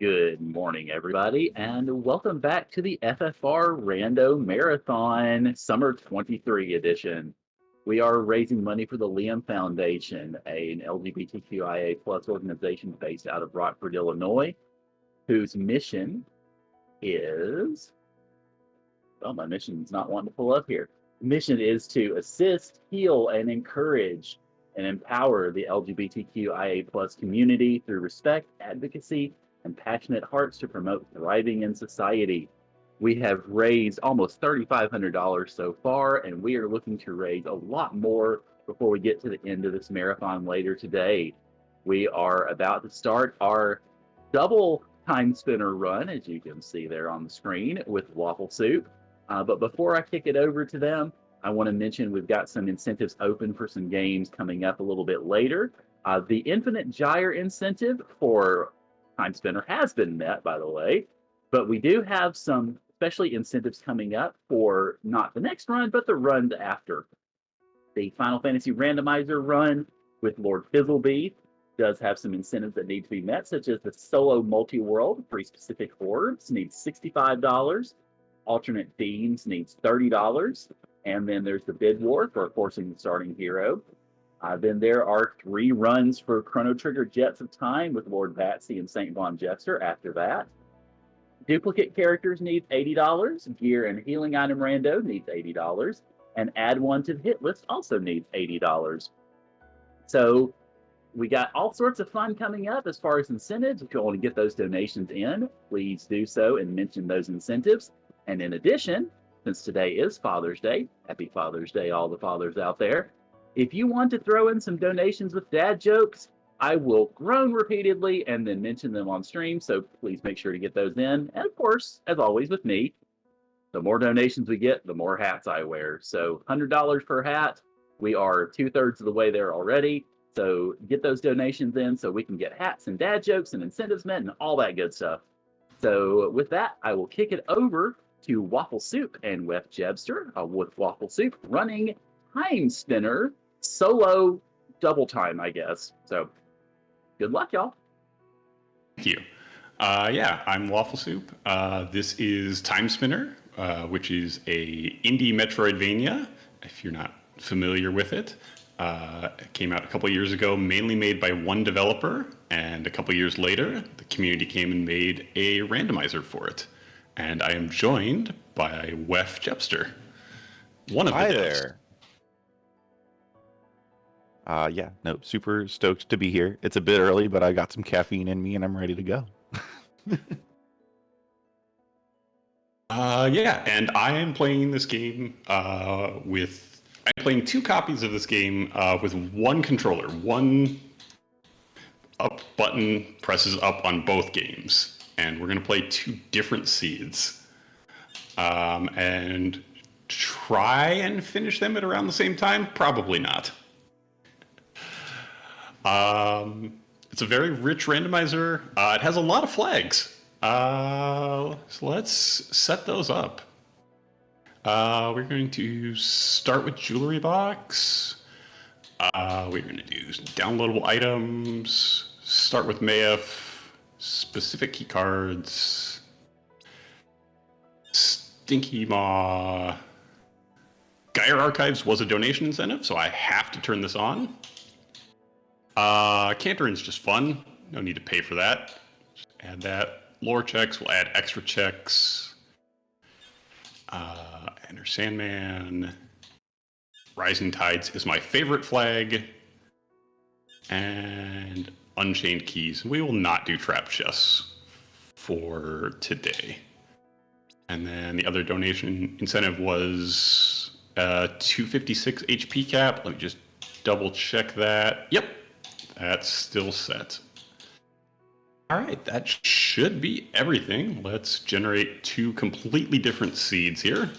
Good morning, everybody, and welcome back to the FFR Rando Marathon Summer 23 edition. We are raising money for the Liam Foundation, an LGBTQIA plus organization based out of Rockford, Illinois, whose mission is, well, my mission is not wanting to pull up here. The mission is to assist, heal, and encourage and empower the LGBTQIA plus community through respect, advocacy, and passionate hearts to promote thriving in society. We have raised almost $3,500 so far, and we are looking to raise a lot more before we get to the end of this marathon later today. We are about to start our double Timespinner run, as you can see there on the screen, with Waffle Soup. But before I kick it over to them, I want to mention we've got some incentives open for some games coming up a little bit later. The Infinite Gyre incentive for Timespinner has been met, by the way, but we do have some especially incentives coming up for not the next run, but the run after. The Final Fantasy Randomizer run with Lord Fizzlebee does have some incentives that need to be met, such as the solo multi-world for specific hordes needs $65, alternate themes needs $30, and then there's the bid war for forcing the starting hero. Then there are 3 runs for Chrono Trigger Jets of Time with Lord Batsy and St. Von Jester after that. Duplicate characters need $80, gear and healing item rando needs $80, and add one to the hit list also needs $80. So we got all sorts of fun coming up as far as incentives. If you want to get those donations in, please do so and mention those incentives. And in addition, since today is Father's Day, happy Father's Day, all the fathers out there. If you want to throw in some donations with dad jokes, I will groan repeatedly and then mention them on stream, so please make sure to get those in. And of course, as always with me, the more donations we get, the more hats I wear. So $100 per hat. We are 2/3 of the way there already. So get those donations in so we can get hats and dad jokes and incentives met and all that good stuff. So with that, I will kick it over to Waffle Soup and Wef Jebster with Waffle Soup running Timespinner solo double time, I guess. So good luck, y'all. Thank you. I'm Waffle Soup. This is Timespinner, which is a indie Metroidvania, if you're not familiar with it. It came out a couple years ago, mainly made by one developer, and a couple years later, the community came and made a randomizer for it. And I am joined by Wef Jebster, one of the devs. Hi there. Super stoked to be here. It's a bit early, but I got some caffeine in me and I'm ready to go. And I am playing this game I'm playing 2 copies of this game with one controller. One up button presses up on both games. And we're going to play 2 different seeds. And try and finish them at around the same time? Probably not. It's a very rich randomizer. It has a lot of flags. So let's set those up. We're going to start with jewelry box. We're going to do downloadable items. Start with MAF. Specific key cards. Stinky Maw. Gyre Archives was a donation incentive, so I have to turn this on. Cantoring's just fun. No need to pay for that. Just add that. Lore checks, we'll add extra checks. Enter Sandman. Rising Tides is my favorite flag. And Unchained Keys. We will not do trap chests for today. And then the other donation incentive was 256 HP cap. Let me just double check that. Yep, that's still set. All right, that should be everything. Let's generate 2 completely different seeds here.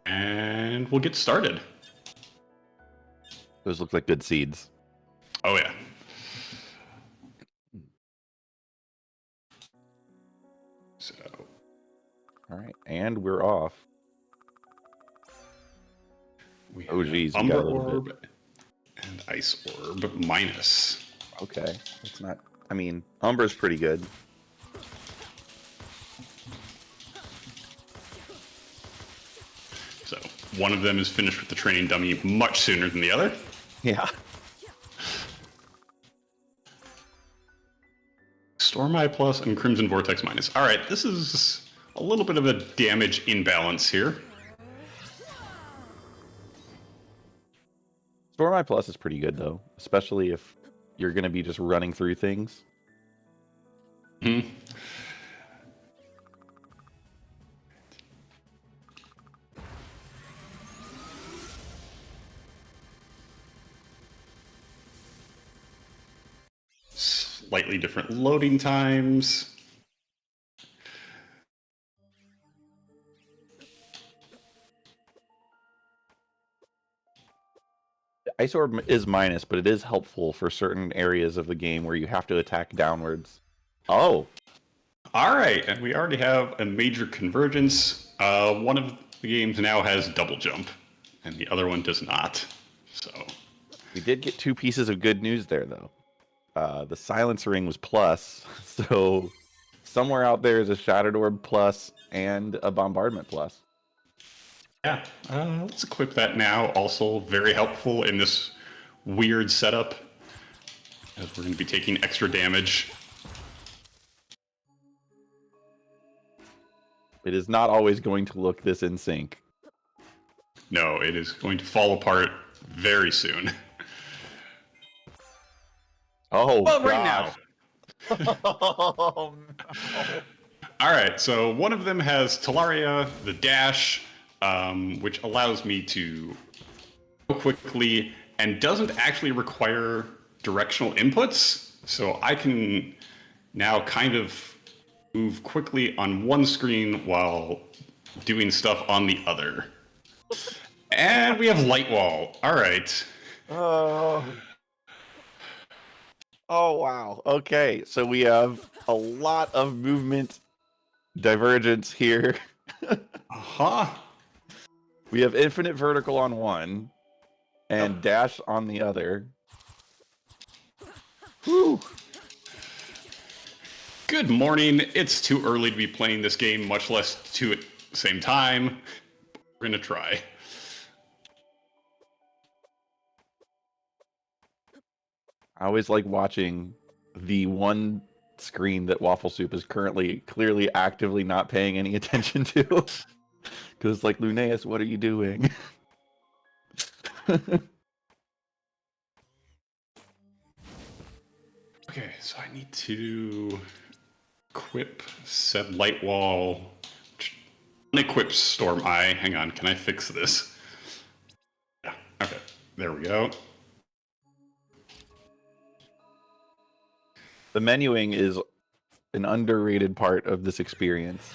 And we'll get started. Those look like good seeds. Oh, yeah. So. All right, and we're off. We Oh, geez, you Umbra got a little Orb bit. and Ice Orb minus. Okay, that's not I mean, Umbra's pretty good. So one of them is finished with the training dummy much sooner than the other. Yeah. Storm Eye Plus and Crimson Vortex Minus. All right, this is a little bit of a damage imbalance here. Storm Eye Plus is pretty good, though, especially if you're going to be just running through things. Hmm. Slightly different loading times. Ice Orb is minus, but it is helpful for certain areas of the game where you have to attack downwards. Oh. All right, and we already have a major convergence. One of the games now has double jump, and the other one does not. So We did get 2 pieces of good news there, though. The Silence Ring was plus, so somewhere out there is a Shattered Orb plus and a Bombardment plus. yeah, let's equip that now. Also very helpful in this weird setup, as we're going to be taking extra damage. It is not always going to look this in sync. No, it is going to fall apart very soon. Oh, Well, right gosh. Oh, no. All right, so one of them has Talaria, the dash, which allows me to go quickly and doesn't actually require directional inputs. So I can now kind of move quickly on one screen while doing stuff on the other. And we have Light Wall. All right. Oh. Oh, wow. Okay, so we have a lot of movement divergence here. Uh-huh. We have infinite vertical on one and dash on the other. Whew. Good morning. It's too early to be playing this game, much less 2 at the same time. We're going to try. I always like watching the one screen that Waffle Soup is currently clearly actively not paying any attention to. Because it's like, Lunaeus, what are you doing? Okay, so I need to equip said light wall. Unequip Storm Eye. Hang on, can I fix this? Yeah, okay, there we go. The menuing is an underrated part of this experience.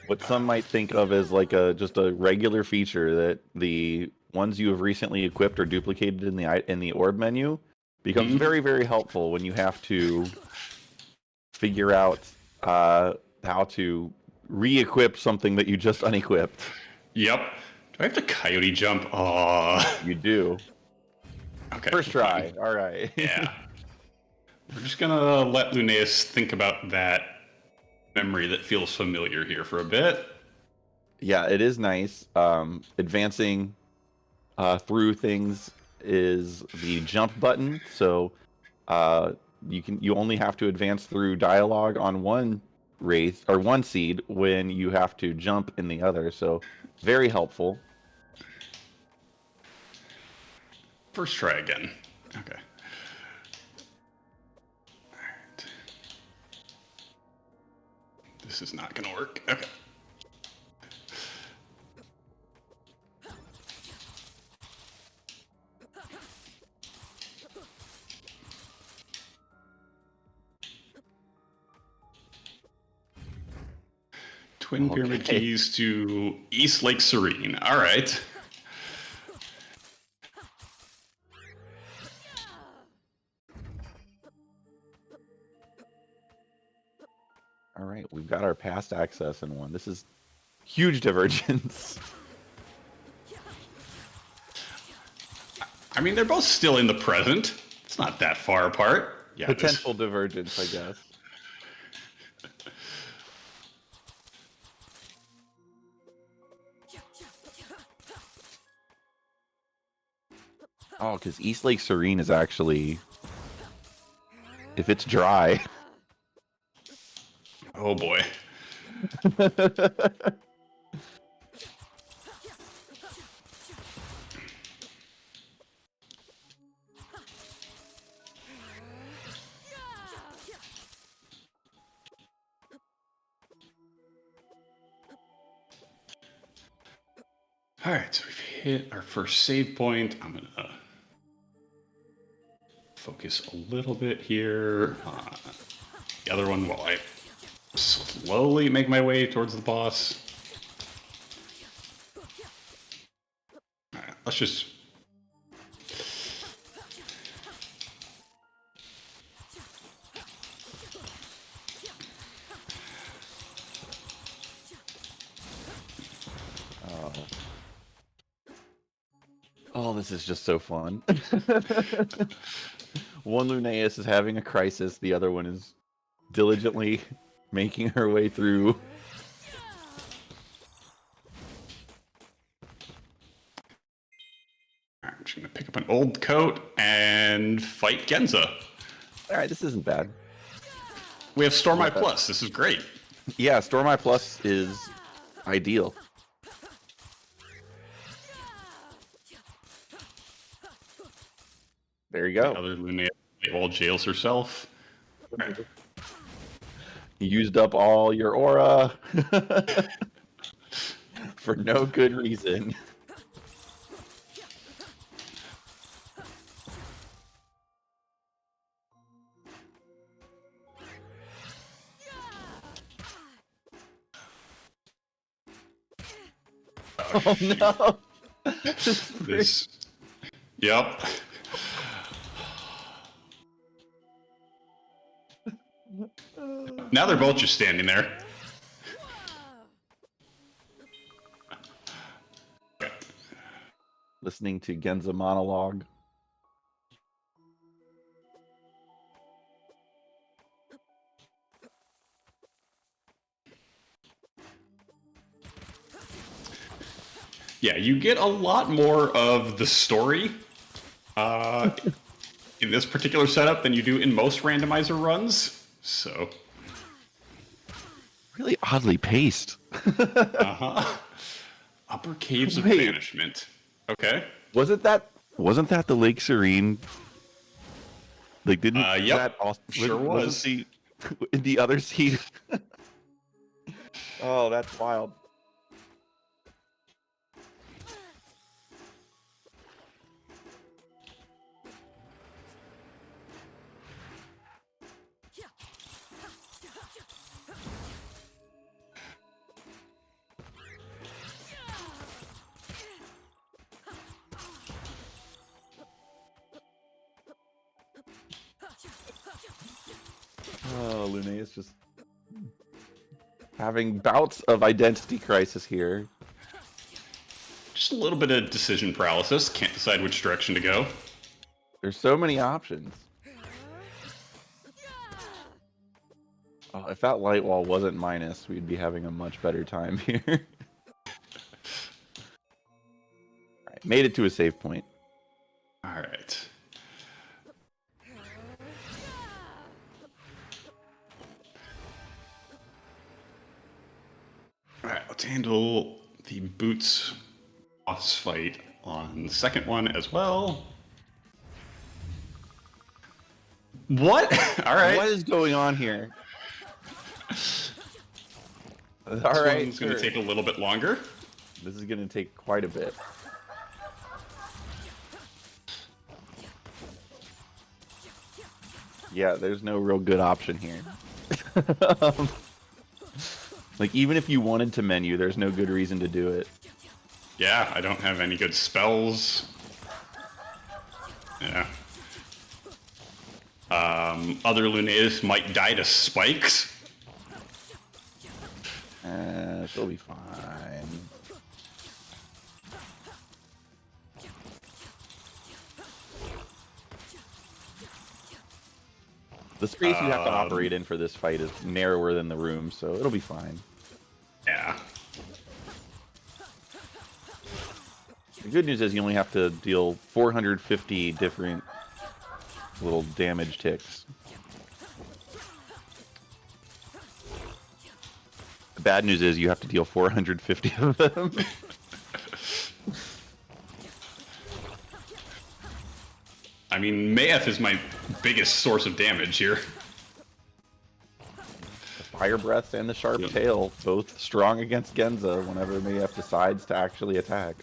What some might think of as like just a regular feature that the ones you have recently equipped or duplicated in the orb menu becomes very, very helpful when you have to figure out how to re-equip something that you just unequipped. Yep. Do I have to coyote jump? Oh. You do. Okay. First try. All right. Yeah. We're just gonna let Lunaeus think about that memory that feels familiar here for a bit. Yeah, it is nice. Advancing through things is the jump button, so you only have to advance through dialogue on one race or one seed when you have to jump in the other. So very helpful. First try again. Okay. Alright. This is not gonna work. Okay. Twin Pyramid Keys to East Lake Serene. All right. All right, we've got our past access in one. This is huge divergence. I mean, they're both still in the present. It's not that far apart. Yeah, it is. Potential divergence, I guess. Oh, because East Lake Serene is actually, if it's dry. Oh boy. All right, so we've hit our first save point. I'm gonna focus a little bit here on the other one while I slowly make my way towards the boss. All right, let's just... Oh, this is just so fun. One Lunaeus is having a crisis, the other one is diligently making her way through. I'm just gonna pick up an old coat and fight Genza. Alright, this isn't bad. We have Storm Eye Plus. This is great. Yeah, Storm Eye Plus is ideal. There you go. The other Luna all jails herself. You used up all your aura for no good reason. Oh no! This. Yep. Now they're both just standing there. Listening to Genza monologue. Yeah, you get a lot more of the story in this particular setup than you do in most randomizer runs. So, Really oddly paced. Upper Caves of Wait. Banishment. Okay. Wasn't that the Lake Serene? Like, didn't Yep, that also, sure was. in the other seat? Oh, that's wild. Oh, Lune is just having bouts of identity crisis here. Just a little bit of decision paralysis. Can't decide which direction to go. There's so many options. Oh, if that light wall wasn't minus, we'd be having a much better time here. Alright, made it to a save point. All right. All right, let's handle the boots boss fight on the second one as well. What? All right. What is going on here? This Alright, one's going to take a little bit longer. This is going to take quite a bit. Yeah, there's no real good option here. Like, even if you wanted to menu, there's no good reason to do it. Yeah, I don't have any good spells. Yeah. Other Lunatus might die to spikes. She'll be fine. The space you have to operate in for this fight is narrower than the room, so it'll be fine. Yeah. The good news is you only have to deal 450 different little damage ticks. The bad news is you have to deal 450 of them. I mean, Mayeth is my biggest source of damage here. The Fire Breath and the Sharp Tail, both strong against Genza whenever Mayef decides to actually attack.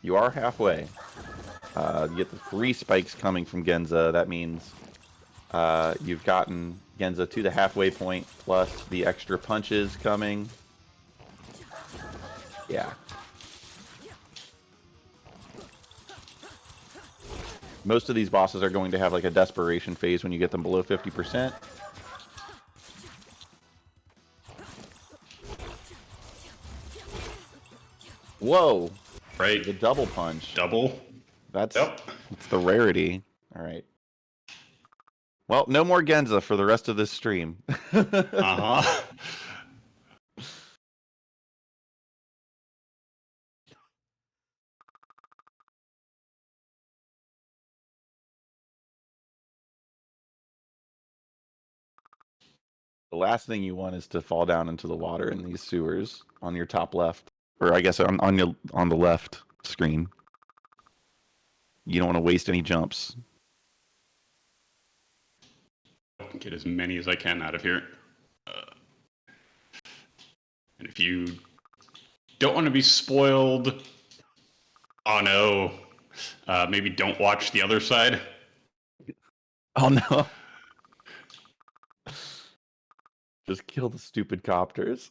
You are halfway. You get the 3 spikes coming from Genza. That means you've gotten Genza to the halfway point, plus the extra punches coming. Yeah. Most of these bosses are going to have like a desperation phase when you get them below 50%. Whoa! Right. The double punch. Double. That's Yep. It's the rarity. All right. Well, no more Genza for the rest of this stream. Uh-huh. The last thing you want is to fall down into the water in these sewers on your top left, or I guess on the left screen. You don't want to waste any jumps. Get as many as I can out of here. And if you don't want to be spoiled, oh no, maybe don't watch the other side. Oh no. Just kill the stupid copters.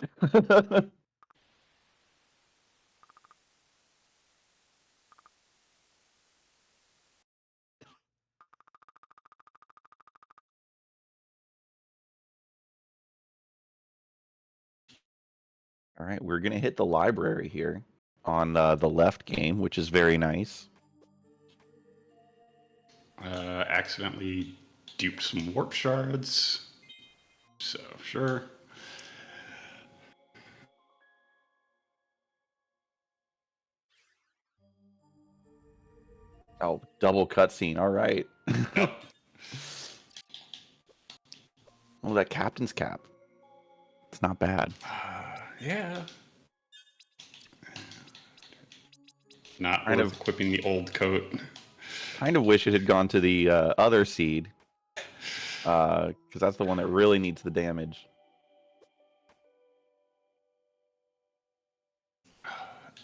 All right, we're going to hit the library here on the left game, which is very nice. Accidentally duped some warp shards. So, sure. Oh, double cutscene. All right. Yep. Oh, that captain's cap. It's not bad. Yeah. Not Kind worth of- equipping the old coat. Kind of wish it had gone to the other seed. Because that's the one that really needs the damage.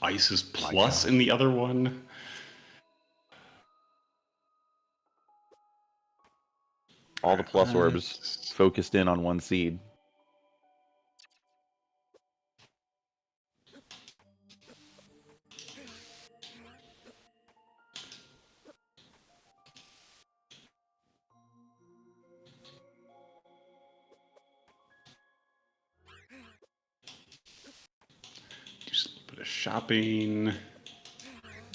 Ice is plus in the other one. All the plus orbs focused in on one seed. Just a little bit of shopping.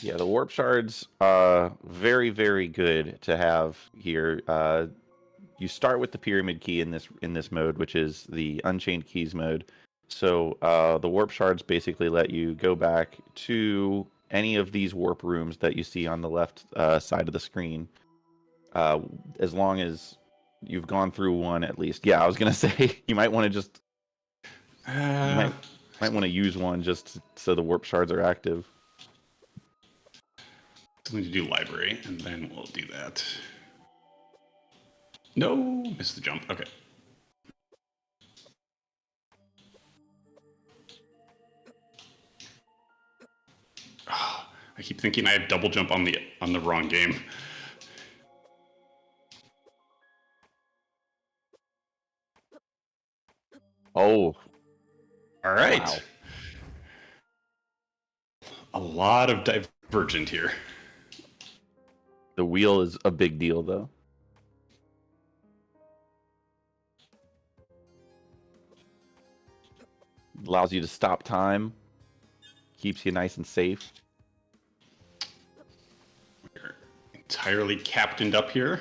Yeah, the warp shards, very, very good to have here. You start with the pyramid key in this mode, which is the Unchained Keys mode. So the warp shards basically let you go back to any of these warp rooms that you see on the left side of the screen, as long as you've gone through one at least. Yeah, I was gonna say you might want to just might want to use one just so the warp shards are active. Something to do library, and then we'll do that. No, missed the jump. Okay. I keep thinking I have double jump on the wrong game. Oh, All right. wow. A lot of Divergent here. The wheel is a big deal, though. Allows you to stop time. Keeps you nice and safe. We're entirely captained up here.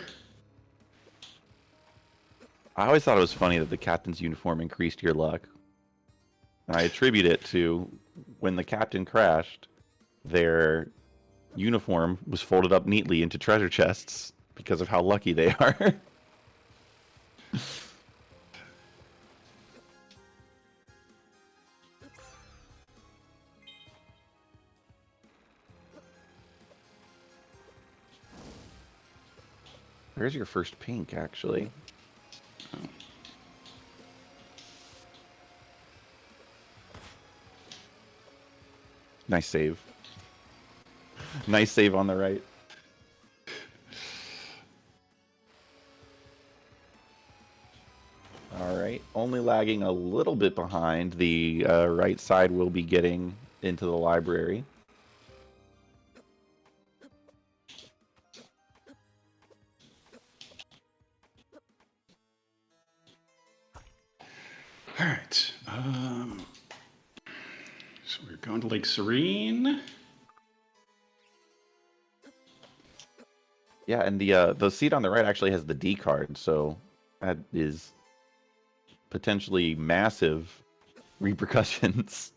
I always thought it was funny that the captain's uniform increased your luck. And I attribute it to when the captain crashed, their uniform was folded up neatly into treasure chests because of how lucky they are. Where's your first pink, actually? Nice save. Nice save on the right. All right, only lagging a little bit behind. The right side will be getting into the library. All right. So we're going to Lake Serene. Yeah, and the seat on the right actually has the D card, so that is potentially massive repercussions.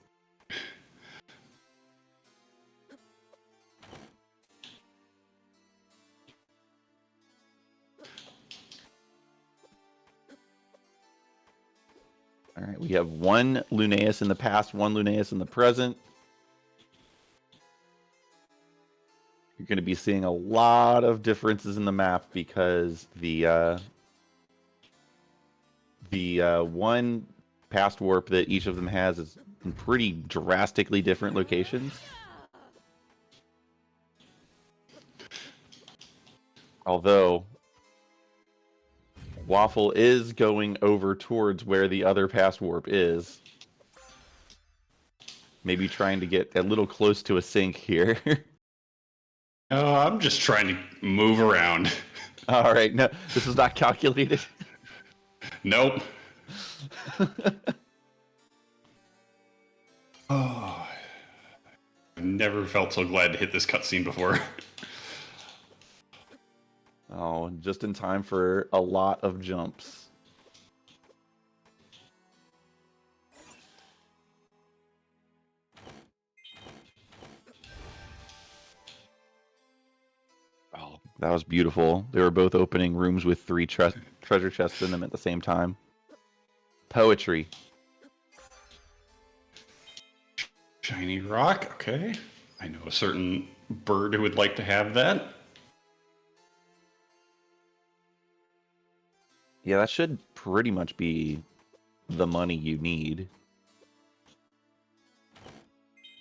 All right, we have one Lunaeus in the past, one Lunaeus in the present. You're going to be seeing a lot of differences in the map because the one past warp that each of them has is in pretty drastically different locations. Although Waffle is going over towards where the other past warp is. Maybe trying to get a little close to a sync here. Oh, I'm just trying to move around. All right, no, this is not calculated. Nope. Oh, I've never felt so glad to hit this cutscene before. Oh, just in time for a lot of jumps. Oh, that was beautiful. They were both opening rooms with three treasure chests in them at the same time. Poetry. Shiny rock, okay. I know a certain bird who would like to have that. Yeah, that should pretty much be the money you need.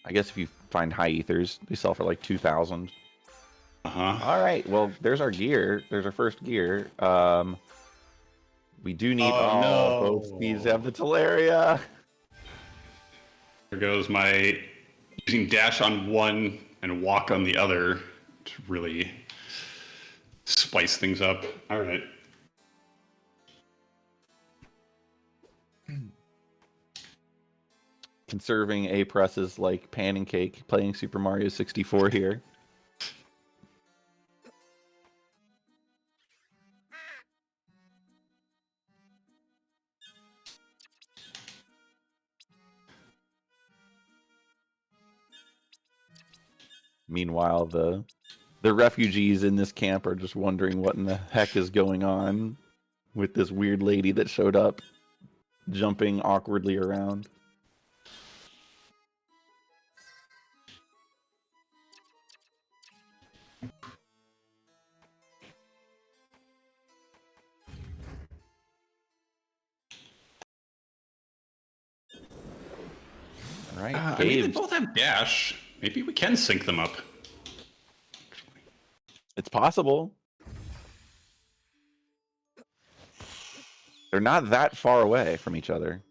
I guess if you find high ethers, they sell for like 2,000. Uh-huh. All right, well, there's our gear. There's our first gear. We do need... Oh, no. Both these have the Teleria. There goes my using dash on one and walk on the other to really spice things up. All right. Conserving A presses like pan and cake, playing Super Mario 64 here. Meanwhile, the refugees in this camp are just wondering what in the heck is going on with this weird lady that showed up, jumping awkwardly around. All right, I mean, they caves. both have dash. Maybe we can sync them up. It's possible. They're not that far away from each other.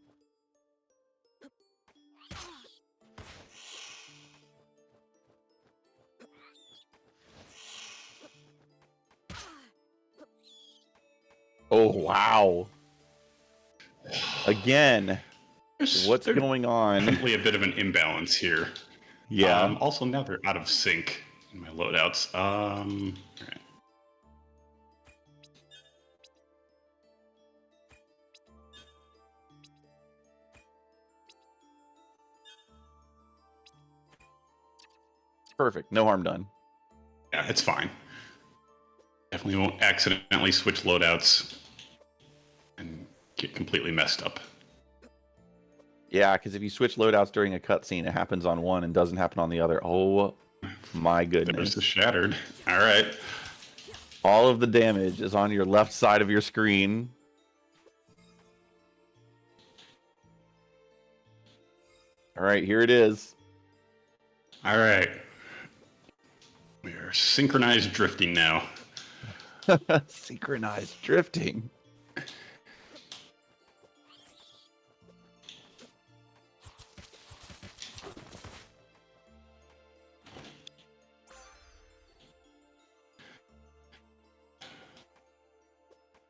Oh, wow. Again, what's There's going on? definitely a bit of an imbalance here. Yeah. Also, now they're out of sync in my loadouts. All right. Perfect. No harm done. Yeah, it's fine. Definitely won't accidentally switch loadouts and get completely messed up. Yeah, because if you switch loadouts during a cutscene, it happens on one and doesn't happen on the other. Oh my There's goodness. the shattered. All right. All of the damage is on your left side of your screen. All right, here it is. All right. We are synchronized drifting now. Synchronized drifting.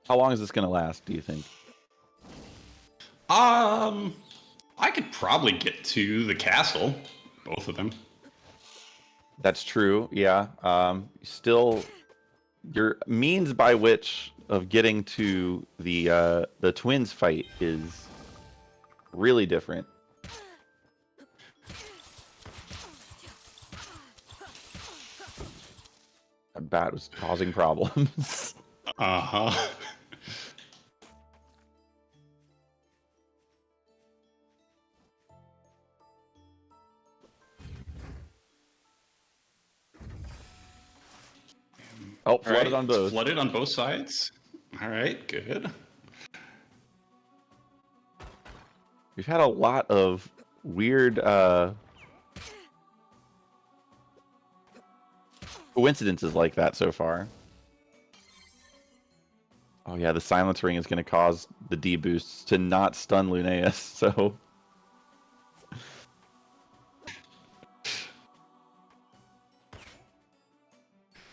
How long is this going to last, do you think? I could probably get to the castle, both of them. That's true, yeah. Still, your means by which of getting to the twins fight is really different. That bat was causing problems. Uh-huh. Oh, All flooded right, on it's both. flooded on both sides. All right, good. We've had a lot of weird coincidences like that so far. Oh yeah, the silence ring is going to cause the D boosts to not stun Luneus, so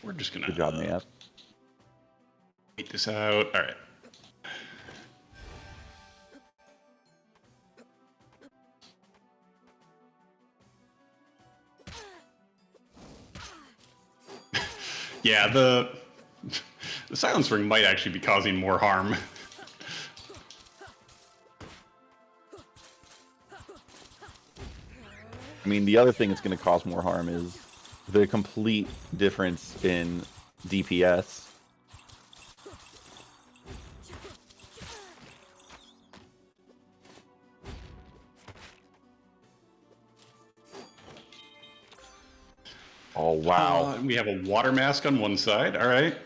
We're just gonna good job, Mayap. wait this out. All right. Yeah, the silence ring might actually be causing more harm. I mean, the other thing that's going to cause more harm is the complete difference in DPS. Oh, wow. We have a water mask on one side. All right.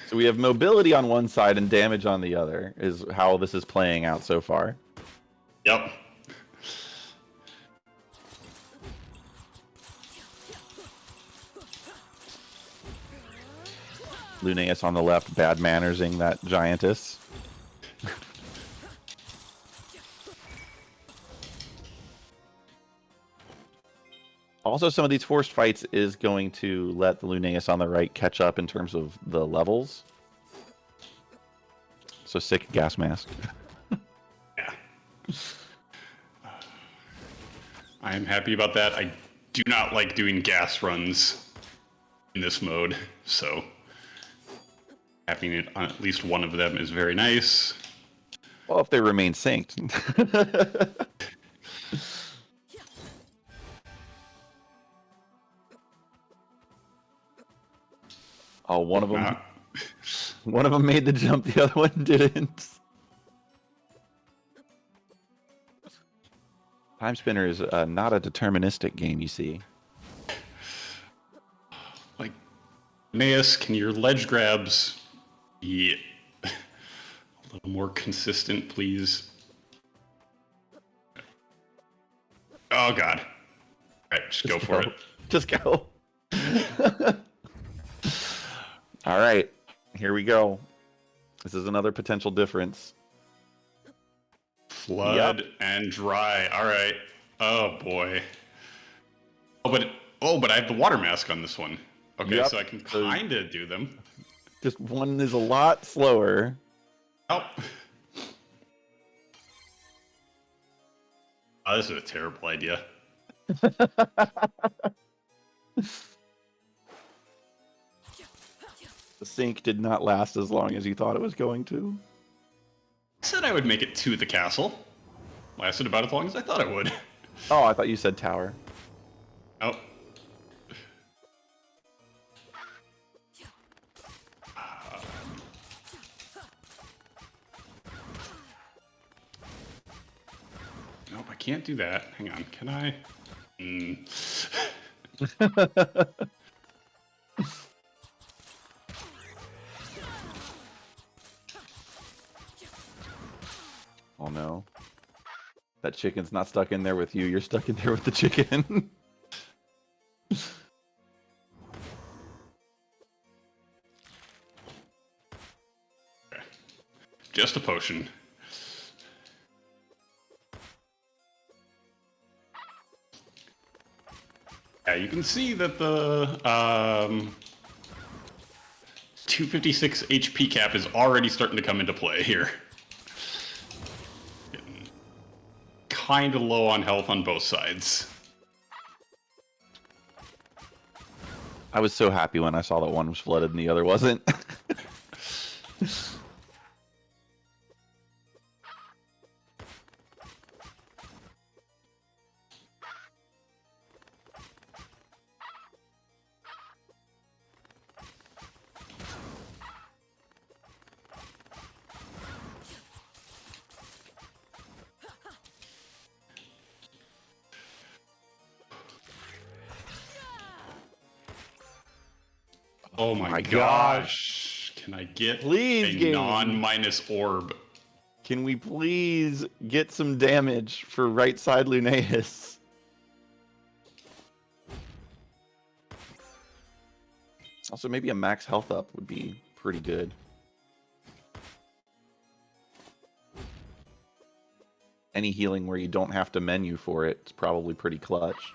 So we have mobility on one side and damage on the other, is how this is playing out so far. Yep. Luneus on the left, bad mannersing that giantess. Also, some of these forced fights is going to let the Luneus on the right catch up in terms of the levels. So sick gas mask. Yeah. I am happy about that. I do not like doing gas runs in this mode, so having it on at least one of them is very nice. Well, if they remain synced. Oh, one of them made the jump, the other one didn't. Timespinner is not a deterministic game, you see. Like, Naeus, can your ledge grabs be a little more consistent, please? Oh, God. All right, just go for it. Just go. All right, here we go. This is another potential difference. Flood and dry. All right. Oh, boy. But I have the water mask on this one. Okay, Yep. so I can kind of do them. Just one is a lot slower. Oh. Oh, this is a terrible idea. The sink did not last as long as you thought it was going to. I said I would make it to the castle. Lasted about as long as I thought it would. Oh, I thought you said tower. Oh. Nope, I can't do that. Hang on, can I? Oh no. That chicken's not stuck in there with you. You're stuck in there with the chicken. Okay. Just a potion. Yeah, you can see that the 256 HP cap is already starting to come into play here. Getting kind of low on health on both sides. I was so happy when I saw that one was flooded and the other wasn't. Oh my gosh. Can I get Please, a game. non-minus orb? Can we please get some damage for right side Lunaeus? Also, maybe a max health up would be pretty good. Any healing where you don't have to menu for it is probably pretty clutch.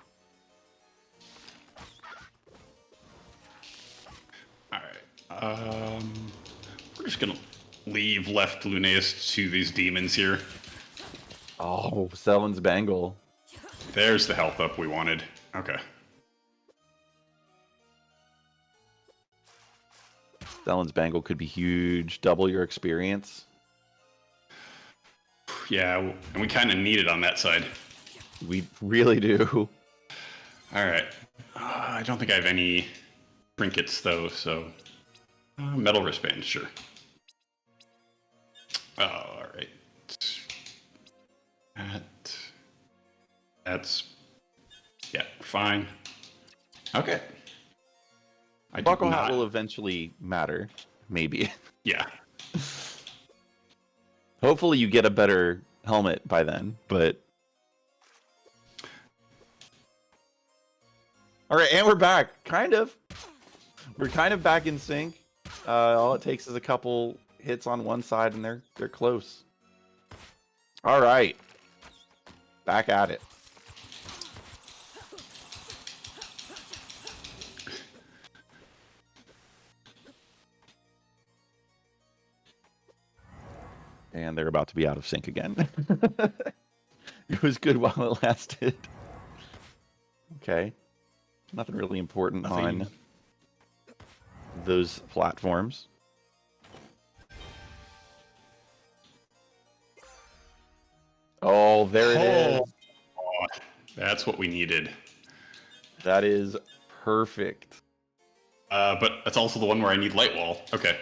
Alright. We're just gonna leave left Lunaeus to these demons here. Oh, Sellen's Bangle. There's the health up we wanted. Okay. Sellen's Bangle could be huge. Double your experience. Yeah, and we kind of need it on that side. We really do. Alright. I don't think I have any trinkets, though, so... metal wristband, sure. Alright. That's... yeah, fine. Okay. Buckle hat will eventually matter. Maybe. Yeah. Hopefully you get a better helmet by then, but... Alright, and we're back. Kind of. We're kind of back in sync. All it takes is a couple hits on one side and they're close. Alright. Back at it. And they're about to be out of sync again. It was good while it lasted. Okay. Nothing really important on those platforms. Oh, there it is. Oh, that's what we needed. That is perfect. But that's also the one where I need light wall. Okay.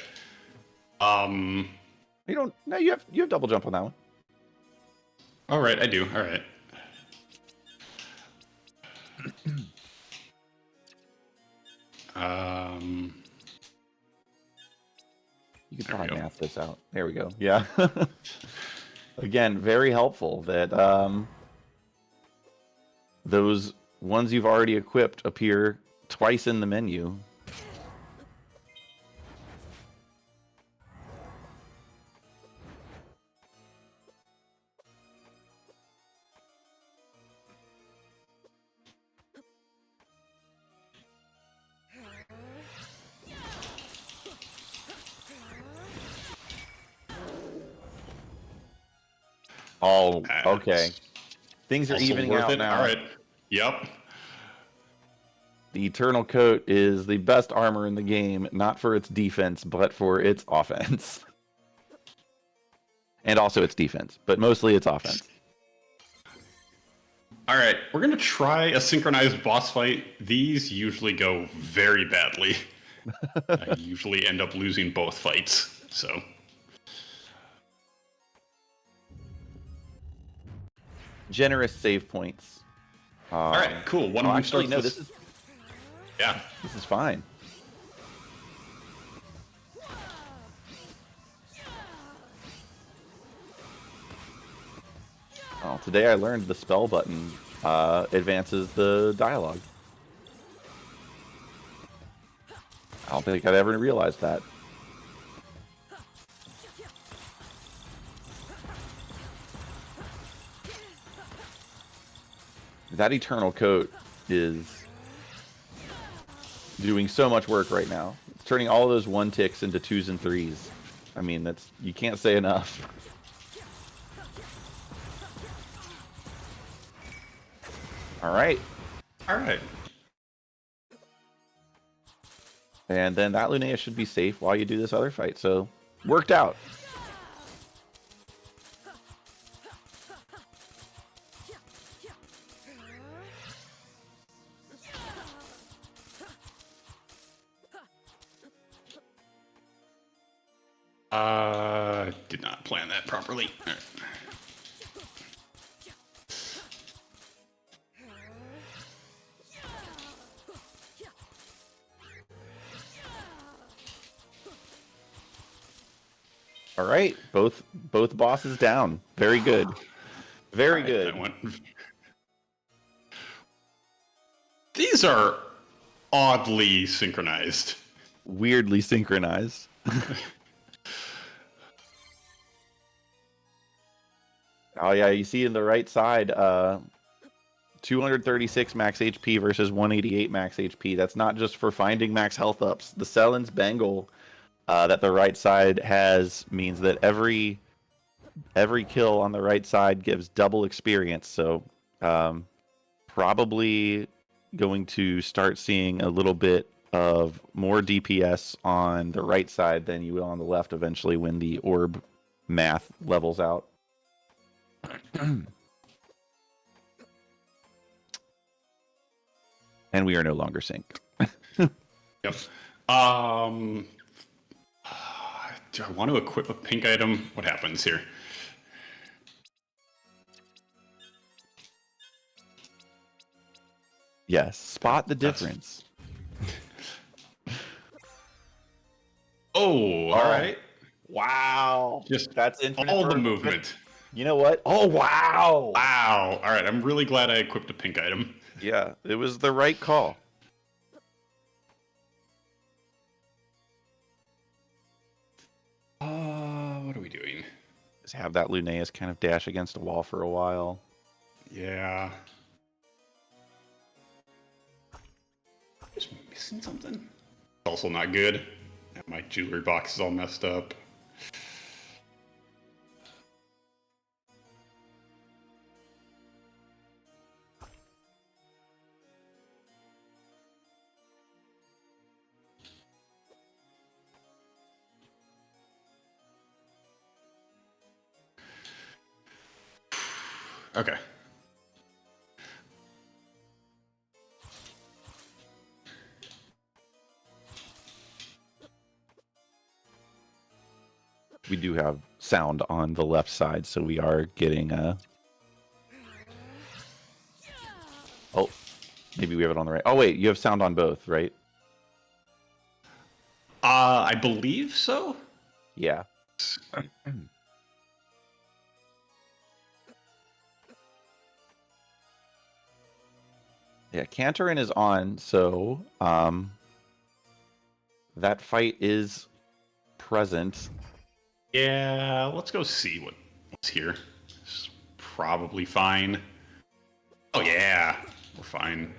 You don't. No, you have double jump on that one. All right, I do. All right. You can probably math this out. There we go. Yeah. Again, very helpful that those ones you've already equipped appear twice in the menu. Oh, That's okay. Things are also evening worth out it. now. All right. Yep. The Eternal Coat is the best armor in the game, not for its defense, but for its offense. And also its defense, but mostly its offense. All right, we're gonna try a synchronized boss fight. These usually go very badly. I usually end up losing both fights. So Generous save points. all right, cool. One of them actually, starts. no, this yeah. this is fine. Oh, today I learned the spell button advances the dialogue. I don't think I've ever realized that. That Eternal Coat is doing so much work right now. It's turning all those 1-ticks into 2s and 3s. I mean, that's, you can't say enough. All right. All right. And then that Linnea should be safe while you do this other fight. So, worked out. Did not plan that properly. All right. All right. Both bosses down. Very good. Very All right, good. that went. These are oddly synchronized. Weirdly synchronized. Oh yeah, you see in the right side, 236 max HP versus 188 max HP. That's not just for finding max health ups. The Sellen's Bangle that the right side has means that every kill on the right side gives double experience. So probably going to start seeing a little bit of more DPS on the right side than you will on the left eventually when the orb math levels out. And we are no longer synced. Yep. Do I want to equip a pink item? What happens here? Yes, spot the difference. Oh, all right. Wow. Just That's infinite all the vertical. movement. You know what? Oh, wow. Wow. All right, I'm really glad I equipped a pink item. Yeah, it was the right call. What are we doing? Just have that Luneus kind of dash against a wall for a while. Yeah. Just missing something? Also not good. My jewelry box is all messed up. Okay. We do have sound on the left side, so we are getting Oh, maybe we have it on the right. Oh wait, you have sound on both, right? I believe so. Yeah. Yeah, Cantorin is on, so that fight is present. Yeah, let's go see what's here. It's probably fine. Oh yeah, we're fine.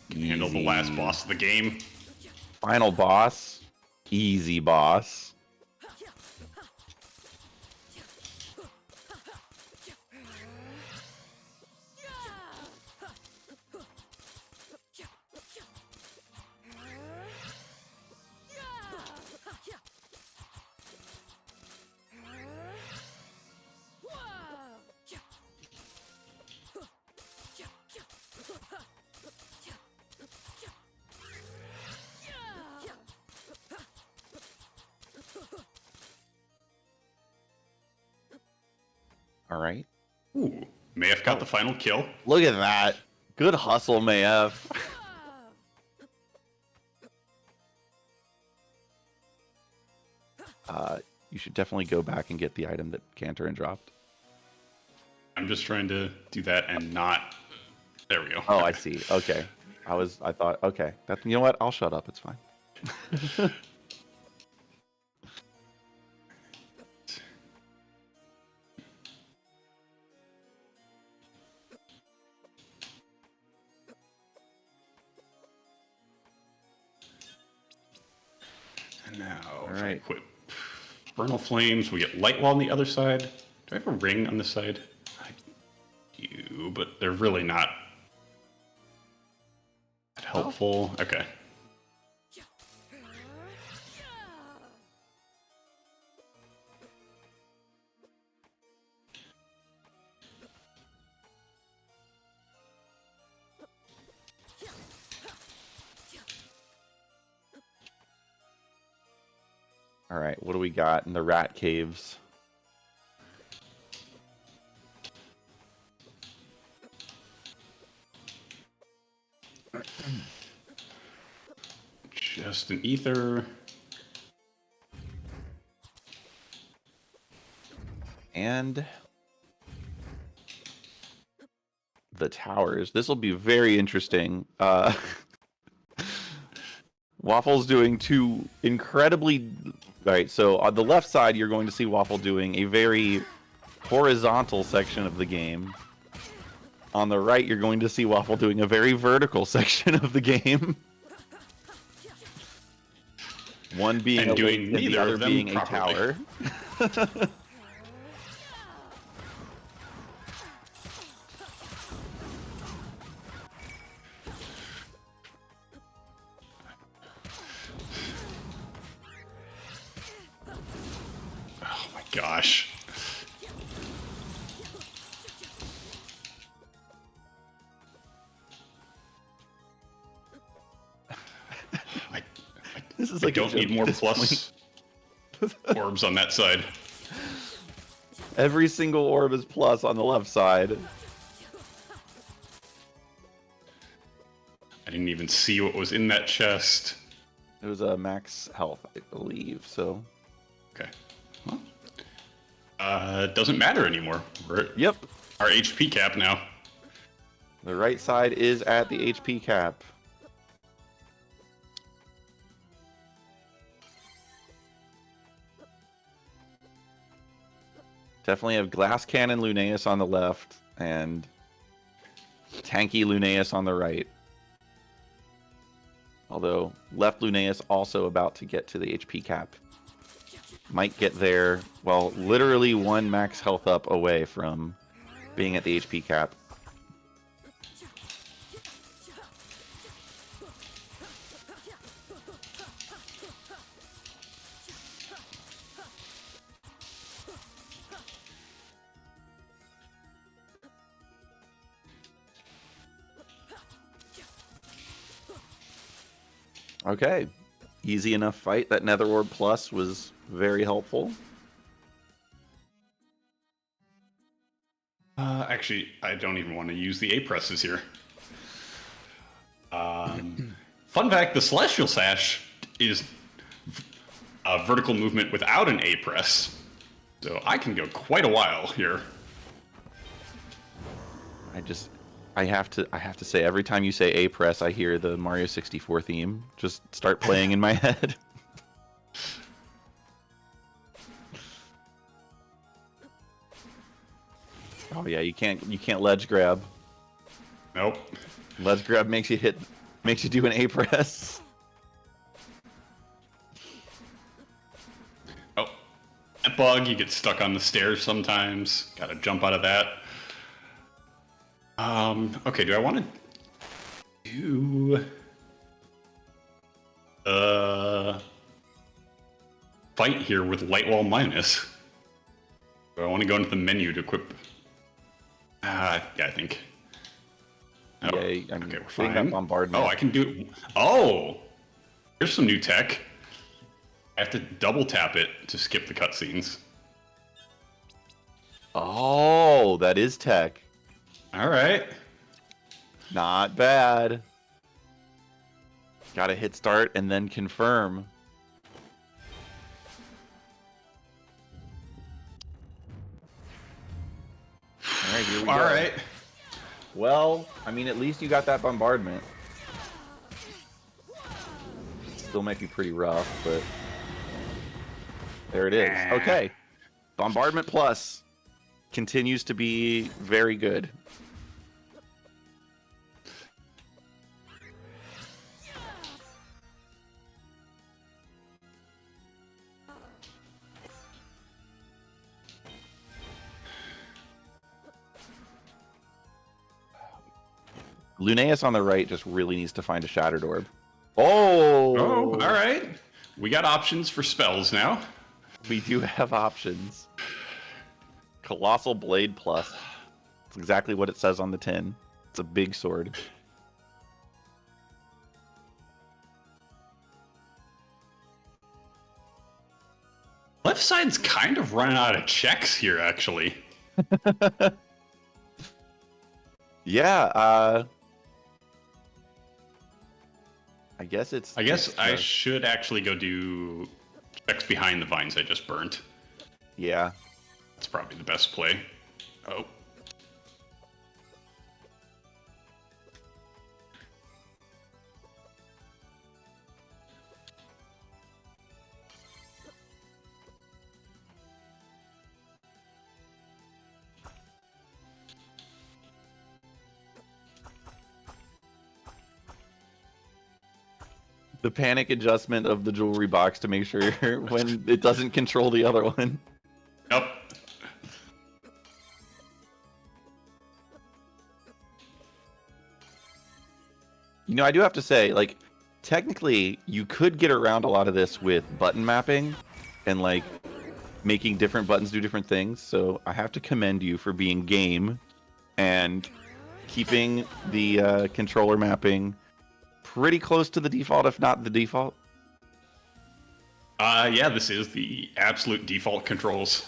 Can handle the last Easy. boss of the game. Final boss. Easy boss. All right. Ooh, Mayef got the final kill. Look at that. Good hustle, Mayef. You should definitely go back and get the item that Cantorin dropped. I'm just trying to do that and not. There we go. Oh, I see. Okay. I thought, okay. You know what? I'll shut up. It's fine. And now, All if I right. equip Vernal Flames, we get Light Wall on the other side. Do I have a ring on this side? I do, but they're really not that helpful. Okay. All right. What do we got in the rat caves? Just an ether. And the towers. This will be very interesting. Waffle's doing two incredibly... All right, so on the left side, you're going to see Waffle doing a very horizontal section of the game. On the right, you're going to see Waffle doing a very vertical section of the game. One being And a doing link and the neither other of them being a properly. tower. Oh my gosh. This is I like a don't joke need at more this plus orbs on that side. Every single orb is plus on the left side. I didn't even see what was in that chest. It was a max health, I believe, so... Okay. Well, doesn't matter anymore. We're at Yep. our HP cap now. The right side is at the HP cap. Definitely have Glass Cannon Lunaeus on the left and Tanky Lunaeus on the right. Although left Lunaeus also about to get to the HP cap. Might get there, well, literally one max health up away from being at the HP cap. Okay, easy enough fight. That Nether Orb Plus was very helpful. Actually, I don't even want to use the A-presses here. Fun fact, the Celestial Sash is a vertical movement without an A-press. So I can go quite a while here. I have to say, every time you say A press, I hear the Mario 64 theme just start playing in my head. Oh yeah, you can't ledge grab. Nope. Ledge grab makes you do an A press. Oh, that bug, you get stuck on the stairs sometimes. Gotta jump out of that. Okay, do I want to do fight here with Light Wall minus? Do I want to go into the menu to equip? Yeah, I think. Oh, Yeah, I'm okay, we're putting that fine. bombardment. Oh, I can do. Oh, here's some new tech. I have to double tap it to skip the cutscenes. Oh, that is tech. All right. Not bad. Gotta hit start and then confirm. All right, here we go. All right. Well, I mean, at least you got that bombardment. Still might be pretty rough, but there it is. Okay. Bombardment Plus continues to be very good. Lunaeus on the right just really needs to find a Shattered Orb. Oh! Oh, all right. We got options for spells now. We do have options. Colossal Blade Plus. That's exactly what it says on the tin. It's a big sword. Left side's kind of running out of checks here, actually. Yeah, I guess it's... I guess I should actually go do checks behind the vines I just burnt. Yeah. That's probably the best play. Oh. The panic adjustment of the jewelry box to make sure when it doesn't control the other one. Yep. You know, I do have to say, like, technically, you could get around a lot of this with button mapping and, like, making different buttons do different things. So I have to commend you for being game and keeping the controller mapping pretty close to the default, if not the default. Yeah, this is the absolute default controls.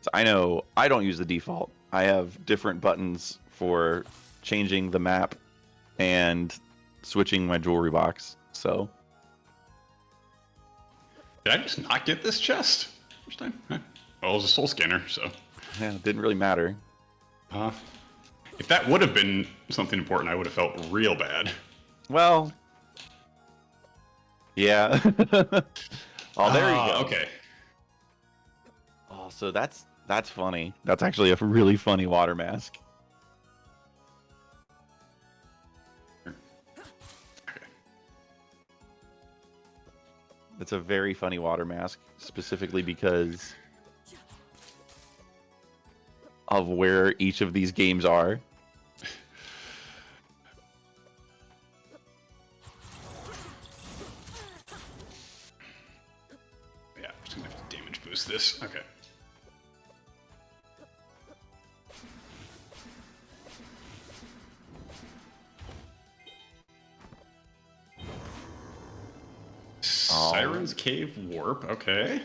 So I know I don't use the default. I have different buttons for changing the map and switching my jewelry box. So Did I just not get this chest? First time? Huh. Well, it was a soul scanner, so. yeah, it didn't really matter. If that would have been something important, I would have felt real bad. Well, yeah. Oh, there you go. Okay. Oh, so that's funny. That's actually a really funny water mask. It's a very funny water mask, specifically because of where each of these games are. Yeah, I'm just gonna have to damage boost this. Okay. Siren's Cave Warp, okay.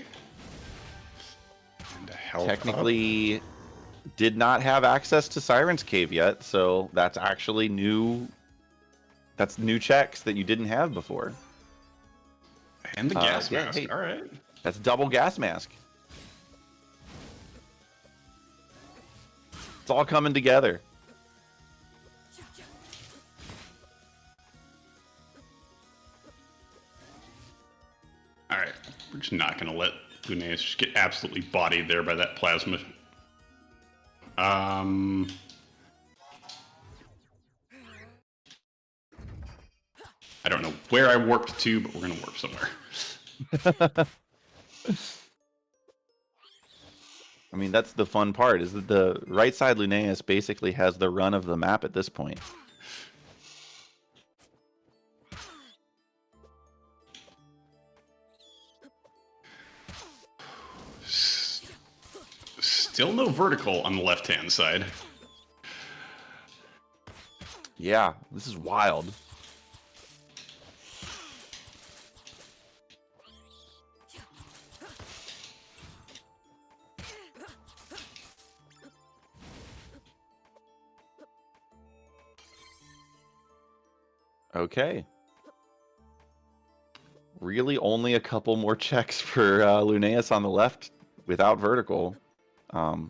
And a health Technically, did not have access to Siren's Cave yet, so that's actually new. That's new checks that you didn't have before. up. And the gas yeah, mask, hey. alright. That's double gas mask. It's all coming together. Alright, we're just not gonna let Lunaeus just get absolutely bodied there by that plasma. I don't know where I warped to, but we're gonna warp somewhere. I mean, that's the fun part, is that the right side Lunaeus basically has the run of the map at this point. Still no vertical on the left-hand side. Yeah, this is wild. Okay. Really only a couple more checks for Lunaeus on the left without vertical.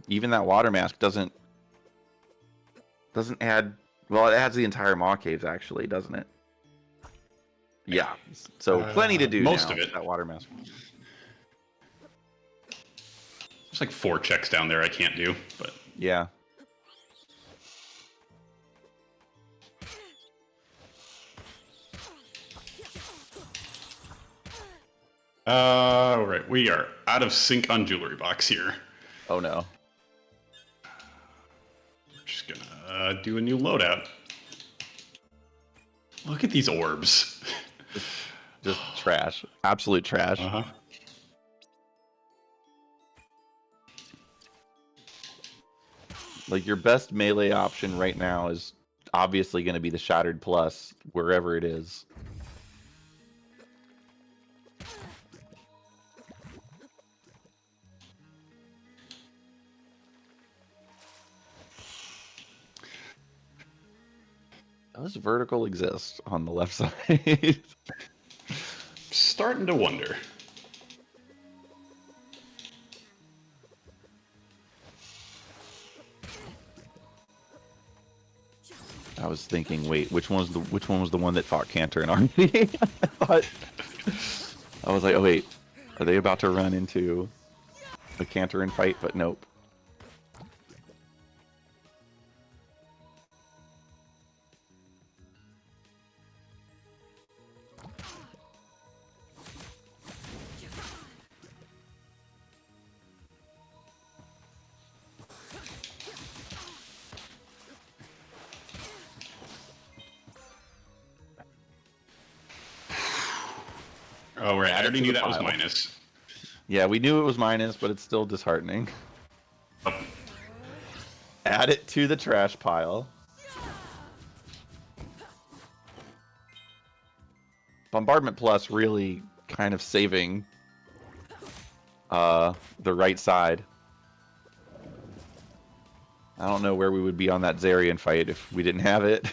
Even that water mask doesn't add. Well, it adds the entire maw caves actually, doesn't it? Yeah. So plenty to do most now of it. with that water mask. There's like 4 checks down there I can't do, but Yeah. all right, we are out of sync on jewelry box here. Oh no. We're just gonna do a new loadout. Look at these orbs. Just trash. Absolute trash. Uh-huh. Like your best melee option right now is obviously going to be the Shattered Plus, wherever it is. Does vertical exist on the left side? Starting to wonder. I was thinking, wait, which one was the one that fought Cantor and Army? I was like, oh wait, are they about to run into a Cantor and fight? But nope. Oh, right. I Add it already to knew the that was pile. minus. Yeah, we knew it was minus, but it's still disheartening. Oh, Add it to the trash pile. Bombardment Plus really kind of saving the right side. I don't know where we would be on that Zarian fight if we didn't have it.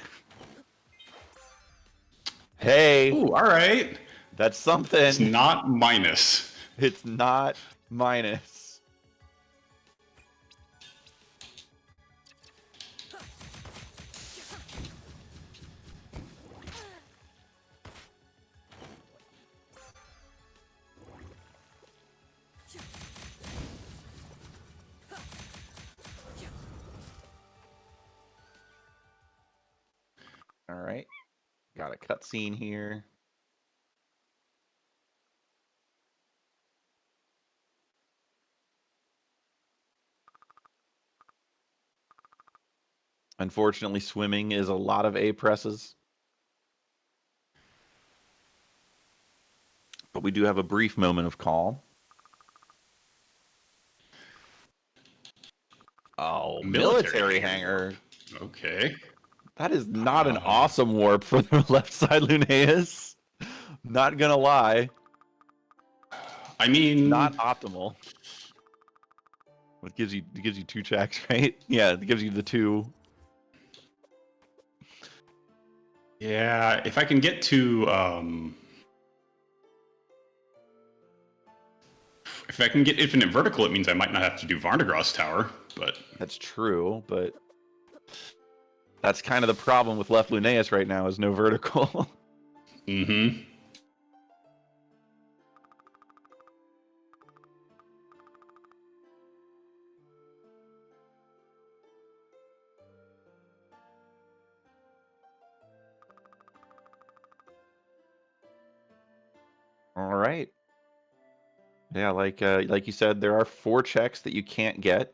Hey, ooh, all right. that's something. It's not minus. It's not minus. All right. Got a cutscene here. Unfortunately, swimming is a lot of A presses. But we do have a brief moment of calm. Oh, military hangar. Okay. That is not an awesome warp for the left side, Lunaeus. Not gonna lie. I mean, Not optimal. It gives you 2 checks, right? Yeah, it gives you the 2. yeah, if I can get to if I can get infinite vertical, it means I might not have to do Varnagras Tower, but That's true, but that's kind of the problem with left Lunaeus right now is no vertical. mm-hmm. All right. Yeah, like you said, there are 4 checks that you can't get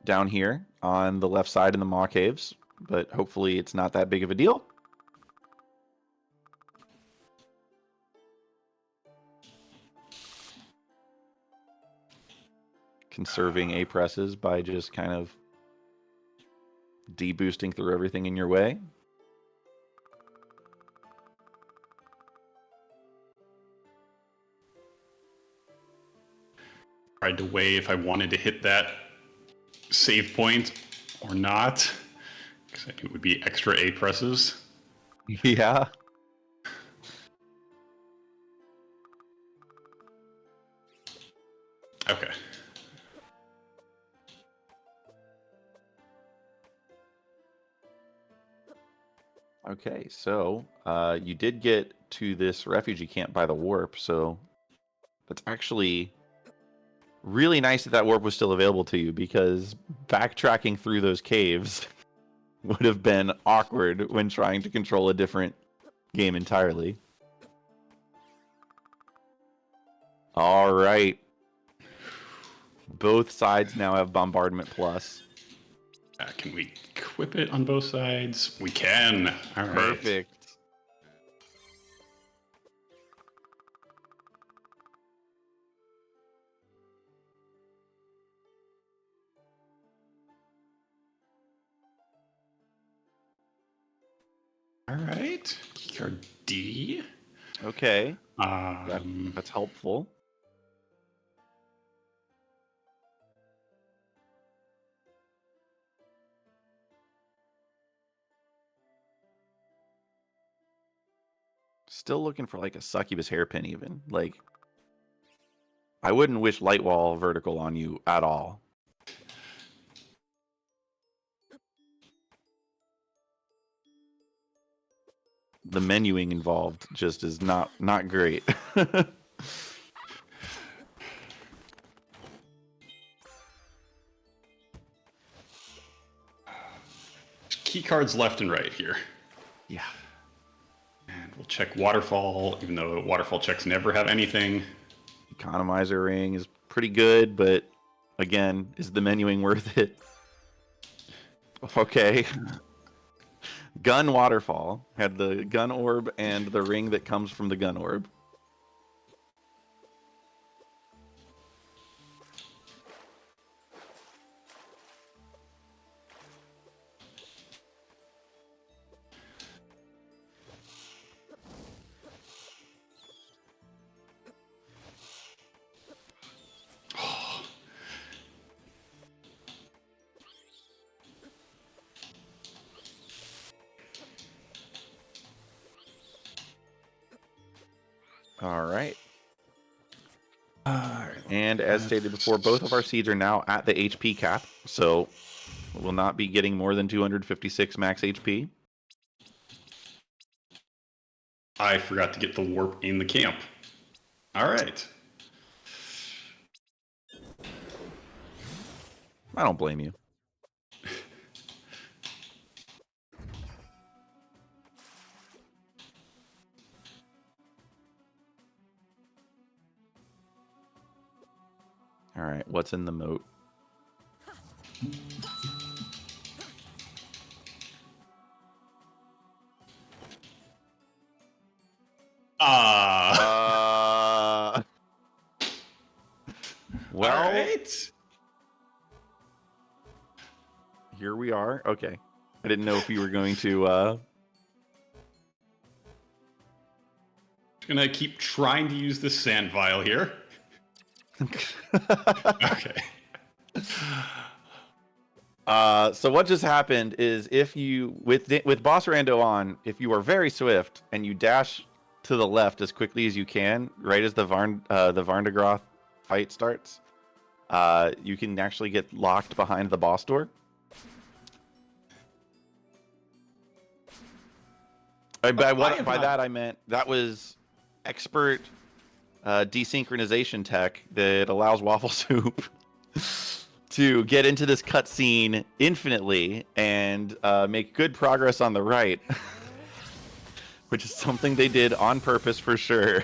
down here on the left side in the Maw Caves, but hopefully it's not that big of a deal. Conserving A presses by just kind of deboosting through everything in your way. Tried to weigh if I wanted to hit that save point or not, It would be extra A presses. Yeah. Okay. Okay, so you did get to this refugee camp by the warp, so that's actually really nice that that warp was still available to you, because backtracking through those caves would have been awkward when trying to control a different game entirely. All right. Both sides now have Bombardment Plus. Can we equip it on both sides? We can. All right. Perfect. All right. Keycard D. Okay. Um, That's helpful. Still looking for like a succubus hairpin even. Like, I wouldn't wish Lightwall vertical on you at all. The menuing involved just is not great. key cards left and right here. Yeah. And we'll check waterfall, even though waterfall checks never have anything. Economizer ring is pretty good, but again, is the menuing worth it? Okay. Gun waterfall had the gun orb and the ring that comes from the gun orb. All right. And as stated before, both of our seeds are now at the HP cap, so we'll not be getting more than 256 max HP. I forgot to get the warp in the camp. All right. I don't blame you. All right, what's in the moat? Well, all right. Here we are. Okay. I didn't know if you were going to Gonna keep trying to use this sand vial here. Okay. So what just happened is, if you with Boss Rando on, if you are very swift and you dash to the left as quickly as you can, right as the Varndagroth fight starts, you can actually get locked behind the boss door. By that I meant that was expert desynchronization tech that allows Waffle Soup to get into this cutscene infinitely and make good progress on the right, which is something they did on purpose for sure.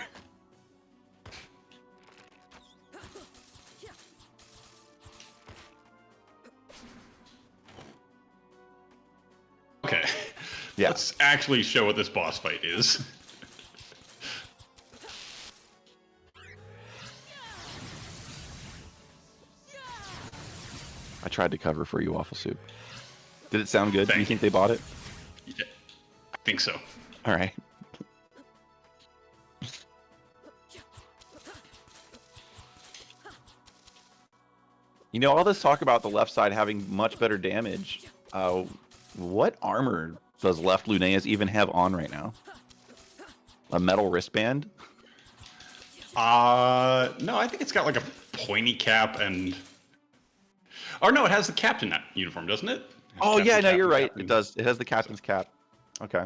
Okay. Yeah. Let's actually show what this boss fight is. I tried to cover for you, Waffle Soup. Did it sound good? Do you Thank think they bought it? Yeah, I think so. All right. You know, all this talk about the left side having much better damage, What armor does left Lunaeus even have on right now? A metal wristband? No, I think it's got like a pointy cap and. Or no, it has the captain uniform, doesn't it? Oh yeah, no, you're right. Captain. It does. It has the captain's cap. Okay.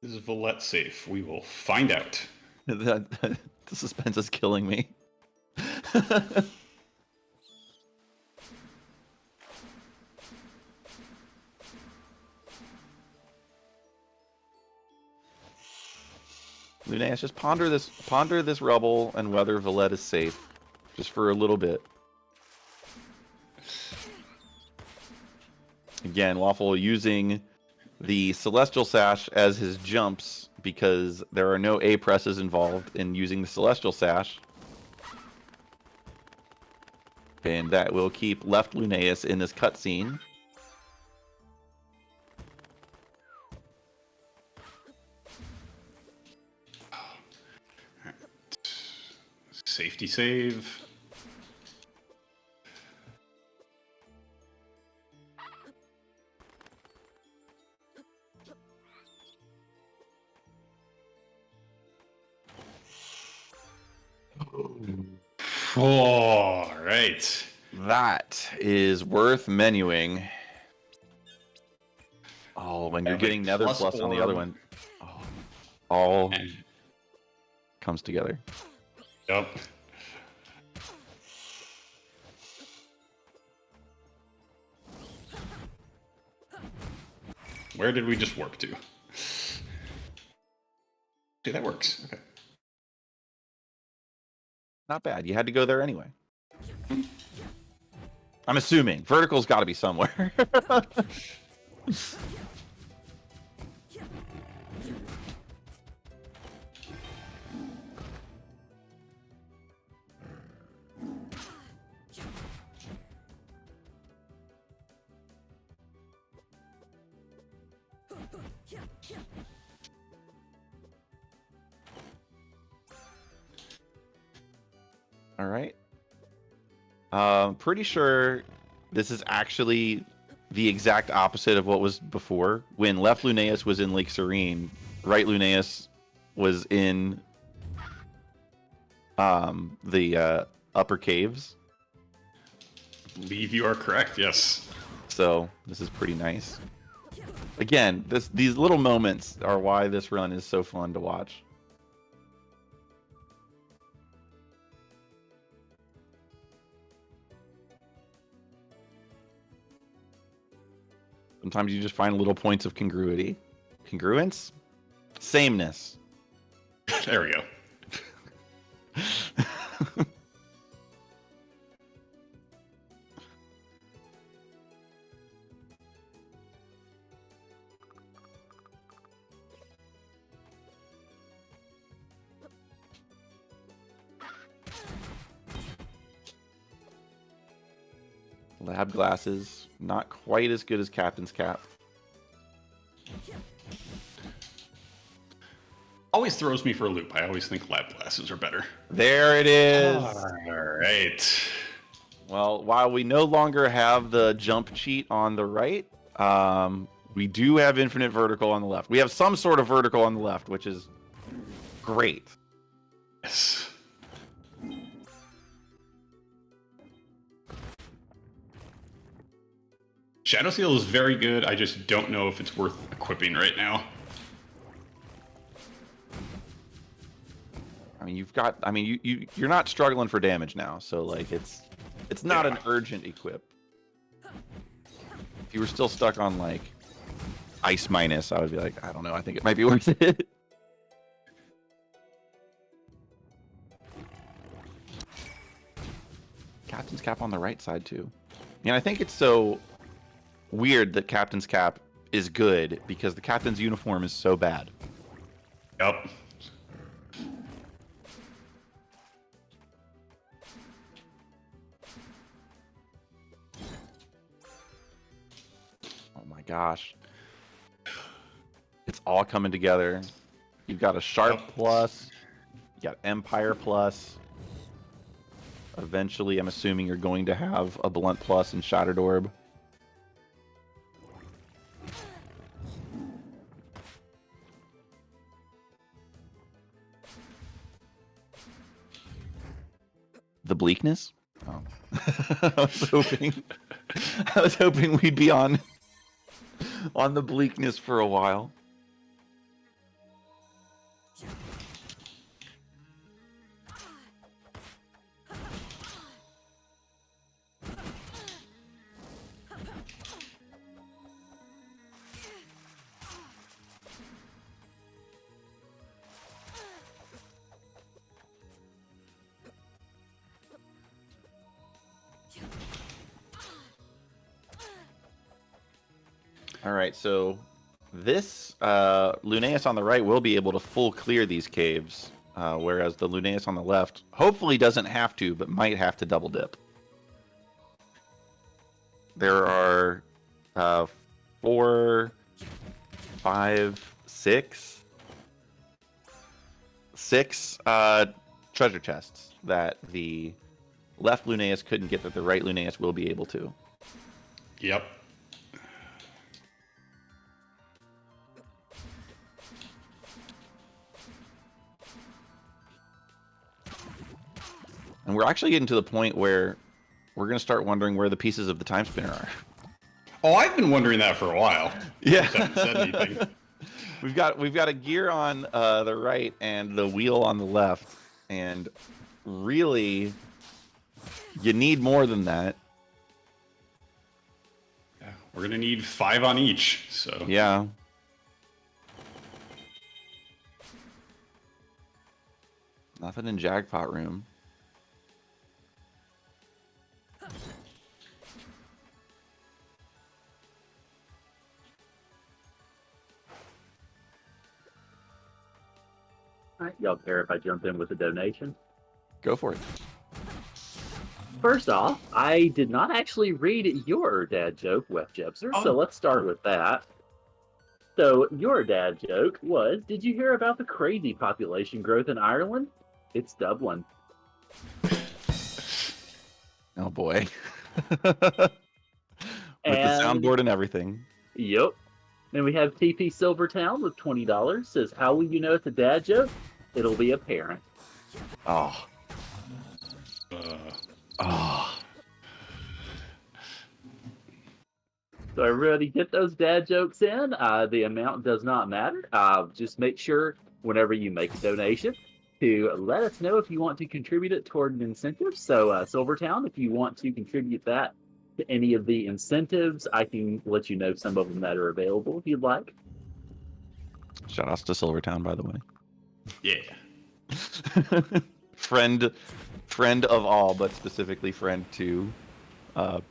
Is Valette safe? We will find out. The suspense is killing me. Lunaeus, just ponder this rubble and whether Valette is safe. Just for a little bit. Again, Waffle using the Celestial Sash as his jumps because there are no A presses involved in using the Celestial Sash. And that will keep left Lunaeus in this cutscene. Safety save. All right. That is worth menuing. Oh, when you're And getting Nether plus Plus on the other orb. one. Oh, all And, comes together. yep. Where did we just warp to? Okay, that works. Okay. Not bad. You had to go there anyway. I'm assuming. Vertical's got to be somewhere. All right. Pretty sure this is actually the exact opposite of what was before. When left Lunaeus was in Lake Serene, right Lunaeus was in the upper caves. Believe you are correct. Yes. So this is pretty nice. Again, these little moments are why this run is so fun to watch. Sometimes you just find little points of congruity. Congruence? Sameness. There we go. Lab glasses, not quite as good as Captain's Cap. Always throws me for a loop. I always think lab glasses are better. There it is. All right. Well, while we no longer have the jump cheat on the right, we do have infinite vertical on the left. We have some sort of vertical on the left, which is great. Yes. Shadow Seal is very good. I just don't know if it's worth equipping right now. I mean, you're not struggling for damage now, so like it's not an urgent equip. If you were still stuck on like Ice Minus, I would be like, I don't know, I think it might be worth it. Captain's Cap on the right side too. And I think it's so weird that Captain's Cap is good because the captain's uniform is so bad. Yep. Oh my gosh. It's all coming together. You've got a Sharp Yep. plus. You got Empire plus. Eventually, I'm assuming you're going to have a Blunt plus and Shattered Orb. The bleakness? Oh. I was hoping we'd be on the bleakness for a while. All right, so this Lunaeus on the right will be able to full clear these caves, whereas the Lunaeus on the left hopefully doesn't have to, but might have to double dip. There are 4, 5, 6 treasure chests that the left Lunaeus couldn't get that the right Lunaeus will be able to. Yep. And we're actually getting to the point where we're going to start wondering where the pieces of the Timespinner are. Oh, I've been wondering that for a while. Yeah. Haven't said anything. We've got a gear on the right and the wheel on the left, and really, you need more than that. Yeah, we're gonna need 5 on each. So Yeah. Nothing in Jackpot Room. All right, y'all care if I jump in with a donation? Go for it. First off, I did not actually read your dad joke, Wef Jebser, so Oh. let's start with that. So, your dad joke was, did you hear about the crazy population growth in Ireland? It's Dublin. Oh boy. With the soundboard and everything. Yep. Then we have TP Silvertown with $20. Says, how will you know it's a dad joke? It'll be apparent. Oh. Oh. So everybody get those dad jokes in. The amount does not matter. Just make sure whenever you make a donation to let us know if you want to contribute it toward an incentive. So Silvertown, if you want to contribute that to any of the incentives, I can let you know some of them that are available if you'd like. Shout outs to Silvertown, by the way. yeah. friend of all, but specifically friend to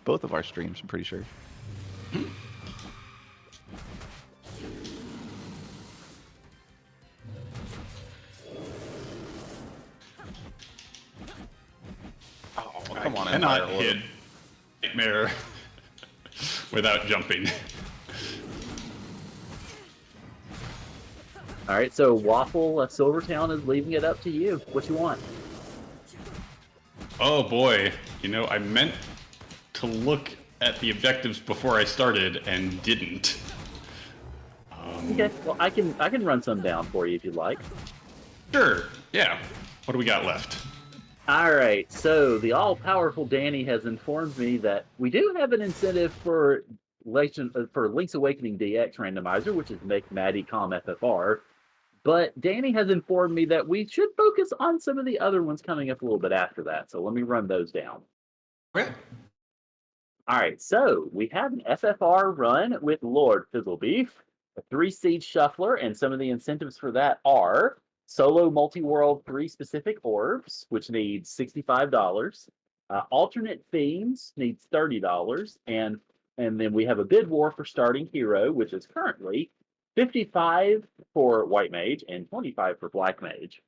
both of our streams, I'm pretty sure. Oh, come on, I cannot hit Nightmare without jumping. All right, so Waffle Silvertown is leaving it up to you. What you want? Oh boy, you know, I meant to look at the objectives before I started and didn't. Okay, well I can run some down for you if you'd like. Sure, yeah. What do we got left? All right, so the all-powerful Danny has informed me that we do have an incentive for Link's Awakening DX Randomizer, which is make Maddie calm FFR. But Danny has informed me that we should focus on some of the other ones coming up a little bit after that. So let me run those down. Okay. All right, so we have an FFR run with Lord Fizzlebeef, a 3-seed shuffler, and some of the incentives for that are solo multi-world 3 specific orbs, which needs $65. Alternate themes needs $30, and then we have a bid war for starting hero, which is currently 55 for White Mage and 25 for Black Mage.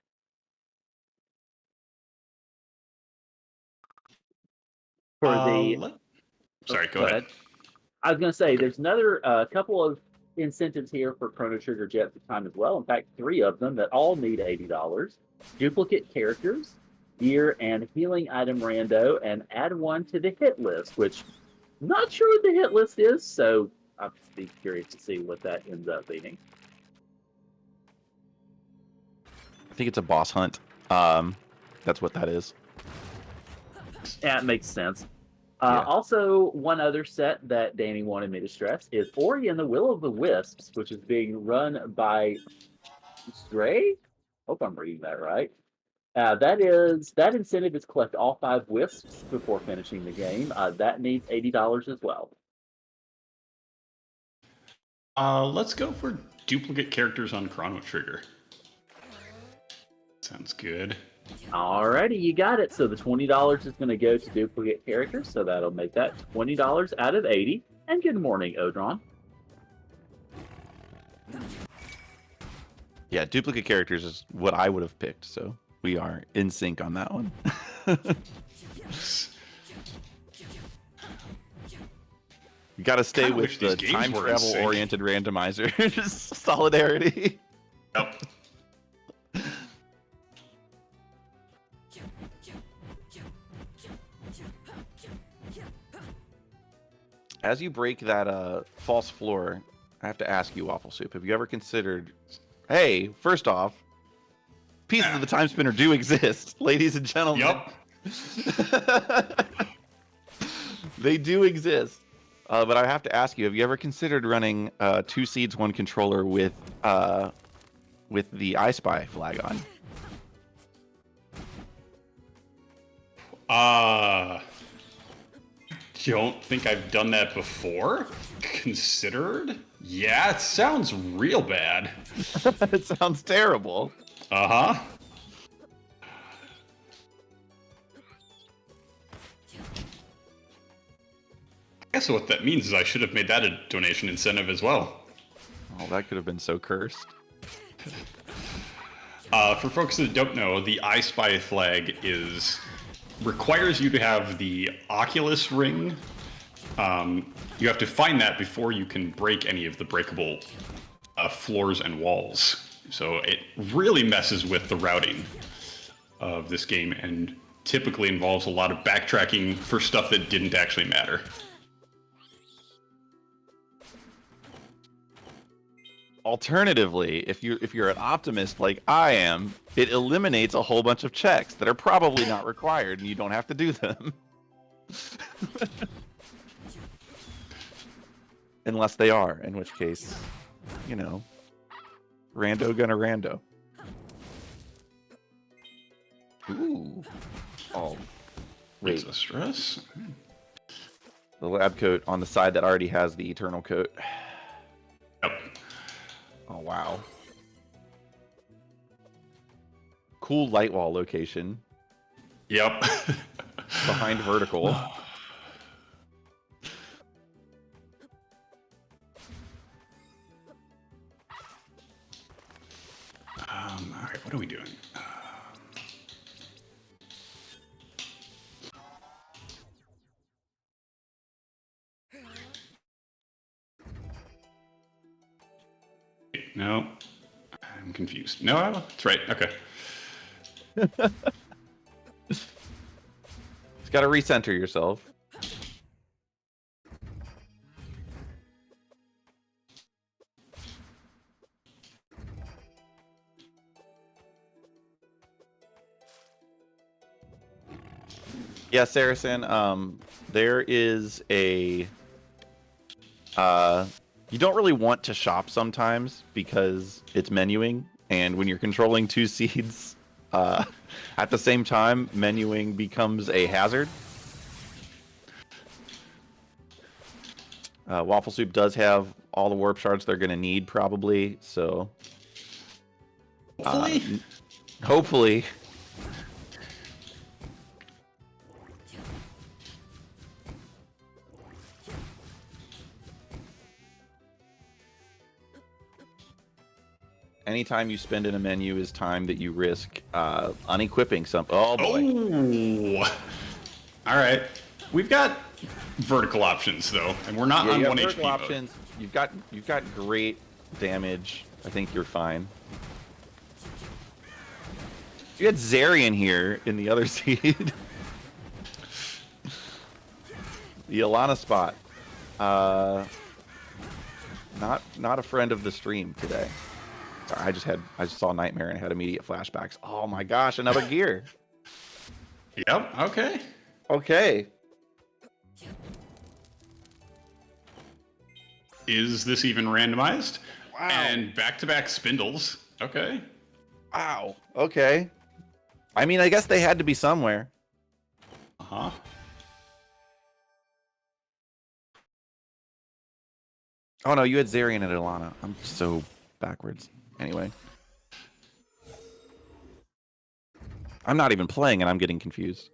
For the Sorry, go ahead. I was going to say, there's another couple of incentives here for Chrono Trigger Jets of Time as well. In fact, 3 of them that all need $80. Duplicate characters, gear and healing item rando, and add one to the hit list, which I'm not sure what the hit list is, so I'd be curious to see what that ends up being. I think it's a boss hunt. That's what that is. Yeah, it makes sense. Yeah. Also, one other set that Danny wanted me to stress is Ori and the Will of the Wisps, which is being run by Stray. Hope I'm reading that right. That incentive is collect all 5 wisps before finishing the game. That needs $80 as well. Let's go for duplicate characters on Chrono Trigger. Sounds good. Alrighty, you got it. So the $20 is going to go to duplicate characters, so that'll make that $20 out of 80. And good morning, Odron. Yeah, duplicate characters is what I would have picked, so we are in sync on that one. You got to stay Kinda with wish the these games time were in sync. travel oriented randomizer. Just solidarity. Yep. As you break that false floor, I have to ask you, Waffle Soup, have you ever considered, hey, first off, pieces of the time spinner do exist, ladies and gentlemen. Yep. They do exist. But I have to ask you, have you ever considered running 2 seeds, 1 controller with the I Spy flag on? Don't think I've done that before. Considered? Yeah, it sounds real bad. It sounds terrible. Uh-huh. I guess what that means is I should have made that a donation incentive as well. Oh, that could have been so cursed. For folks that don't know, the I Spy flag requires you to have the Oculus ring. You have to find that before you can break any of the breakable floors and walls. So it really messes with the routing of this game and typically involves a lot of backtracking for stuff that didn't actually matter. Alternatively, if you're an optimist like I am, it eliminates a whole bunch of checks that are probably not required, and you don't have to do them. Unless they are, in which case, you know, rando gonna rando. Ooh. Oh. Wait. It's a stress. The lab coat on the side that already has the eternal coat. Yep. Oh, wow. Cool light wall location. Yep. Behind vertical. All right, what are we doing? No, I'm confused. No, that's right. Okay. Just got to recenter yourself. Yeah, Saracen, there is a... you don't really want to shop sometimes because it's menuing, and when you're controlling 2 seeds at the same time, menuing becomes a hazard. Waffle Soup does have all the warp shards they're going to need, probably, so... Hopefully. Hopefully. Anytime you spend in a menu is time that you risk unequipping something. Oh boy. Oh. All right. We've got vertical options though, and we're not Yeah, on you have 1 vertical HP mode. options. You've got great damage. I think you're fine. You had Zarian here in the other seed. The Alana spot. Not a friend of the stream today. Sorry, I just saw Nightmare and had immediate flashbacks. Oh my gosh, another gear. Yep. Okay. Okay. Is this even randomized? Wow. And back-to-back spindles. Okay. Wow. Okay. I mean, I guess they had to be somewhere. Uh-huh. Oh no, you had Zarian and Alana. I'm so backwards. Anyway. I'm not even playing and I'm getting confused.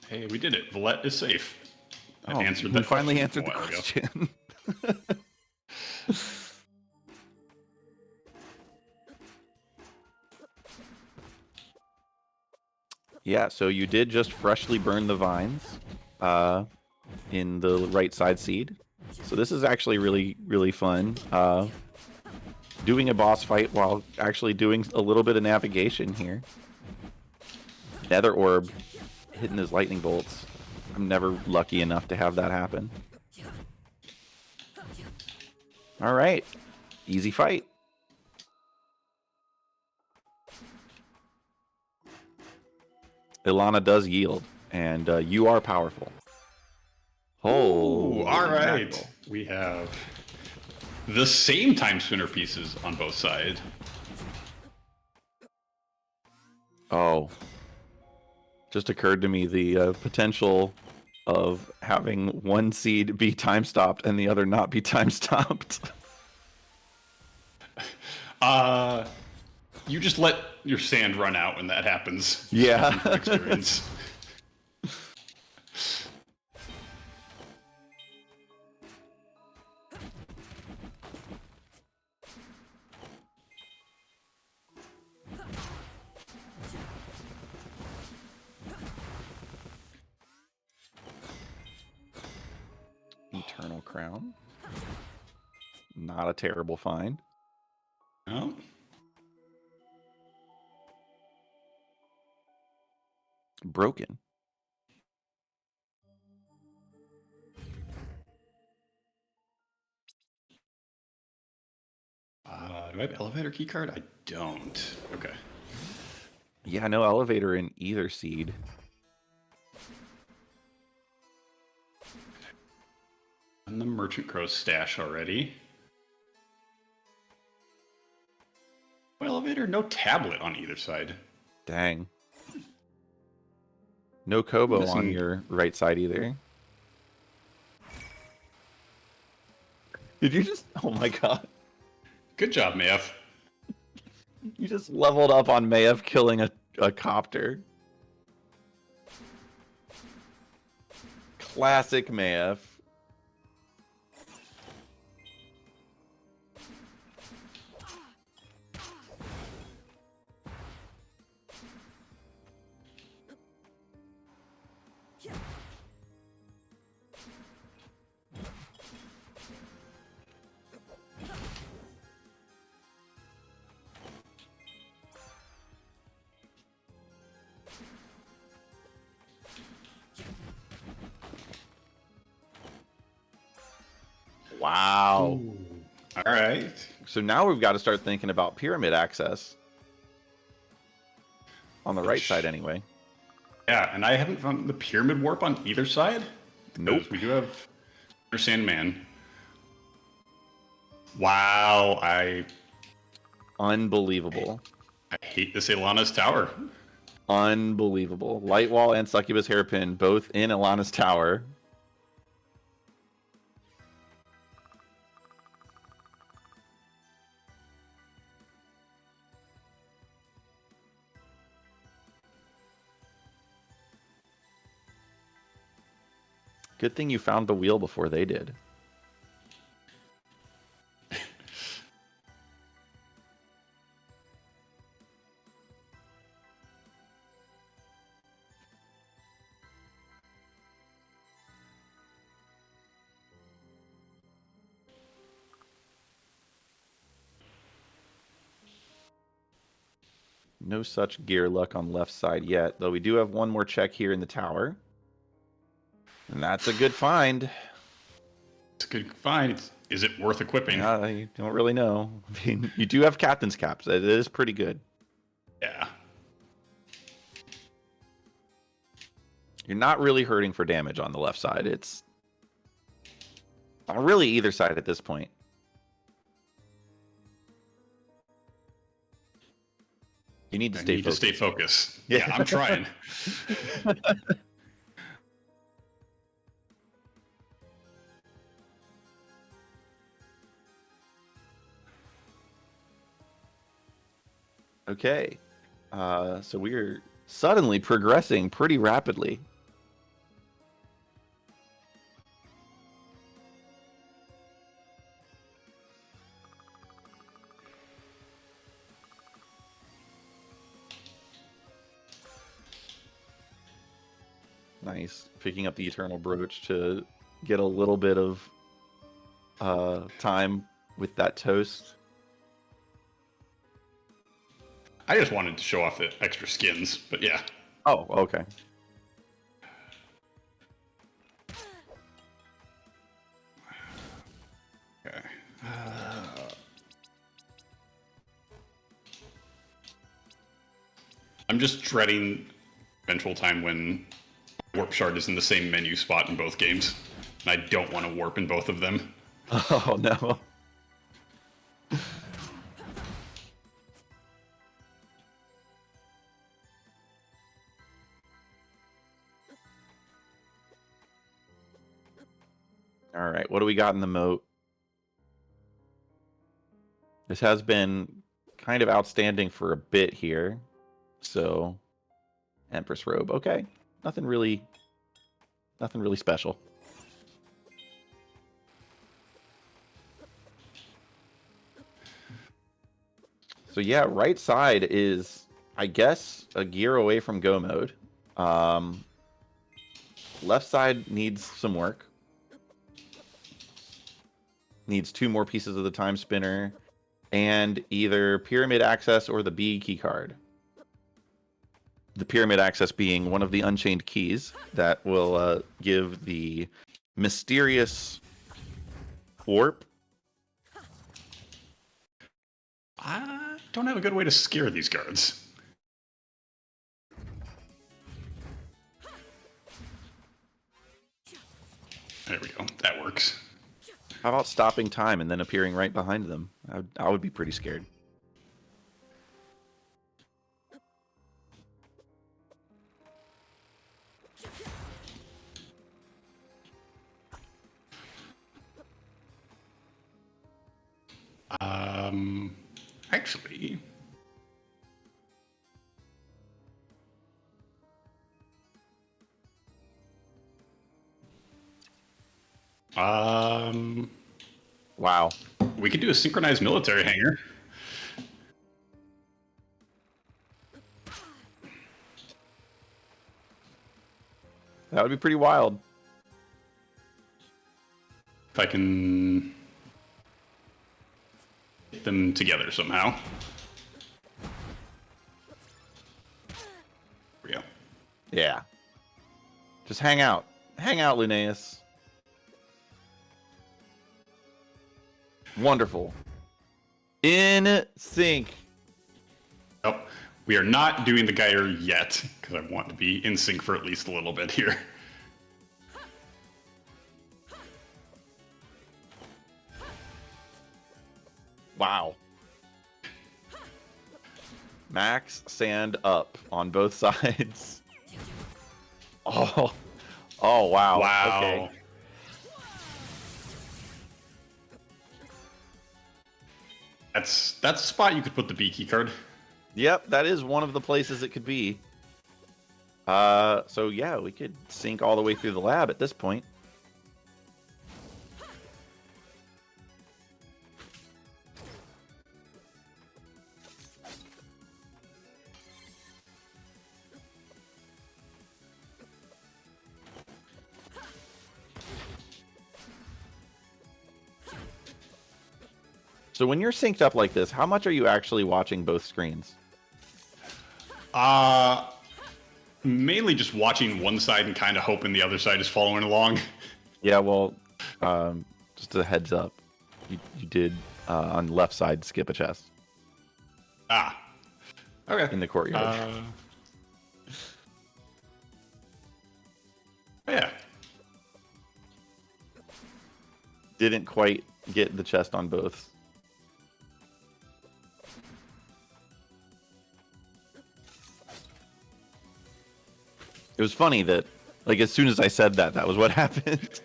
Hey, we did it. Valette is safe. I answered we that finally question answered the a while ago. question. Yeah, so you did just freshly burn the vines in the right side seed. So this is actually really, really fun. Doing a boss fight while actually doing a little bit of navigation here. Nether Orb hitting his lightning bolts. I'm never lucky enough to have that happen. All right. Easy fight. Ilana does yield, and you are powerful. Ooh, all right. mackerel. We have the same time spinner pieces on both sides. Oh. Just occurred to me the potential of having one seed be time stopped and the other not be time stopped. You just let your sand run out when that happens. Yeah. From experience. Eternal Crown. Not a terrible find. No. Broken. Do I have elevator keycard? I don't. Okay. Yeah, no elevator in either seed. And the Merchant Crow stash already. No elevator, no tablet on either side. Dang. No Kobo on Missing- your right side either. Did you just... Oh my god. Good job, Mayef. You just leveled up on Mayev killing a copter. Classic Mayev. Wow. Ooh. All right. So now we've got to start thinking about pyramid access. On the right Which- side, anyway. Yeah, and I haven't found the pyramid warp on either side. Nope. Because we do have Sandman. Wow, I Unbelievable. hate this Ilana's tower. Unbelievable. Lightwall and Succubus Hairpin both in Ilana's tower. Good thing you found the wheel before they did. no such gear luck on left side yet, though we do have one more check here in the tower. And that's a good find. It's a good find. Is it worth equipping? I don't really know. I mean, you do have captain's caps. It is pretty good. Yeah. You're not really hurting for damage on the left side. It's really either side at this point. You need to stay focused. To stay focused. Yeah. Yeah, I'm trying. Okay. So we're suddenly progressing pretty rapidly. Nice. Picking up the Eternal Brooch to get a little bit of time with that toast. I just wanted to show off the extra skins, but yeah. Oh, okay. Okay. I'm just dreading eventual time when Warp Shard is in the same menu spot in both games. And I don't want to warp in both of them. Oh, no. All right, what do we got in the moat? This has been kind of outstanding for a bit here. So, Empress Robe. Okay. Nothing really special. So yeah, right side is, I guess, a gear away from go mode. Left side needs some work. Needs 2 more pieces of the Timespinner and either Pyramid Access or the B key card. The Pyramid Access being one of the Unchained keys that will give the mysterious warp. I don't have a good way to scare these guards. There we go. That works. How about stopping time and then appearing right behind them? I would be pretty scared. Actually, Wow. we could do a synchronized military hangar. That would be pretty wild. If I can get them together somehow. There we go. Yeah. Just hang out. Hang out, Linnaeus. Wonderful. In sync. Oh, we are not doing the Gyre yet, because I want to be in sync for at least a little bit here. Wow. Max sand up on both sides. Oh. Oh, wow. Wow. Okay. That's a spot you could put the B key card. Yep, that is one of the places it could be. So yeah, we could sync all the way through the lab at this point. So when you're synced up like this, how much are you actually watching both screens? Mainly just watching one side and kind of hoping the other side is following along. Yeah, well, just a heads up. You did, on the left side, skip a chest Ah. Okay. in the courtyard. Yeah. Didn't quite get the chest on both. It was funny that, like, as soon as I said that, that was what happened.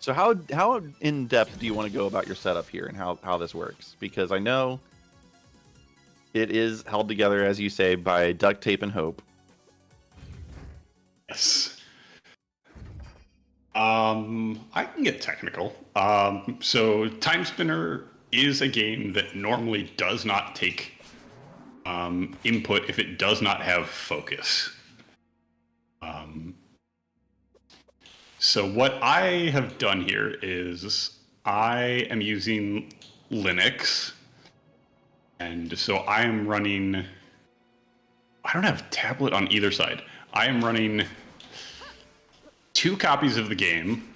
So how in depth do you want to go about your setup here and how this works? Because I know it is held together, as you say, by duct tape and hope. Yes. I can get technical. So Timespinner is a game that normally does not take input if it does not have focus. So what I have done here is I am using Linux, and so I am running. I don't have tablet on either side. I am running 2 copies of the game.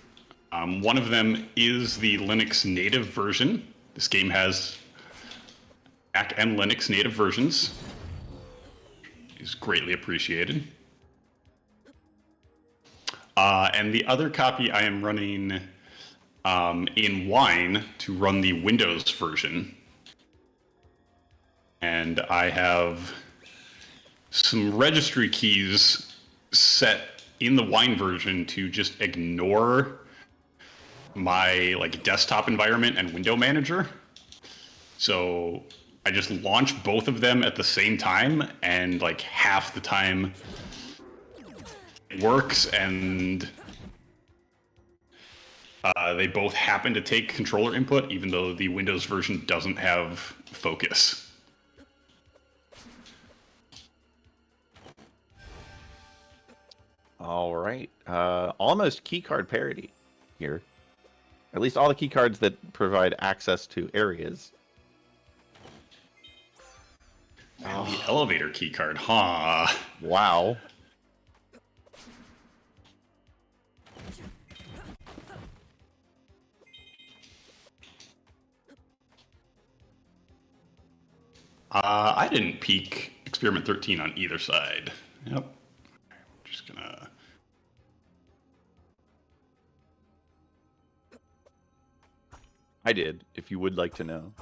One of them is the Linux native version. This game has Mac and Linux native versions. Is greatly appreciated. And the other copy I am running in Wine to run the Windows version. And I have some registry keys set in the Wine version to just ignore my desktop environment and window manager. So I just launch both of them at the same time, and half the time it works, and they both happen to take controller input, even though the Windows version doesn't have focus. All right. Almost keycard parity here. At least all the keycards that provide access to areas. And the elevator keycard, huh? Wow. I didn't peek Experiment 13 on either side. Yep. Just gonna... I did, if you would like to know.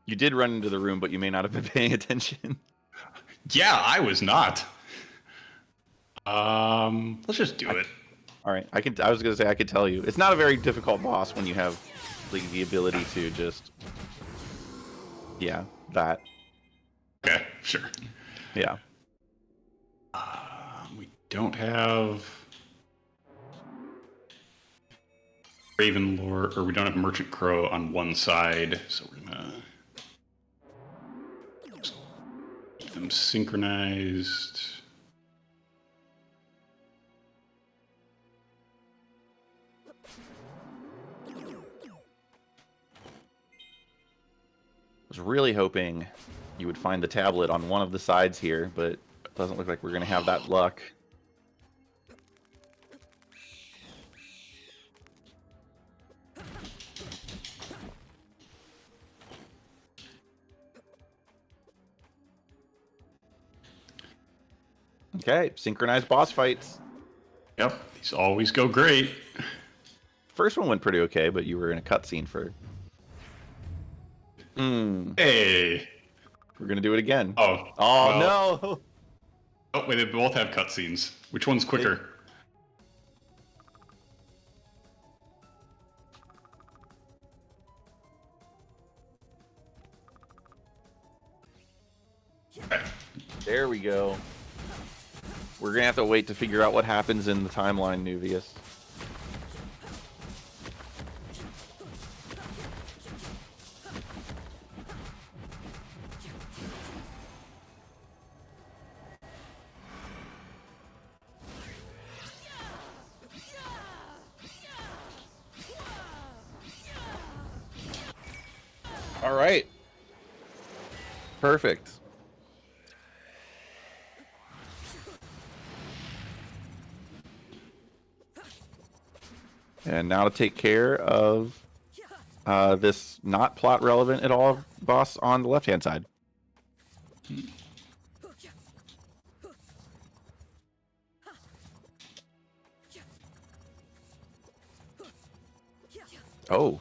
You did run into the room, but you may not have been paying attention. Yeah, I was not. Let's just do it. All right, I was gonna say I could tell you. It's not a very difficult boss when you have the ability to just, yeah, that. Okay, sure. Yeah. We don't have Raven Lord, or we don't have Merchant Crow on one side, so we're gonna just keep them synchronized. I was really hoping you would find the tablet on one of the sides here, but it doesn't look like we're gonna have that luck. Okay, synchronized boss fights. Yep, these always go great. First one went pretty okay, but you were in a cutscene for... Hey. We're gonna do it again. Oh. Oh, well, no! Oh, wait, they both have cutscenes. Which one's quicker? Okay. There we go. We're gonna have to wait to figure out what happens in the timeline, Nuvius. All right. Perfect. And now to take care of this not plot relevant at all boss on the left-hand side. Oh,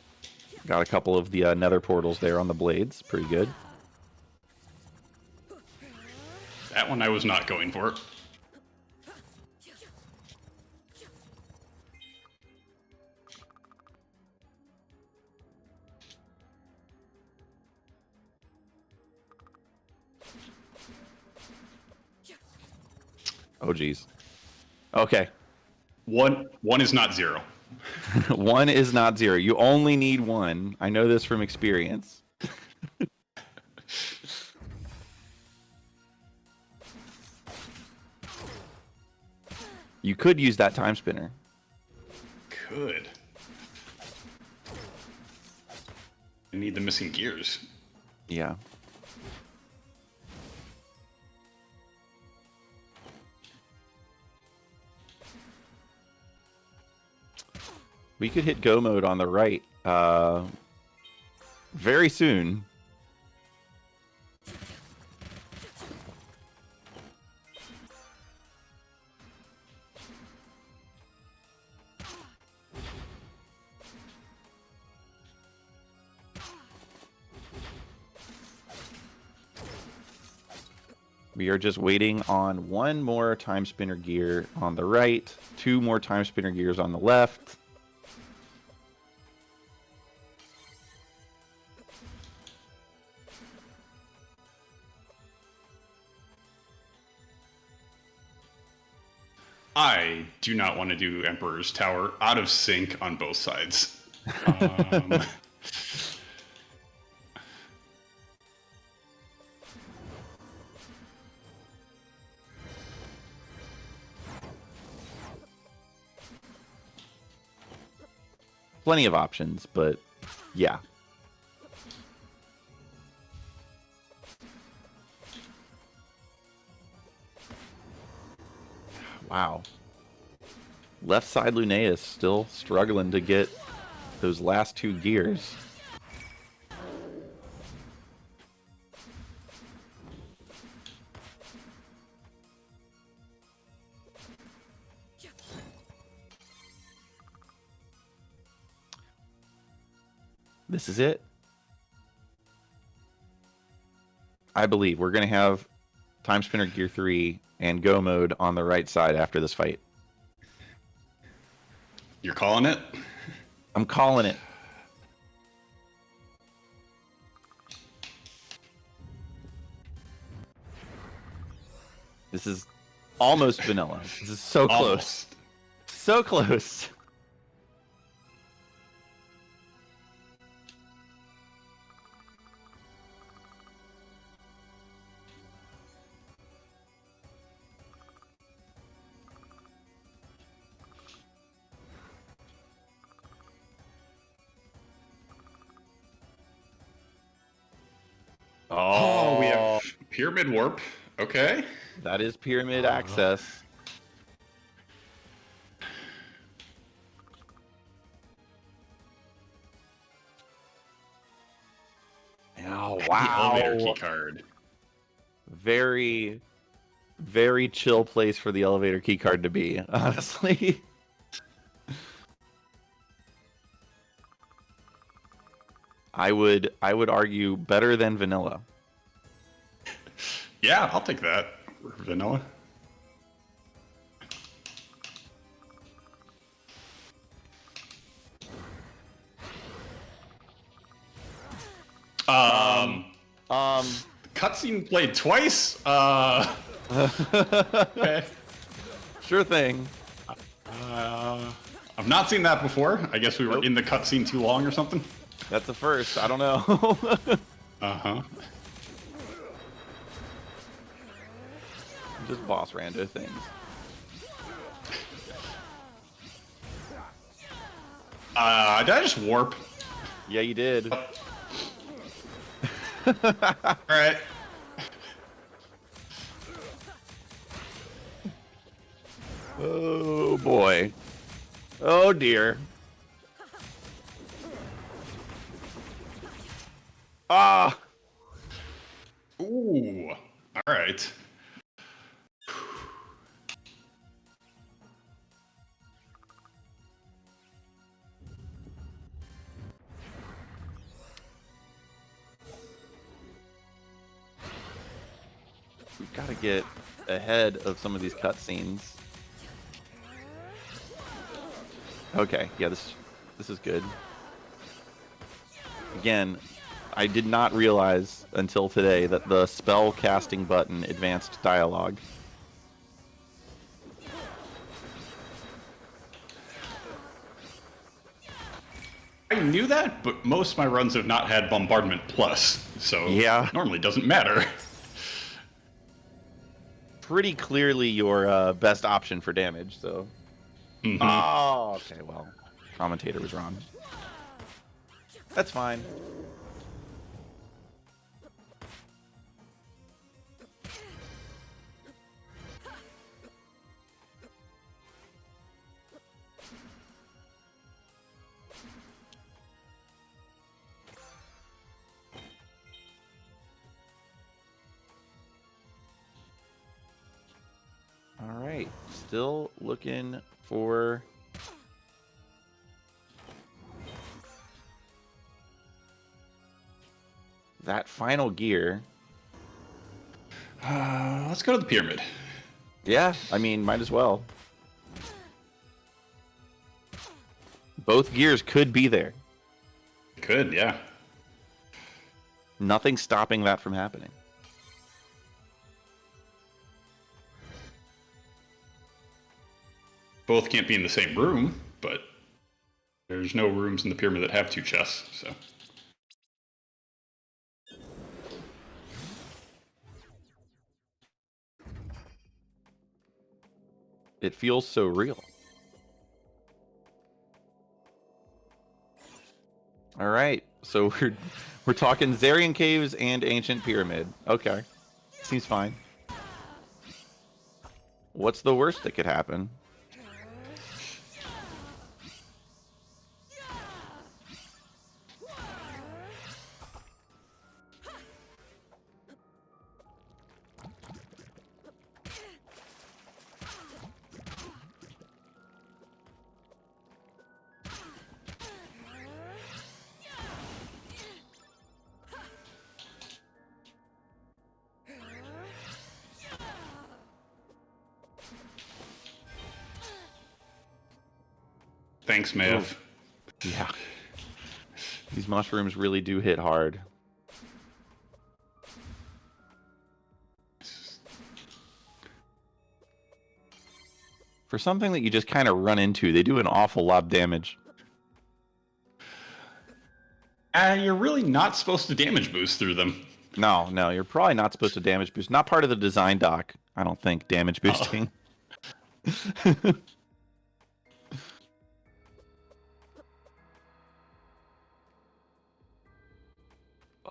got a couple of the nether portals there on the blades. Pretty good. That one I was not going for. Oh, geez. Okay. One is not 0. 1 is not 0. You only need 1. I know this from experience. You could use that time spinner. Could. I need the missing gears. Yeah. We could hit go mode on the right very soon. We are just waiting on 1 more time spinner gear on the right, 2 more time spinner gears on the left. I do not want to do Emperor's Tower out of sync on both sides. Plenty of options, but yeah. Wow. Left side Lunaeus still struggling to get those last 2 gears. This is it. I believe we're going to have Time Spinner Gear 3 and Go mode on the right side after this fight. You're calling it? I'm calling it. This is almost vanilla. This is so close. Almost. So close. Oh, we have Pyramid Warp. Okay. That is pyramid access. Oh, The wow. elevator key card. Very, very chill place for the elevator key card to be, honestly. I would argue better than vanilla. Yeah, I'll take that. Vanilla. Cutscene played twice. Okay. Sure thing. I've not seen that before. I guess we were in the cutscene too long or something. That's the first. I don't know. Uh-huh. Just boss rando things. Did I just warp? Yeah, you did. All right. Oh boy. Oh dear. Ah. Ooh. All right. We've got to get ahead of some of these cutscenes. Okay, yeah, this is good. Again, I did not realize until today that the spell casting button advanced dialogue. I knew that, but most of my runs have not had Bombardment Plus, so Yeah. normally doesn't matter. Pretty clearly your best option for damage, so. Oh, okay, well, commentator was wrong. That's fine. All right, still looking for that final gear. Let's go to the pyramid. Yeah, I mean, might as well. Both gears could be there. Could, yeah. Nothing stopping that from happening. Both can't be in the same room, but there's no rooms in the pyramid that have two chests, so. It feels so real. All right, so we're talking Zarian Caves and Ancient Pyramid. Okay, seems fine. What's the worst that could happen? Thanks, Mav. Yeah. These mushrooms really do hit hard. For something that you just kind of run into, they do an awful lot of damage. You're really not supposed to damage boost through them. No, you're probably not supposed to damage boost. Not part of the design doc, I don't think, damage boosting.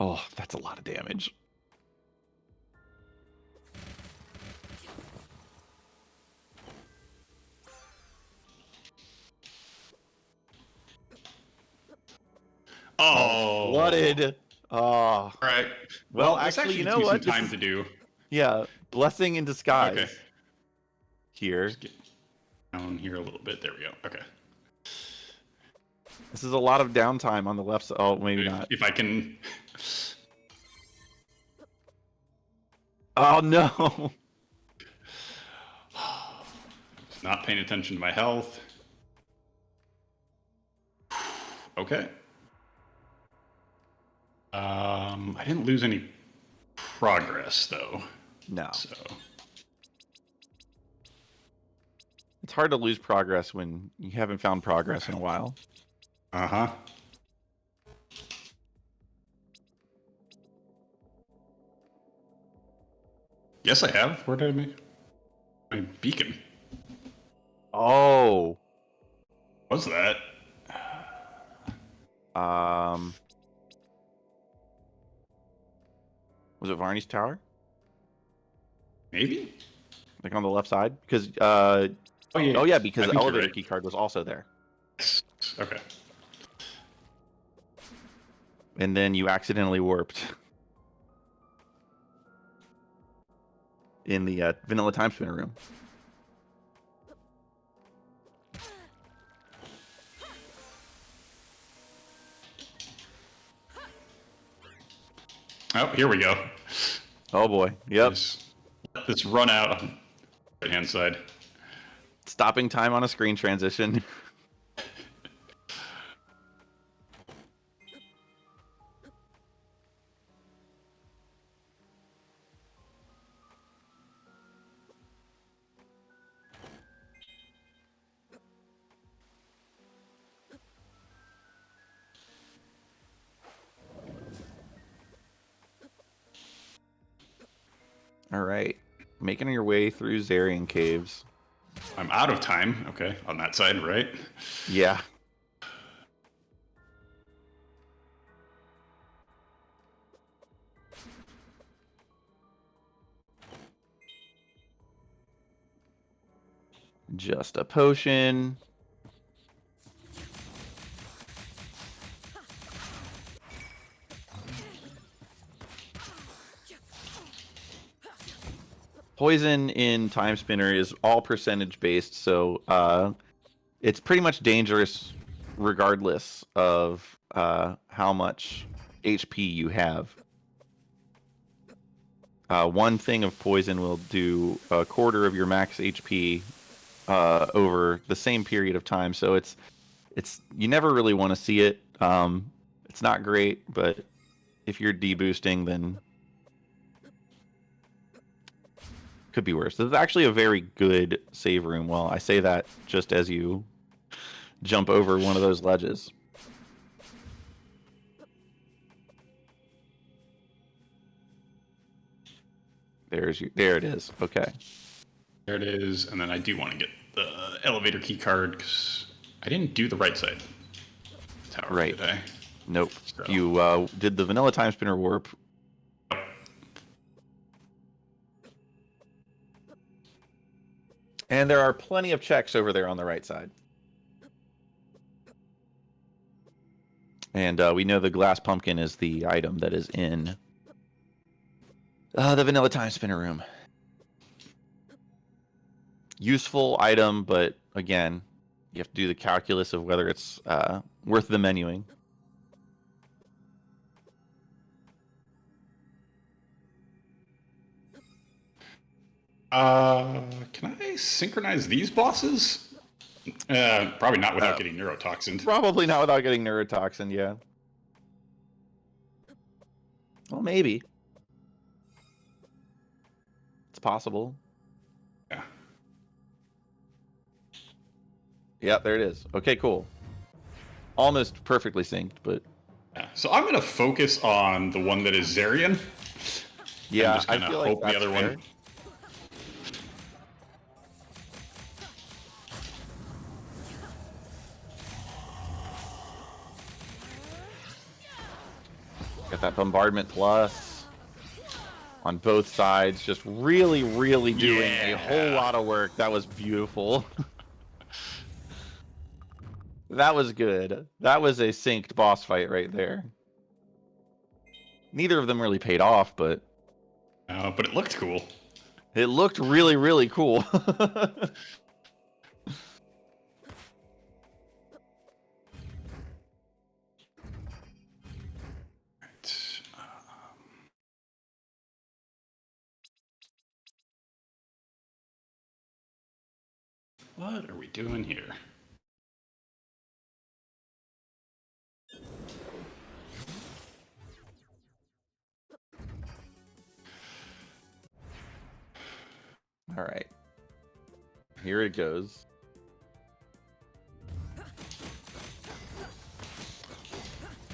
Oh, that's a lot of damage. Oh. Flooded. Oh. All right. Well, this actually, you gives know me what? some time to do. Yeah, blessing in disguise. Okay. Here. Just get down here a little bit. There we go. Okay. This is a lot of downtime on the left side. Oh, maybe not. If I can. Oh, no. Just not paying attention to my health. Okay. I didn't lose any progress though. No. So It's hard to lose progress when you haven't found progress in a while. uh-huh. Yes, I have. Where did I make my beacon? Oh. What's that? Was it Varney's tower? Maybe? Like on the left side? Because Oh yeah, because I the think you're elevator right. key card was also there. Okay. And then you accidentally warped in the vanilla Timespinner room. Oh, here we go. Oh boy. Yep. Just let this run out on the right hand side. Stopping time on a screen transition. All right. Making your way through Zarian caves. I'm out of time. Okay, on that side, right? Yeah. Just a potion. Poison in Timespinner is all percentage based, so it's pretty much dangerous regardless of how much HP you have. One thing of poison will do a quarter of your max HP over the same period of time, so it's you never really want to see it. It's not great, but if you're deboosting, then could be worse. This is actually a very good save room. Well, I say that just as you jump over one of those ledges. There it is. Okay. There it is, and then I do want to get the elevator key card because I didn't do the right side tower, Right. did I? Nope. So. You did the vanilla Timespinner warp. And there are plenty of checks over there on the right side. And we know the glass pumpkin is the item that is in the vanilla Timespinner room. Useful item, but again, you have to do the calculus of whether it's worth the menuing. Can I synchronize these bosses? Probably not without getting neurotoxined. Probably not without getting neurotoxin, yeah. Well, maybe. It's possible. Yeah. Yep, there it is. Okay, cool. Almost perfectly synced, but... Yeah. So I'm going to focus on the one that is Zarian. Yeah, just I kinda feel like hope that's the other fair. one. Got that bombardment plus on both sides, just really, really doing a whole lot of work. That was beautiful. That was good. That was a synced boss fight right there. Neither of them really paid off, but But it looked cool. it looked really, really cool. What are we doing here? All right. Here it goes.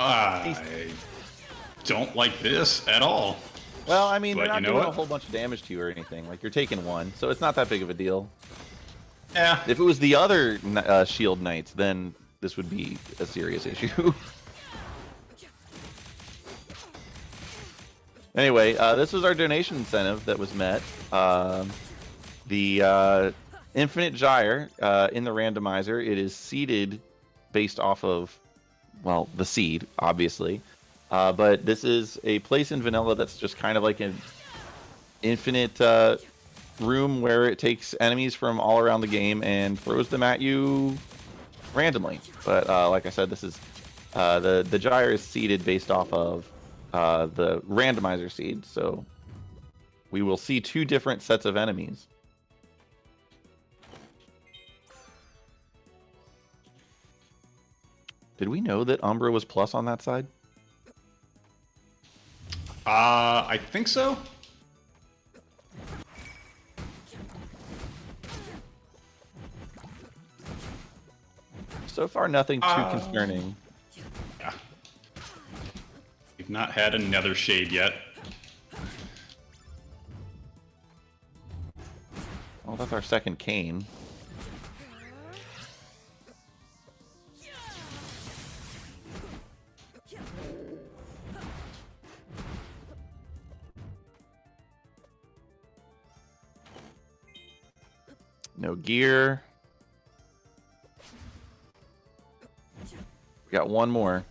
I don't like this at all. Well, I mean, But they're not you know doing a what? whole bunch of damage to you or anything. Like, you're taking one, so it's not that big of a deal. Yeah. If it was the other Shield Knights, then this would be a serious issue. Anyway, this was our donation incentive that was met. The Infinite Gyre in the randomizer, it is seeded based off of, well, the seed, obviously. But this is a place in vanilla that's just kind of like an infinite room where it takes enemies from all around the game and throws them at you randomly. But like I said, this is the gyre is seeded based off of the randomizer seed, so we will see 2 different sets of enemies. Did we know that Umbra was plus on that side? I think so. So far, nothing too concerning. Yeah. We've not had another shade yet. Well, that's our second cane. No gear. We got one more.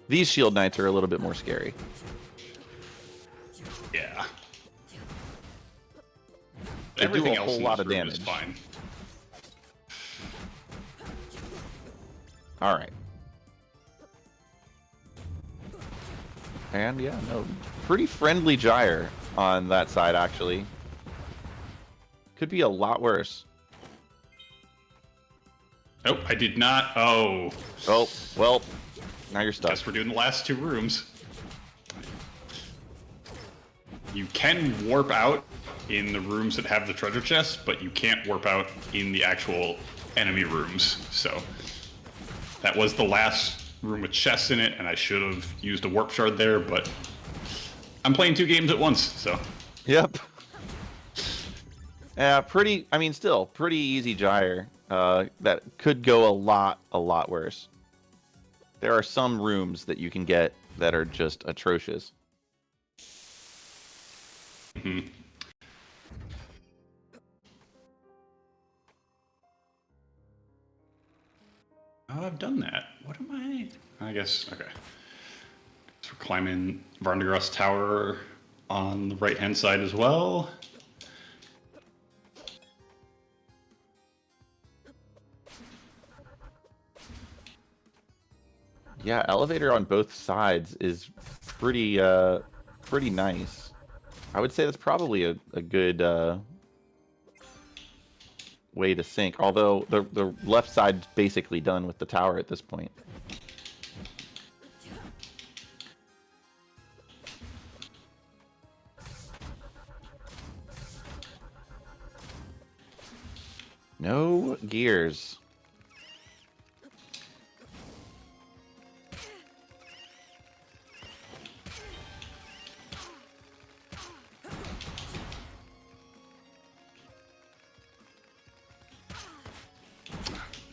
These shield knights are a little bit more scary. Yeah. They Everything do a else whole in lot this of room is damage. fine. All right. And yeah, no, pretty friendly gyre on that side, actually. Could be a lot worse. Nope, I did not. Oh. Oh, well, now you're stuck. Guess we're doing the last 2 rooms. You can warp out in the rooms that have the treasure chests, but you can't warp out in the actual enemy rooms. So that was the last room with chests in it, and I should have used a warp shard there, but I'm playing 2 games at once, so. Yep. Yeah, I mean, still, pretty easy gyre. That could go a lot worse. There are some rooms that you can get that are just atrocious. Mm-hmm. Oh, I've done that. What am I guess, okay. So we're climbing Varnagras Tower on the right-hand side as well. Yeah, elevator on both sides is pretty nice. I would say that's probably a good way to sink. Although the left side's basically done with the tower at this point. No gears.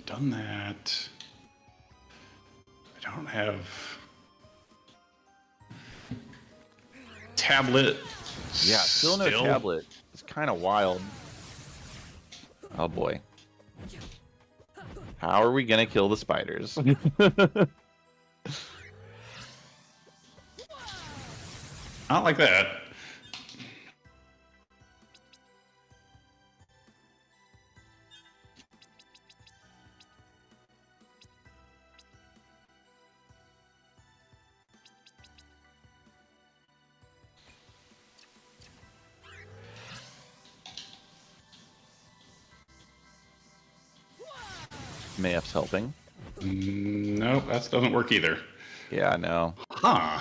Done that. I don't have tablet. Yeah, still no tablet. It's kind of wild. Oh boy. How are we gonna kill the spiders? Not like that. Mayf's helping. Nope, that doesn't work either. Yeah, no. Huh.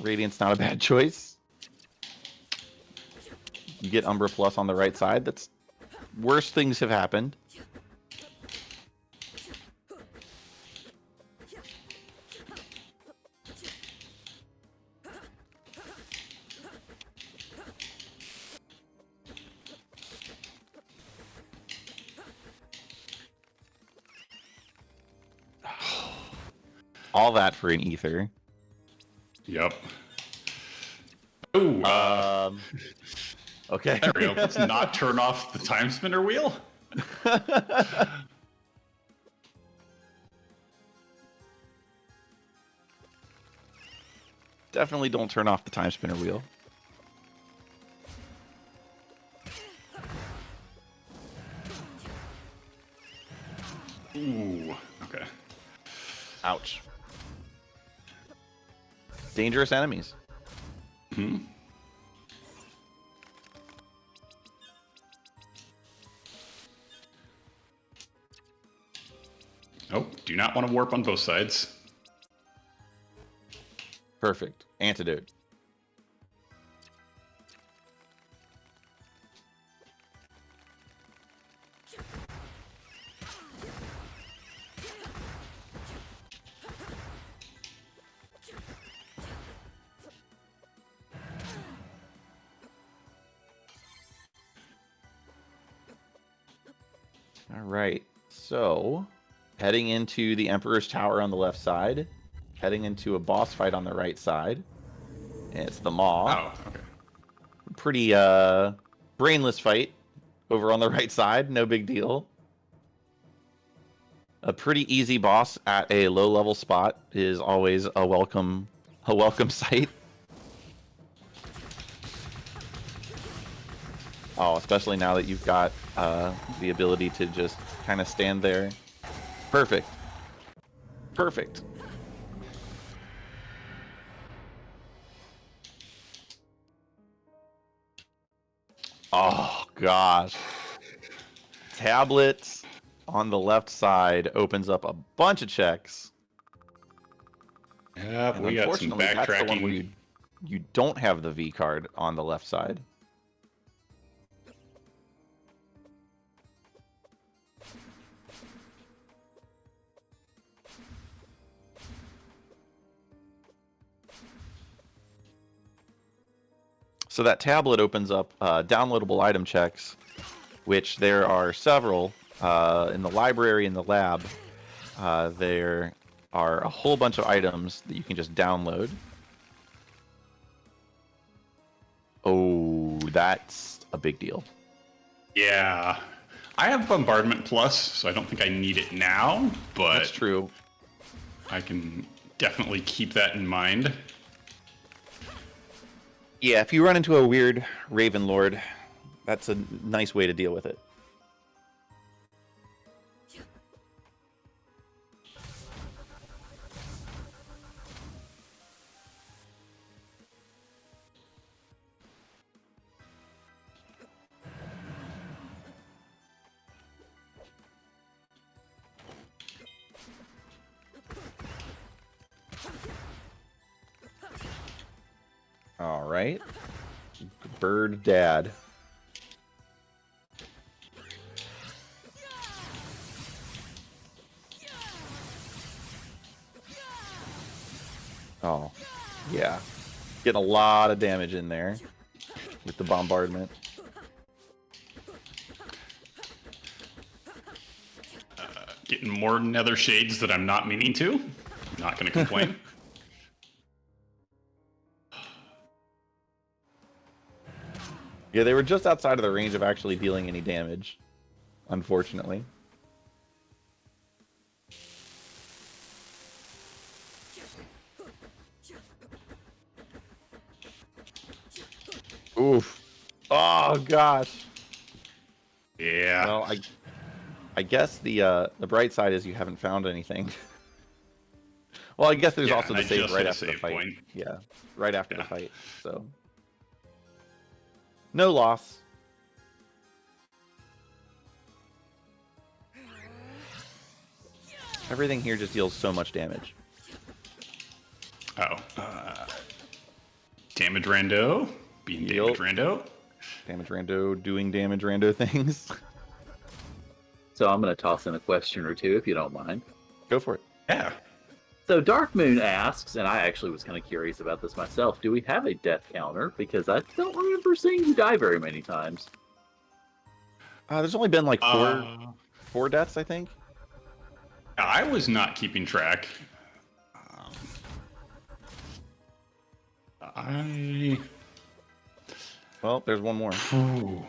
Radiant's not a bad choice. You get Umbra Plus on the right side. That's worse things have happened. All that for an ether. Yep. Oh, Okay. there we go. Let's not turn off the time spinner wheel. Definitely don't turn off the time spinner wheel. Ooh, okay. Ouch. Dangerous enemies. Hmm. Oh, do not want to warp on both sides. Perfect. Antidote. All right. So, heading into the Emperor's Tower on the left side, heading into a boss fight on the right side. And it's the Maw. Oh, okay. Pretty brainless fight over on the right side, no big deal. A pretty easy boss at a low level spot is always a welcome sight. Oh, especially now that you've got the ability to just kind of stand there. Perfect. Perfect. Oh, gosh. Tablet on the left side opens up a bunch of checks. Yep, And we got some unfortunately, that's the one where backtracking. you don't have the V card on the left side. So that tablet opens up downloadable item checks, which there are several in the library and the lab. There are a whole bunch of items that you can just download. Oh, that's a big deal. Yeah. I have Bombardment Plus, so I don't think I need it now, but That's true. I can definitely keep that in mind. Yeah, if you run into a weird Raven Lord, that's a nice way to deal with it. All right. Bird Dad. Oh, yeah. Getting a lot of damage in there with the bombardment. Getting more nether shades that I'm not meaning to. Not going to complain. Yeah, they were just outside of the range of actually dealing any damage, unfortunately. Oof. Oh gosh. Yeah. Well, I guess the bright side is you haven't found anything. Well, I guess there's Yeah, also the I save just right hit a after the save fight. point. Yeah, right after the Yeah. fight. So no loss. Everything here just deals so much damage. Oh. Damage Rando. Being Damage Rando. Damage Rando doing damage Rando things. So I'm going to toss in a question or two if you don't mind. Go for it. Yeah. So Dark Moon asks, and I actually was kind of curious about this myself, do we have a death counter? Because I don't remember seeing you die very many times. There's only been like four deaths, I think. I was not keeping track. Well, there's one more. Ooh.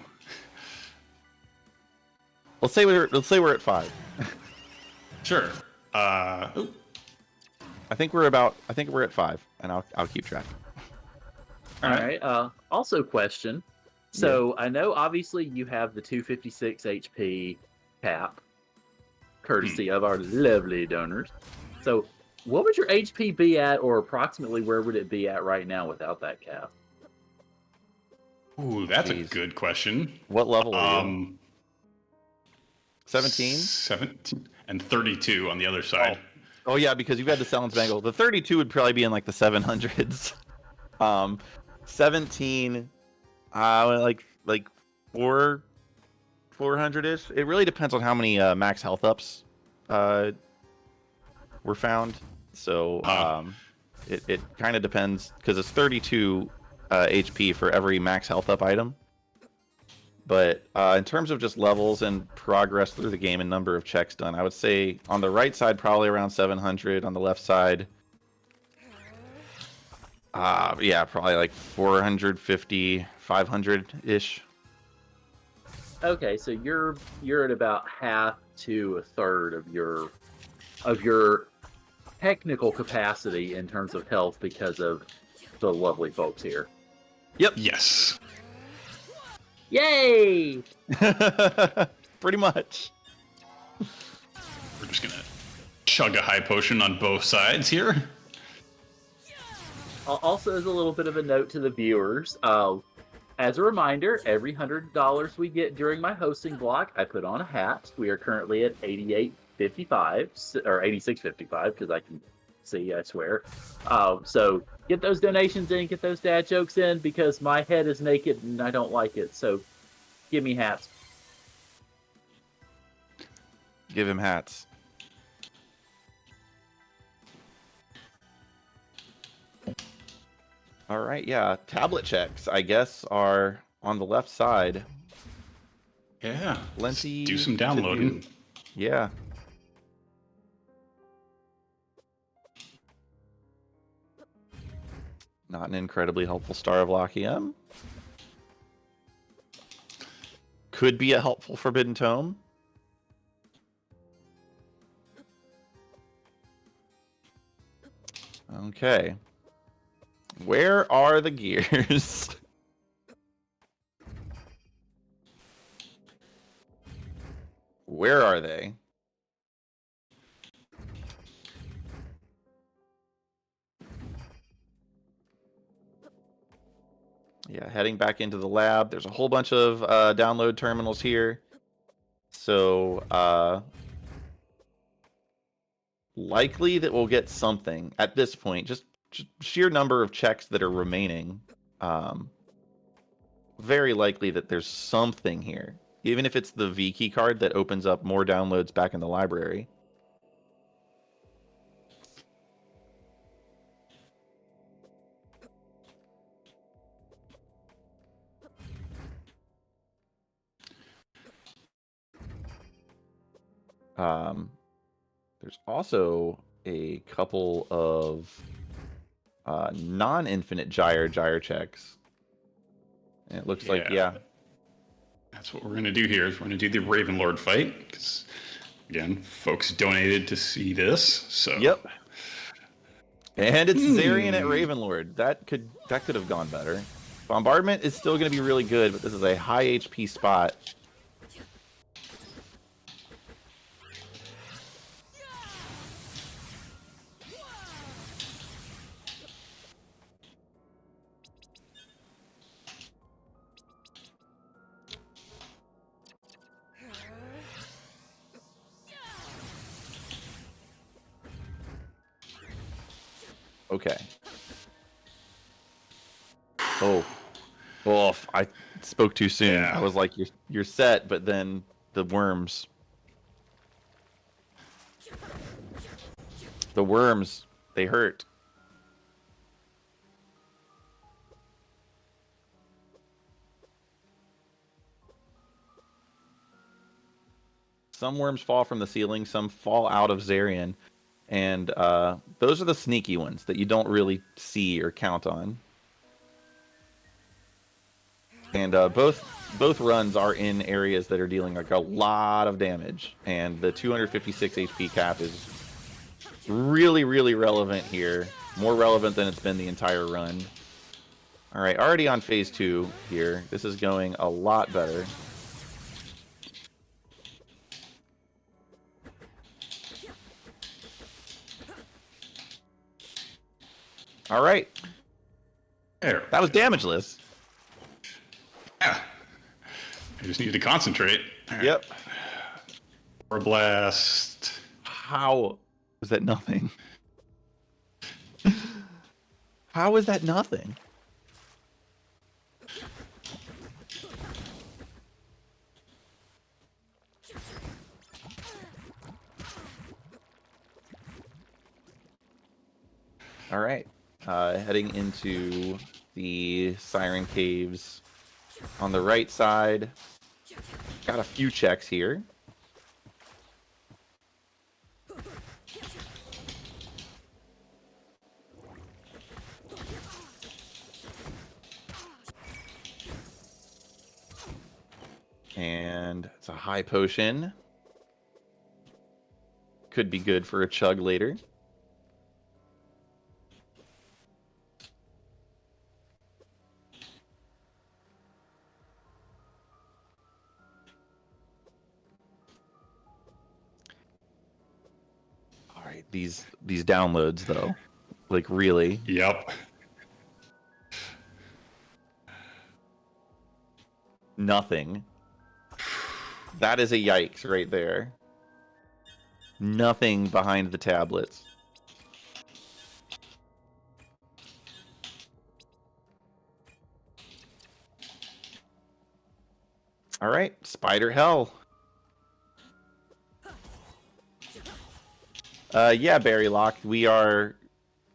Let's say we're at 5. Sure. I think we're at 5, and I'll keep track. All right. Also, question. So I know obviously you have the 256 HP cap, courtesy of our lovely donors. So, what would your HP be at, or approximately where would it be at right now without that cap? Ooh, that's a good question. What level are you? 17? 17 and 32 on the other side. Oh yeah, because you've got the Sellen's Bangle. The 32 would probably be in like the 700s. 17, like 400-ish. It really depends on how many max health ups were found. So it kind of depends, because it's 32 HP for every max health up item. But in terms of just levels and progress through the game and number of checks done, I would say on the right side probably around 700. On the left side, yeah, probably like 450, 500-ish. Okay, so you're at about half to a third of your technical capacity in terms of health because of the lovely folks here. Yep. Yes. Yay! Pretty much. We're just gonna chug a high potion on both sides here. Also, as a little bit of a note to the viewers, as a reminder, every $100 we get during my hosting block, I put on a hat. We are currently at 88.55 or 86.55 because I can see, I swear. So get those donations in, get those dad jokes in, because my head is naked and I don't like it. So give me hats. Give him hats. All right, yeah. Tablet checks, I guess, are on the left side. Yeah. Plenty do some downloading. Yeah. Not an incredibly helpful Star of Lachiam. Could be a helpful Forbidden Tome. Okay. Where are the gears? Where are they? Yeah, heading back into the lab. There's a whole bunch of download terminals here. So, likely that we'll get something at this point. Just sheer number of checks that are remaining. Very likely that there's something here. Even if it's the V key card that opens up more downloads back in the library. There's also a couple of non-infinite gyre checks. And it looks like, yeah. That's what we're going to do here. Is we're going to do the Ravenlord fight. Because, again, folks donated to see this. So. Yep. And it's Zarian at Ravenlord. That could have gone better. Bombardment is still going to be really good, but this is a high HP spot. Okay. Oh, I spoke too soon. Yeah. I was like, you're set, but then the worms. The worms, they hurt. Some worms fall from the ceiling, some fall out of Zarian. And those are the sneaky ones that you don't really see or count on. And both runs are in areas that are dealing like a lot of damage, and the 256 HP cap is really, really relevant here. More relevant than it's been the entire run. All right, already on phase 2 here. This is going a lot better. All right. There. That was damageless. Yeah. I just needed to concentrate. All right. Yep. Or blast. How was that nothing? How is that nothing? All right. Heading into the Siren Caves on the right side. Got a few checks here. And it's a high potion. Could be good for a chug later. All right, these downloads though, like really. Yep. Nothing. That is a yikes right there. Nothing behind the tablets. All right, Spider Hell. Yeah, Barry Lock. We are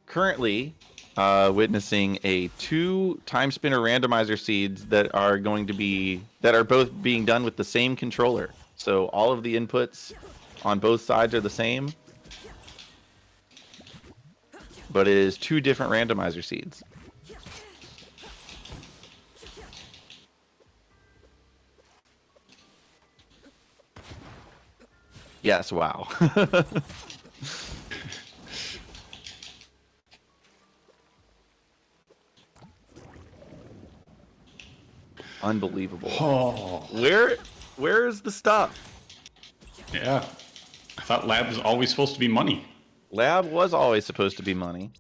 currently witnessing a 2 Timespinner randomizer seeds that are both being done with the same controller. So all of the inputs on both sides are the same, but it is 2 different randomizer seeds. Yes, wow. Unbelievable. Oh. Where is the stuff? Yeah. I thought lab was always supposed to be money. Lab was always supposed to be money.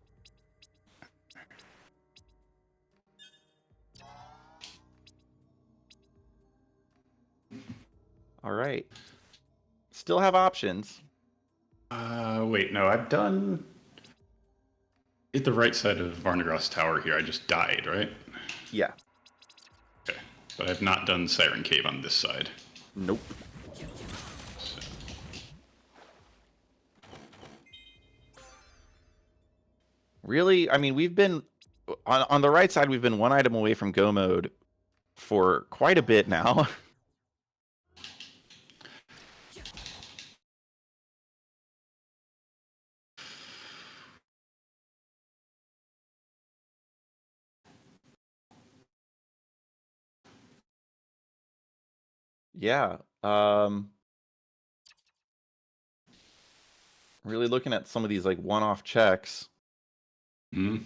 All right. Still have options. Wait, no, I've done... Hit the right side of Varnagras Tower here. I just died, right? Yeah. Okay. But I've not done Siren Cave on this side. Nope. So. Really? I mean, we've been... On the right side, we've been 1 item away from go mode for quite a bit now. Yeah. Really looking at some of these like one-off checks. Hmm.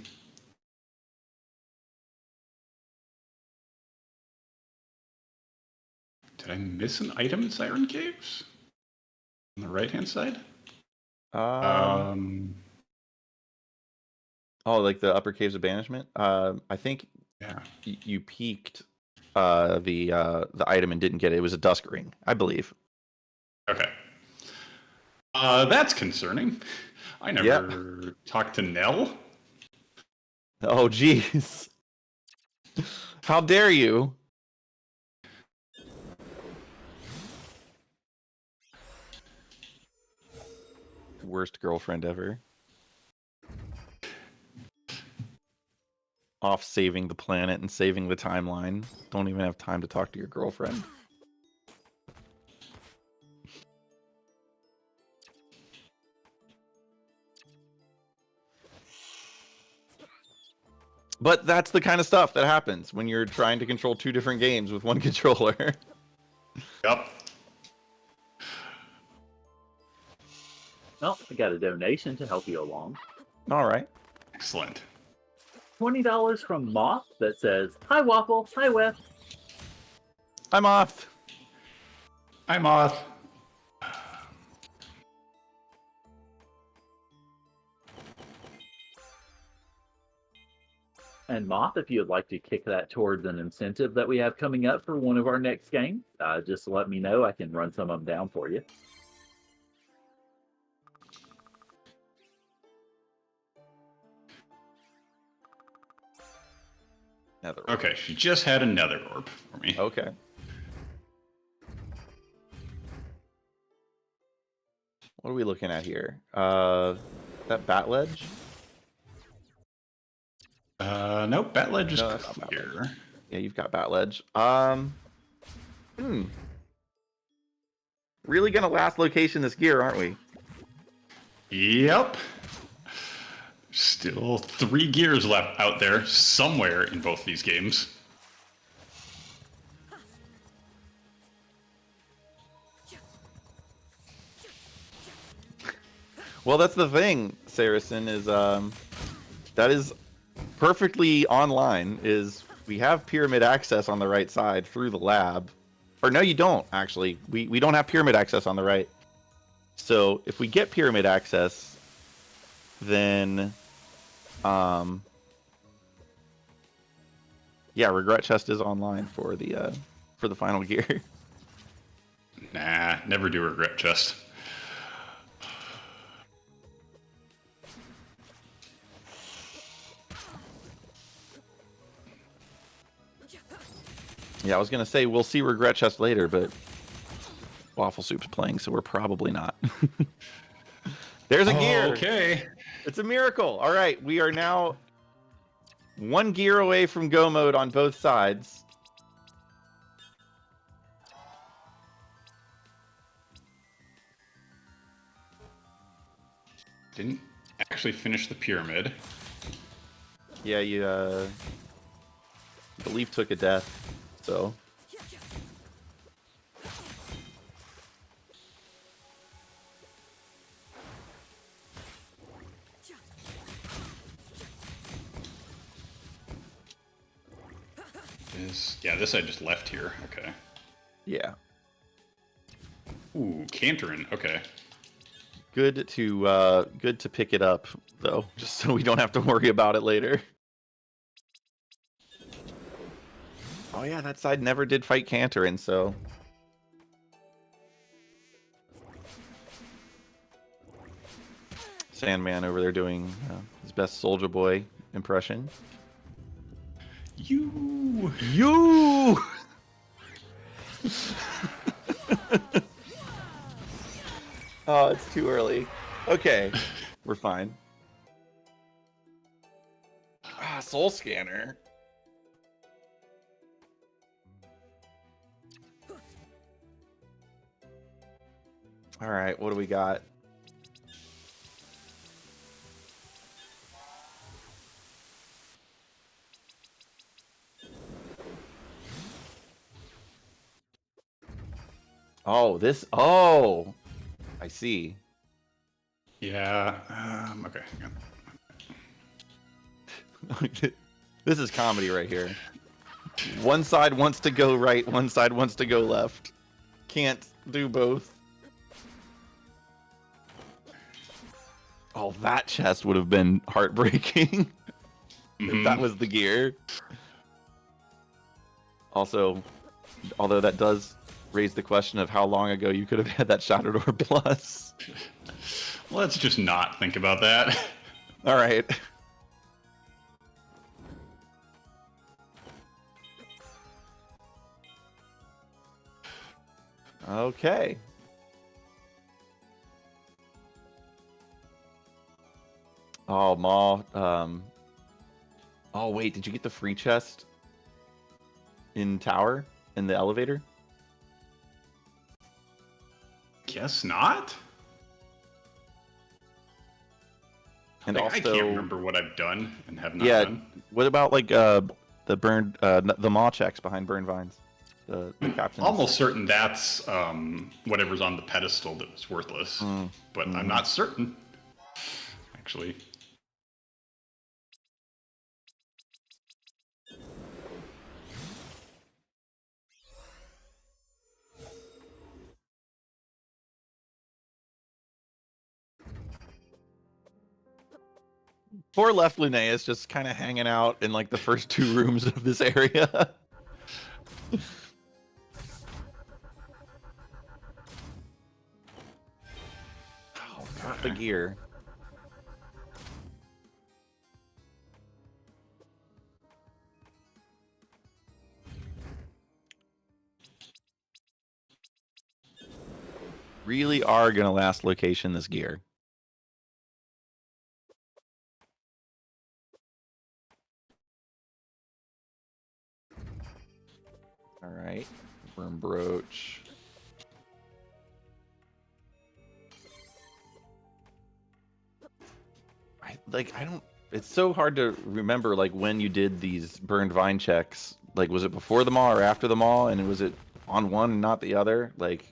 Did I miss an item in Siren Caves? On the right-hand side? Oh, like the upper caves of banishment. I think Yeah. you peaked the item and didn't get it. It was a dusk ring, I believe. Okay. That's concerning. I never talked to Nell. Oh, jeez. How dare you? Worst girlfriend ever. Off saving the planet and saving the timeline. Don't even have time to talk to your girlfriend. But that's the kind of stuff that happens when you're trying to control 2 different games with 1 controller. Yep. Well, I got a donation to help you along. All right. Excellent. $20 from Moth that says, "Hi Waffle, hi Wes." I'm off. Hi, Moth. And Moth, if you'd like to kick that towards an incentive that we have coming up for one of our next games, just let me know. I can run some of them down for you. Nether orb. Okay, she just had another orb for me. Okay. What are we looking at here? That bat ledge? Nope, Bat Ledge is No, that's not Bat clear. Yeah, you've got bat ledge. Really gonna last location this gear, aren't we? Yep. Still 3 gears left out there somewhere in both these games. Well, that's the thing, Saracen, is that is perfectly online, is we have pyramid access on the right side through the lab. Or no, you don't, actually. We don't have pyramid access on the right. So if we get pyramid access, then yeah, regret chest is online for the final gear. Nah, never do regret chest. Yeah, I was gonna say we'll see regret chest later, but Waffle Soup's playing, so we're probably not. There's a gear. Okay. It's a miracle. All right, we are now 1 gear away from go mode on both sides. Didn't actually finish the pyramid. Yeah, you believe took a death, so. Yeah, this I just left here. Okay. Yeah. Ooh, Canterin. Okay. Good to pick it up though, just so we don't have to worry about it later. Oh yeah, that side never did fight Canterin, so. Sandman over there doing his best Soldier Boy impression. You. Oh, it's too early. Okay, we're fine. Soul Scanner. All right, what do we got? Oh, this. Oh, I see. Yeah. Okay. This is comedy right here. One side wants to go right, one side wants to go left. Can't do both. Oh, that chest would have been heartbreaking if that was the gear. Also, although that does raise the question of how long ago you could have had that Shattered Door Plus. Let's just not think about that. All right. Okay. Oh, Maw. Oh, wait. Did you get the free chest in Tower in the elevator? Guess not. And I also, can't remember what I've done and have not yeah. done. What about like the burned the maw checks behind burned vines? The captain's. Almost certain that's whatever's on the pedestal that was worthless, but I'm not certain. Actually, Poor left Linnaeus just kind of hanging out in like the first 2 rooms of this area. Oh, got the gear. Really are gonna last location this gear. All right, worm brooch. I don't. It's so hard to remember like when you did these burned vine checks. Like, was it before the maw or after the maw? And was it on one and not the other? Like.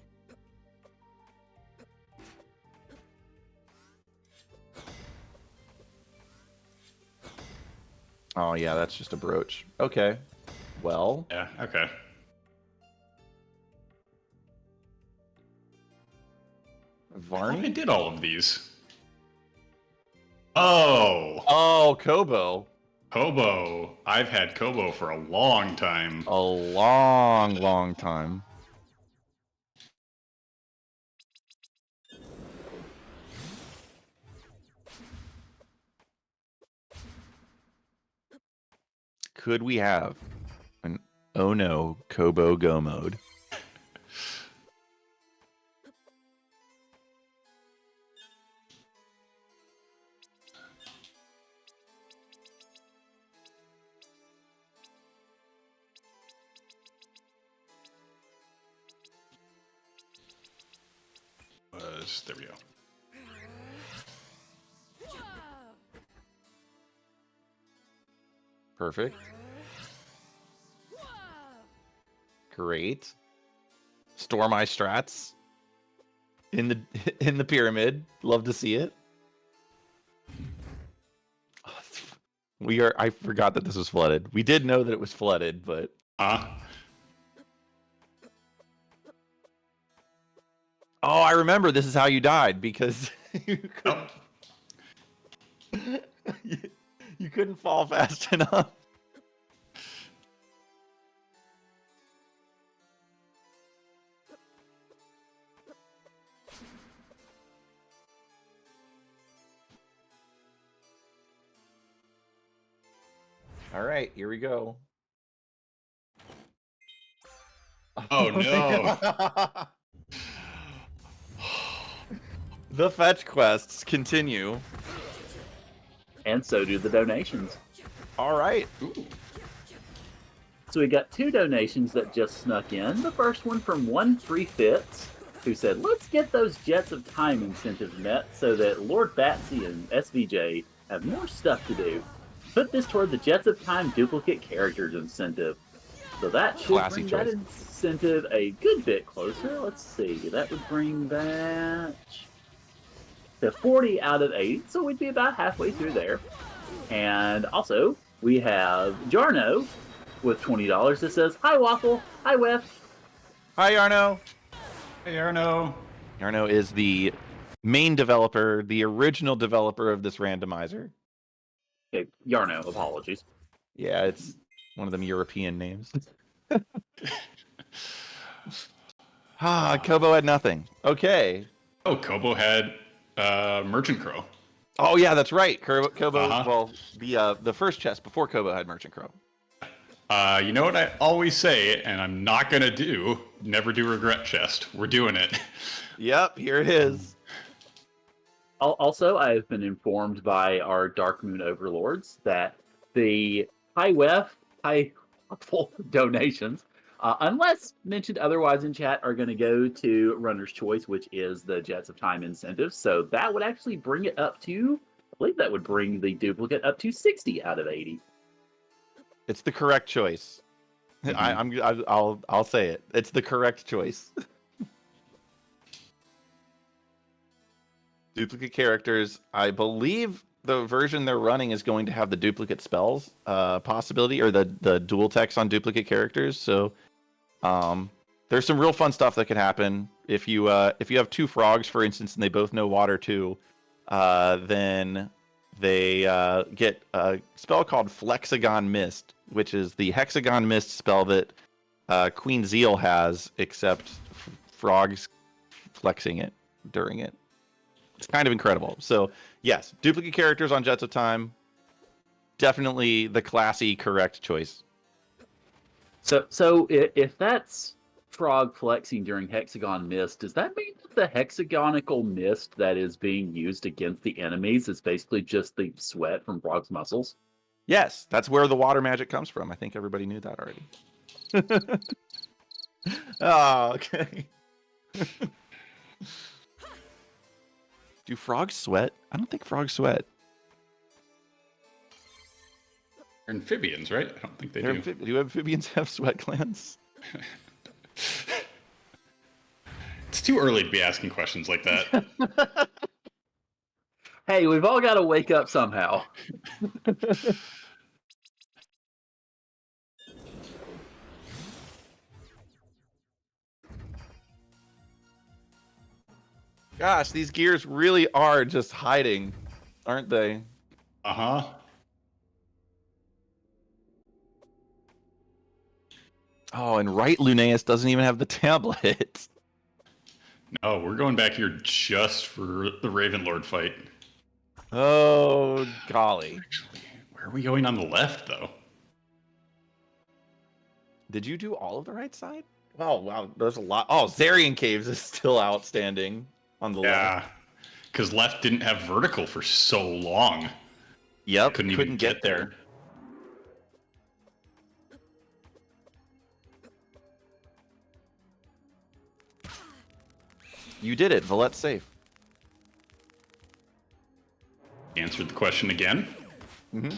Oh yeah, that's just a brooch. Okay. Well. yeah, okay. I thought I Varney? did all of these. Oh, Oh, Kobo. Kobo. I've had Kobo for a long time. A long, long time. Could we have an oh no Kobo go mode? There we go. Perfect. Great. Store my strats in the in the pyramid. Love to see it. I forgot that this was flooded. We did know that it was flooded, but Huh? oh, I remember this is how you died because you couldn't, you couldn't fall fast enough. All right, here we go. Oh no. The fetch quests continue. And so do the donations. All right. Ooh. So we got 2 donations that just snuck in. The first one from 1-3-Fits, who said, let's get those Jets of Time incentives met so that Lord Batsy and SVJ have more stuff to do. Put this toward the Jets of Time duplicate characters incentive. So that should Classy bring choice. that incentive a good bit closer. Let's see. That would bring that to 40 out of 80. So we'd be about halfway through there. And also, we have Jarno with $20 that says, hi, Waffle. Hi, Wef. Hi, Yarno. Hey, Arno. Yarno is the main developer, the original developer of this randomizer. Okay, Yarno, apologies. Yeah, it's one of them European names. Kobo had nothing. Okay. Oh, Kobo had Merchant Crow. Oh yeah, that's right. Kobo. Uh-huh. Well, the first chest before Kobo had Merchant Crow. You know what I always say, and I'm not gonna do? Never do regret chest. We're doing it. Yep, here it is. Also, I have been informed by our Dark Moon overlords that the high Wef, high Waffle donations, unless mentioned otherwise in chat, are going to go to Runner's Choice, which is the Jets of Time incentive. So that would actually bring it up to, I believe that would bring the duplicate up to 60 out of 80. It's the correct choice. I'll say it. It's the correct choice. Duplicate characters. I believe the version they're running is going to have the duplicate spells possibility, or the dual text on duplicate characters. So there's some real fun stuff that could happen if you have two frogs, for instance, and they both know water too. Then they get a spell called Flexagon Mist, which is the Hexagon Mist spell that Queen Zeal has, except frogs flexing it during it. It's kind of incredible. So, yes, duplicate characters on Jets of Time, definitely the classy, correct choice. So if that's frog flexing during Hexagon Mist, does that mean that the hexagonical mist that is being used against the enemies is basically just the sweat from frog's muscles? Yes, that's where the water magic comes from. I think everybody knew that already. Oh, okay. Do frogs sweat? I don't think frogs sweat. They're amphibians, right? I don't think they do. Do amphibians have sweat glands? It's too early to be asking questions like that. Hey, we've all got to wake up somehow. Gosh, these gears really are just hiding, aren't they? Uh-huh. Oh, and right Lunaeus doesn't even have the tablet. No, we're going back here just for the Ravenlord fight. Oh, golly. Actually, where are we going on the left, though? Did you do all of the right side? Oh, wow. There's a lot. Oh, Zarian Caves is still outstanding on the left. Yeah, because left didn't have vertical for so long. Yep, Couldn't even get there. You did it. Valet's safe. Answered the question again. Mm-hmm.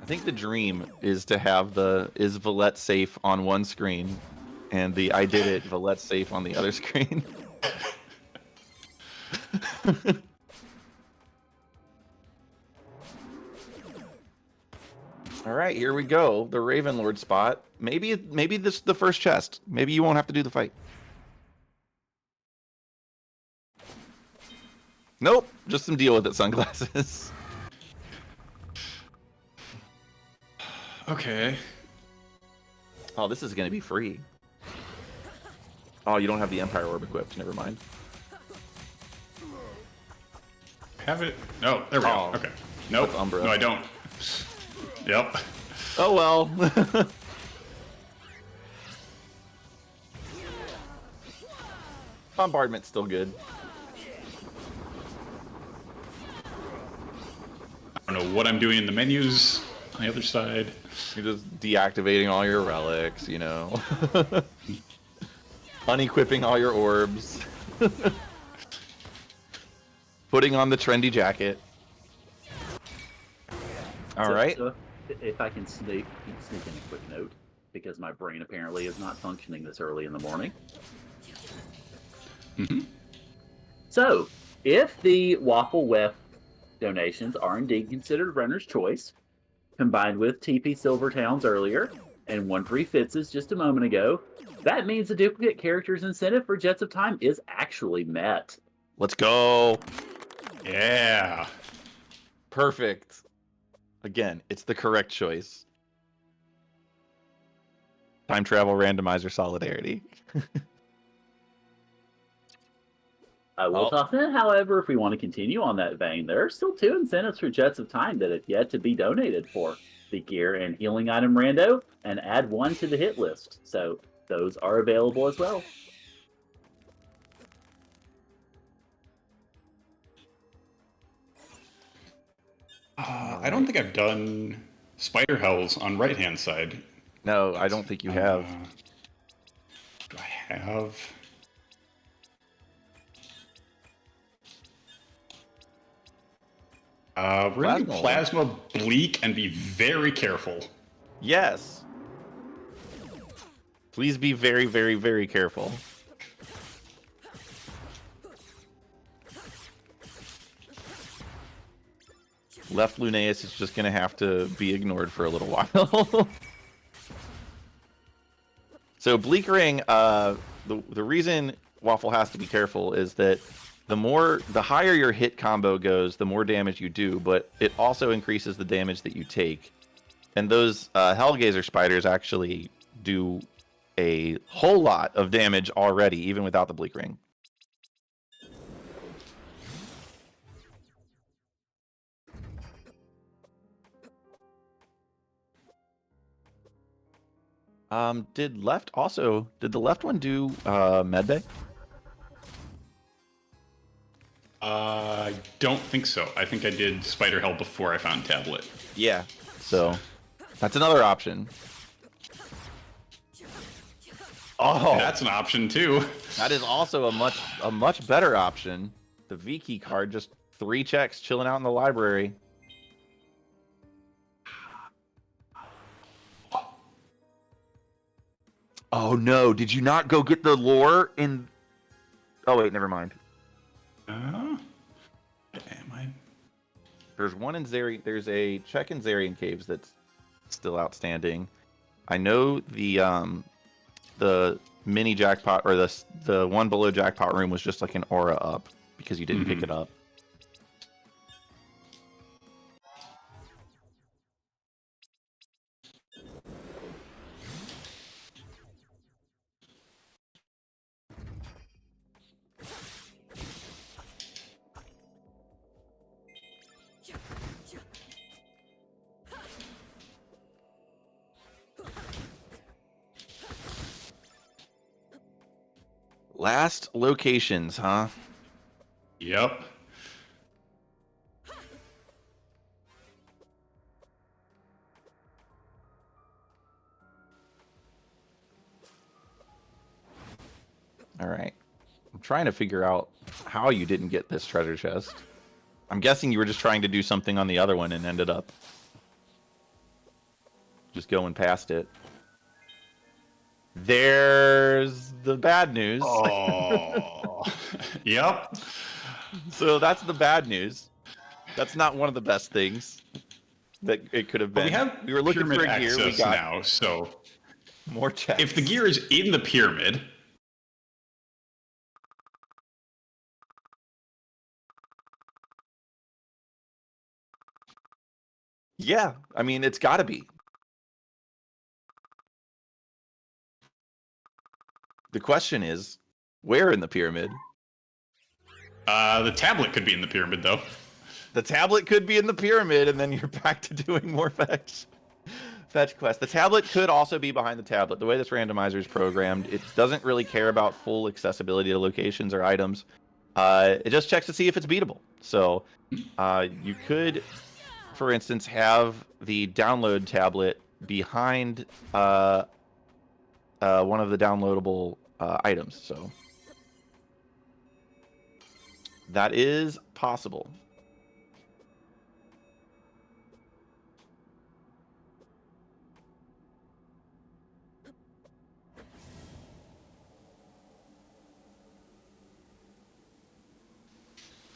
I think the dream is to have is Valet safe on one screen, and the I did it Valet safe on the other screen. All right, here we go. The Ravenlord spot. Maybe this is the first chest. Maybe you won't have to do the fight. Nope, just some deal with it sunglasses. Okay. Oh, this is going to be free. Oh, you don't have the Empire Orb equipped. Never mind. Have it? No, there we go. Okay. Nope. That's Umbra. No, I don't. Yep. Oh, well. Bombardment's still good. I don't know what I'm doing in the menus on the other side. You're just deactivating all your relics, you know. Unequipping all your orbs. Putting on the trendy jacket. All right. So if I can sneak in a quick note, because my brain apparently is not functioning this early in the morning. Mm-hmm. So, if the Waffle Wef donations are indeed considered runner's choice, combined with TP Silvertowns earlier and one free Fitz's just a moment ago, that means the duplicate character's incentive for Jets of Time is actually met. Let's go. Yeah. Perfect. Again, it's the correct choice. Time travel randomizer solidarity. I will toss in, however, if we want to continue on that vein, there are still 2 incentives for Jets of Time that have yet to be donated for the gear and healing item rando, and add 1 to the hit list. So those are available as well. I don't think I've done Spider Hells on right-hand side. No, I don't think you have. Do I have? We're going to do Plasma. Plasma Bleak and be very careful. Yes. Please be very, very, very careful. Left Lunaeus is just going to have to be ignored for a little while. So Bleak Ring, the reason Waffle has to be careful is that the higher your hit combo goes, the more damage you do, but it also increases the damage that you take. And those Hellgazer spiders actually do a whole lot of damage already, even without the Bleak Ring. Did the left one do medbay? I don't think so. I think I did Spider Hell before I found Tablet. Yeah. So that's another option. Oh, That's an option too. that is also a much better option. The V key card, just 3 checks chilling out in the library. Oh no, did you not go get the lore in... Oh wait, never mind. Am I? There's one in there's a check in Zarian Caves that's still outstanding. I know the mini jackpot, or the one below jackpot room was just like an aura up because you didn't pick it up. Last locations, huh? Yep. All right. I'm trying to figure out how you didn't get this treasure chest. I'm guessing you were just trying to do something on the other one and ended up just going past it. There's the bad news. Oh. Yep. So that's the bad news. That's not one of the best things that it could have been. We were looking for a gear. We got now, so more checks. If the gear is in the pyramid, yeah, I mean it's got to be. The question is, where in the pyramid? The tablet could be in the pyramid, though. The tablet could be in the pyramid, and then you're back to doing more fetch quests. The tablet could also be behind the tablet. The way this randomizer is programmed, it doesn't really care about full accessibility to locations or items. It just checks to see if it's beatable. So you could, for instance, have the download tablet behind one of the downloadable items. So that is possible.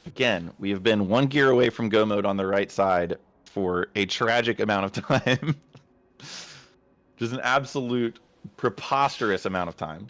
Again, we have been 1 gear away from go mode on the right side for a tragic amount of time. Just an absolute preposterous amount of time.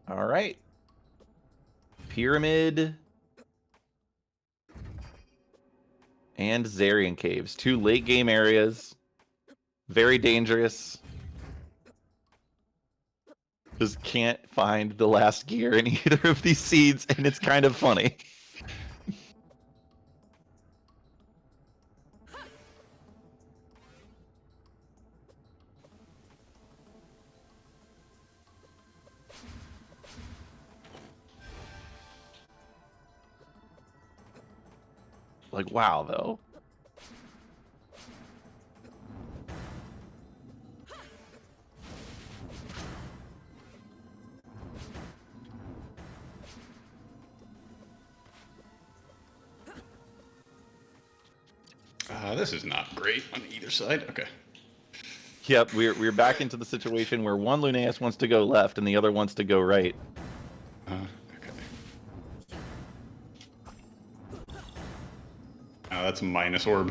All right. Pyramid and Zarian Caves. 2 late game areas. Very dangerous. Just can't find the last gear in either of these seeds, and it's kind of funny. Like, wow, though. This is not great on either side. Okay. Yep, we're back into the situation where one Lunaeus wants to go left and the other wants to go right. Okay. That's a minus orb.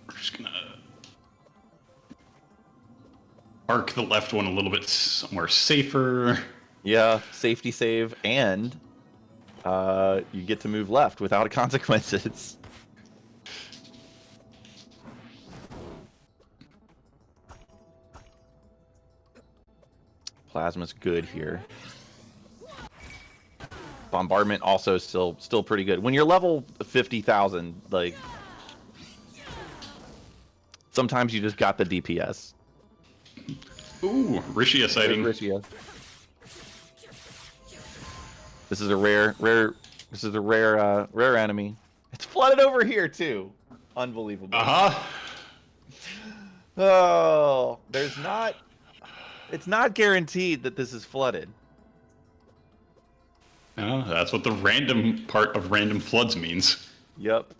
We're just gonna arc the left one a little bit somewhere safer. Yeah, safety save, and you get to move left without consequences. Plasma's good here. Bombardment also still pretty good. When you're level 50,000, like sometimes you just got the DPS. Ooh, Rishia sighting. Rishia. This is a rare enemy. It's flooded over here too. Unbelievable. Oh, it's not guaranteed that this is flooded. No, that's what the random part of random floods means. Yep.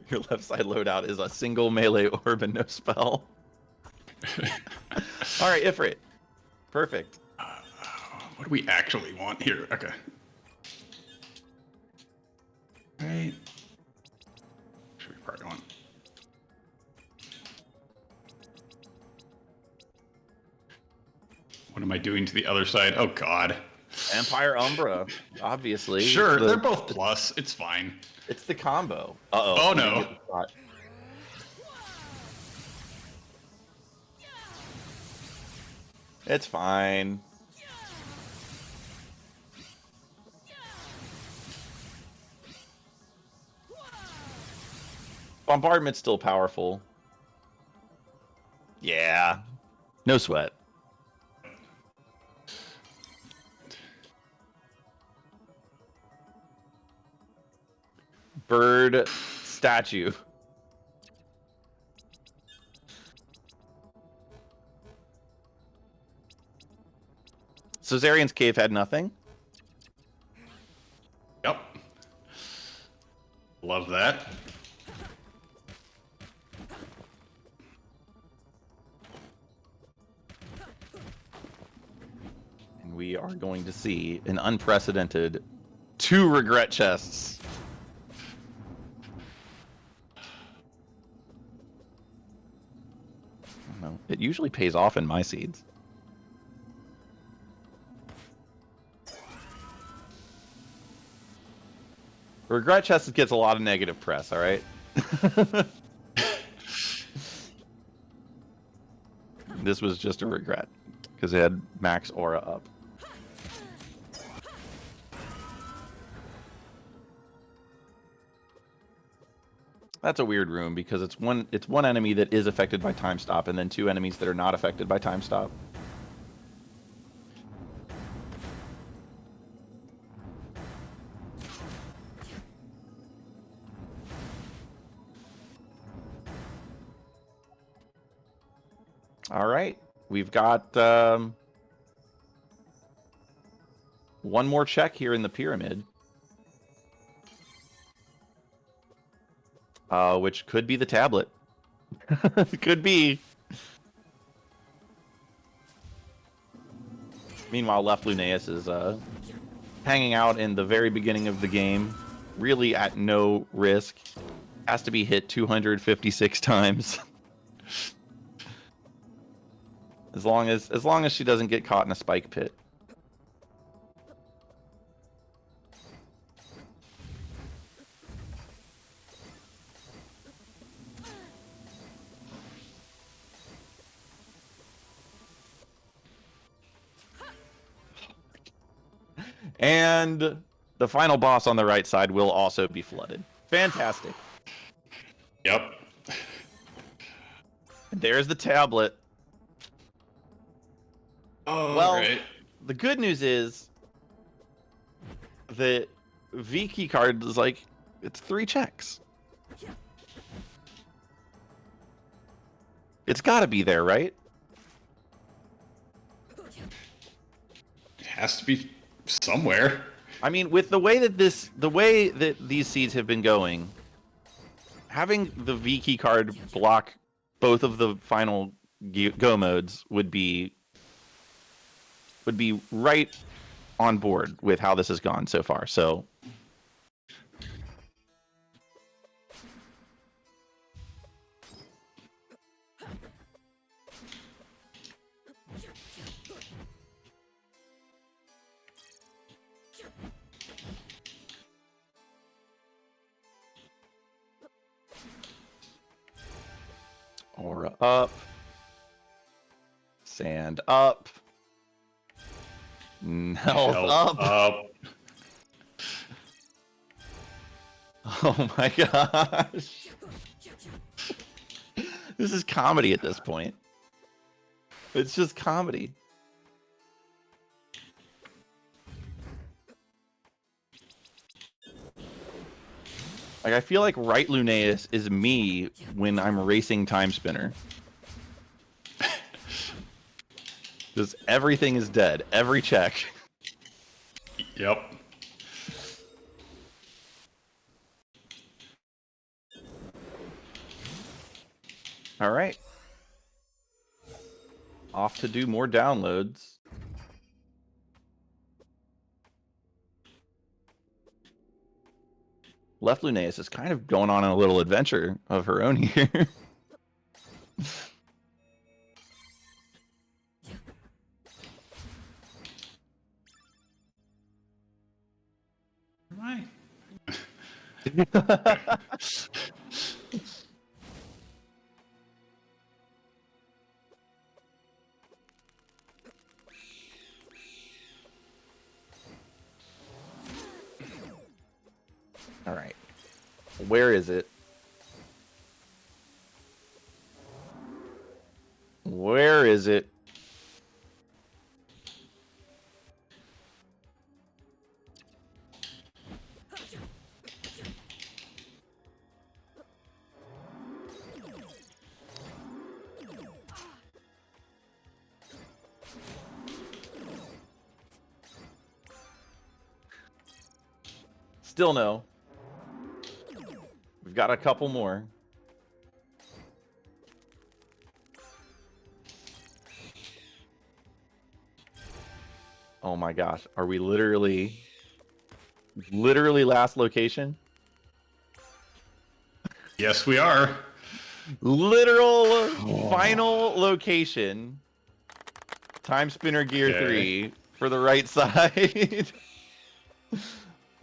Your left side loadout is a single melee orb and no spell. All right, Ifrit. Perfect. What do we actually want here? Okay. Right. Should we probably want? What am I doing to the other side? Oh God. Empire Umbra, obviously. Sure, they're both plus. It's fine. It's the combo. Uh-oh. Oh no. It's fine. Bombardment's still powerful. Yeah. No sweat. Bird statue. Caesarian's cave had nothing. Yep. Love that. And we are going to see an unprecedented 2 regret chests. I don't know. It usually pays off in my seeds. Regret chest gets a lot of negative press, all right? This was just a regret because it had max aura up. That's a weird room because it's one enemy that is affected by time stop and then 2 enemies that are not affected by time stop. All right, we've got one more check here in the pyramid, which could be the tablet. Could be. Meanwhile, left Lunaeus is hanging out in the very beginning of the game, really at no risk. Has to be hit 256 times. As long as she doesn't get caught in a spike pit. And the final boss on the right side will also be flooded. Fantastic. Yep. There's the tablet. Oh, Well, right. the good news is that V key card is like, it's 3 checks. It's got to be there, right? It has to be somewhere. I mean, with the way that these seeds have been going, having the V key card block both of the final go modes would be right on board with how this has gone so far. So aura up, sand up, health up. Oh my gosh. This is comedy at this point. It's just comedy. Like, I feel like Right Lunaeus is me when I'm racing Timespinner. Just everything is dead. Every check. Yep. All right. Off to do more downloads. Left Lunaeus is kind of going on a little adventure of her own here. Right. All right. Where is it? Where is it? Still no. We've got a couple more. Oh my gosh. Are we literally last location? Yes, we are. Literal final location. Timespinner Gear Okay. 3 for the right side.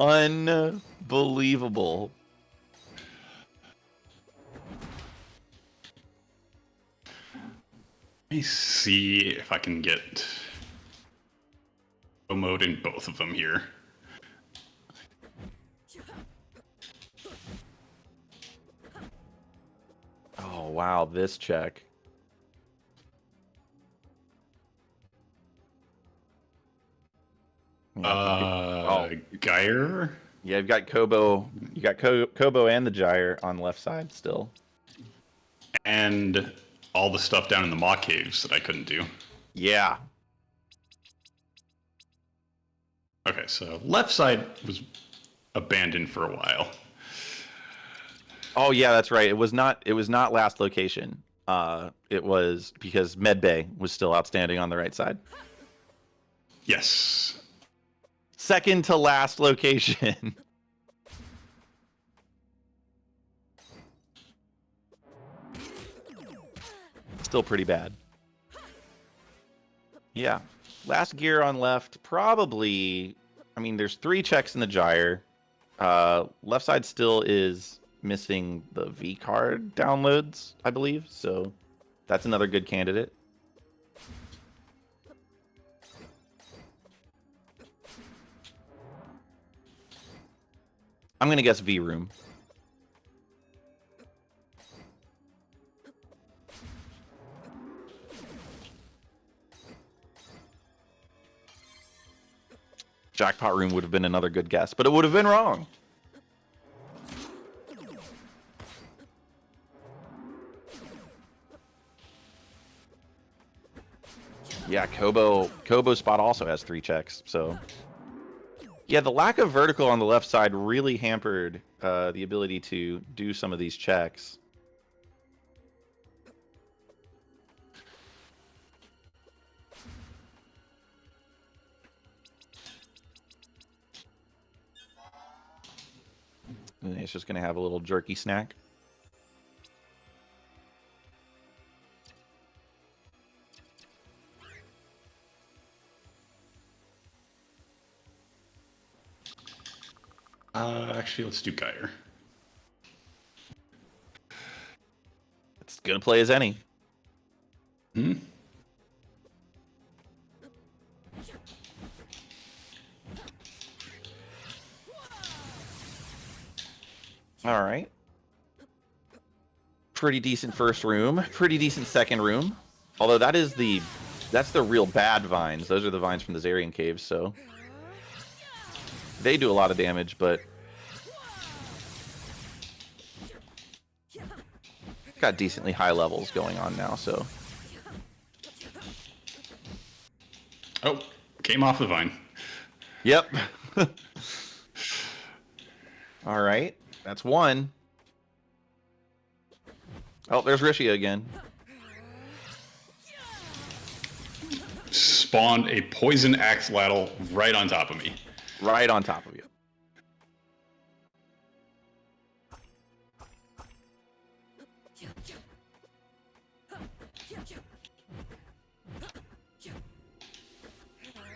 Unbelievable. Let me see if I can get a mode in both of them here. Oh wow, this check. Geyer? Yeah, you've got Kobo. You got Kobo and the Gyre on the left side still. And all the stuff down in the Maw Caves that I couldn't do. Yeah. Okay, so left side was abandoned for a while. Oh yeah, that's right. It was not last location. It was because Medbay was still outstanding on the right side. Yes. Second to last location. Still pretty bad. Yeah. Last gear on left, probably. I mean, there's 3 checks in the Gyre. Left side still is missing the V card downloads, I believe. So that's another good candidate. I'm gonna guess V room. Jackpot room would have been another good guess, but it would have been wrong. Yeah, Kobo spot also has 3 checks, so yeah, the lack of vertical on the left side really hampered the ability to do some of these checks. And it's just gonna have a little jerky snack. Actually, let's do Geyer. It's good a play as any. Hmm. All right. Pretty decent first room. Pretty decent second room. Although that's the real bad vines. Those are the vines from the Zarian caves, so they do a lot of damage, but got decently high levels going on now, so. Oh, came off the vine. Yep. All right. That's one. Oh, there's Rishia again. Spawned a poison axolotl right on top of me. Right on top of you.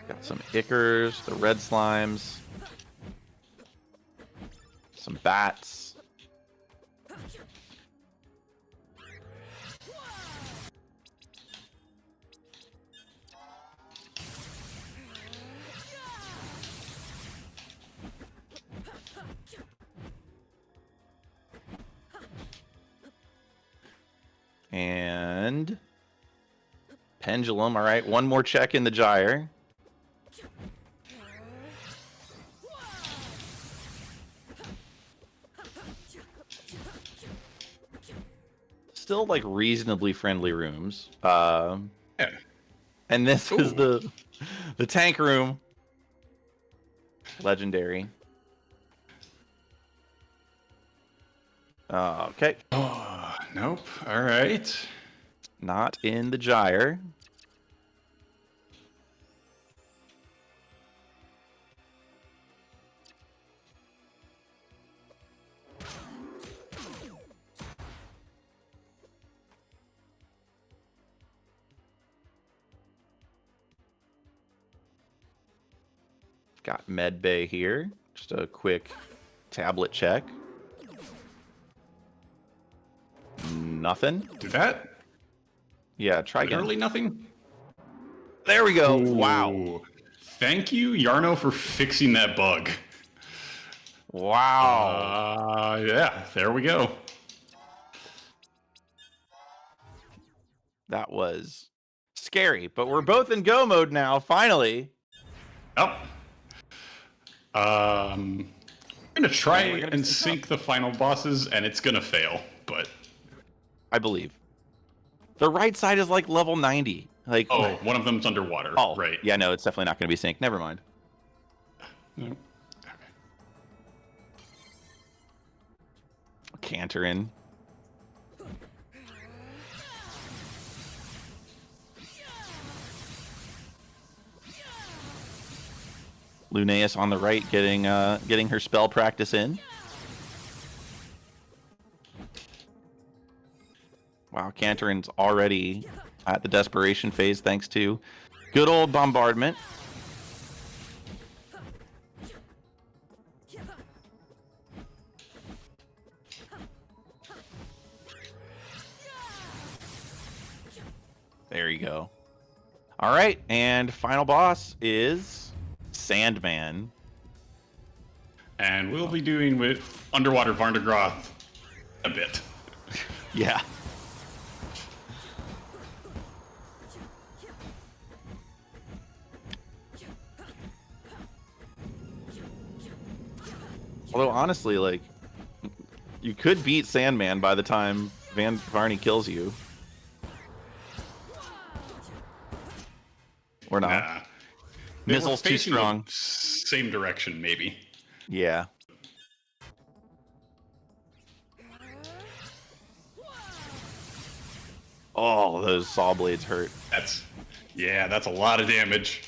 Got some Ickers, the red slimes, some bats. And pendulum. All right, one more check in the gyre. Still like reasonably friendly rooms. Yeah. And this is Ooh. the tank room. Legendary. Okay. Oh, nope. All right. Not in the gyre. Got med bay here. Just a quick tablet check. Nothing. Do that? Yeah, try again. Literally nothing? There we go. Ooh. Wow. Thank you, Yarno, for fixing that bug. Wow. Yeah, there we go. That was scary, but we're both in go mode now, finally. Yep. I'm gonna try And we're gonna and sync the final bosses, and it's gonna fail, but I believe. The right side is like level 90. Like, oh, one of them's underwater. oh, Right. Yeah, no, it's definitely not going to be synced. Never mind. No. Canter in. Lunaeus on the right, getting her spell practice in. Wow, Cantorin's already at the desperation phase thanks to good old bombardment. There you go. All right, and final boss is Sandman. And we'll be doing with Underwater Varndegroth a bit. Yeah. Although honestly, like, you could beat Sandman by the time Varney kills you. Or not. Nah. Missile's too strong. Same direction, maybe. Yeah. Oh, those saw blades hurt. That's a lot of damage.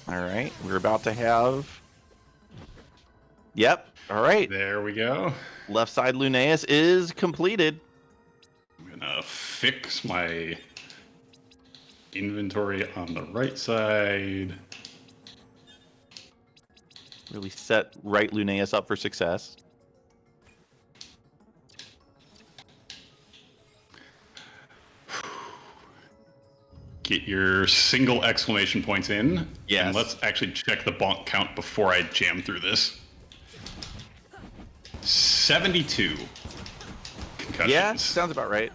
All right, we're about to have. Yep. All right. There we go. Left side Lunaeus is completed. I'm gonna fix my inventory on the right side. Really set right Lunaeus up for success. Get your single exclamation points in. Yes. And let's actually check the bonk count before I jam through this. 72 concussions. Yeah, sounds about right.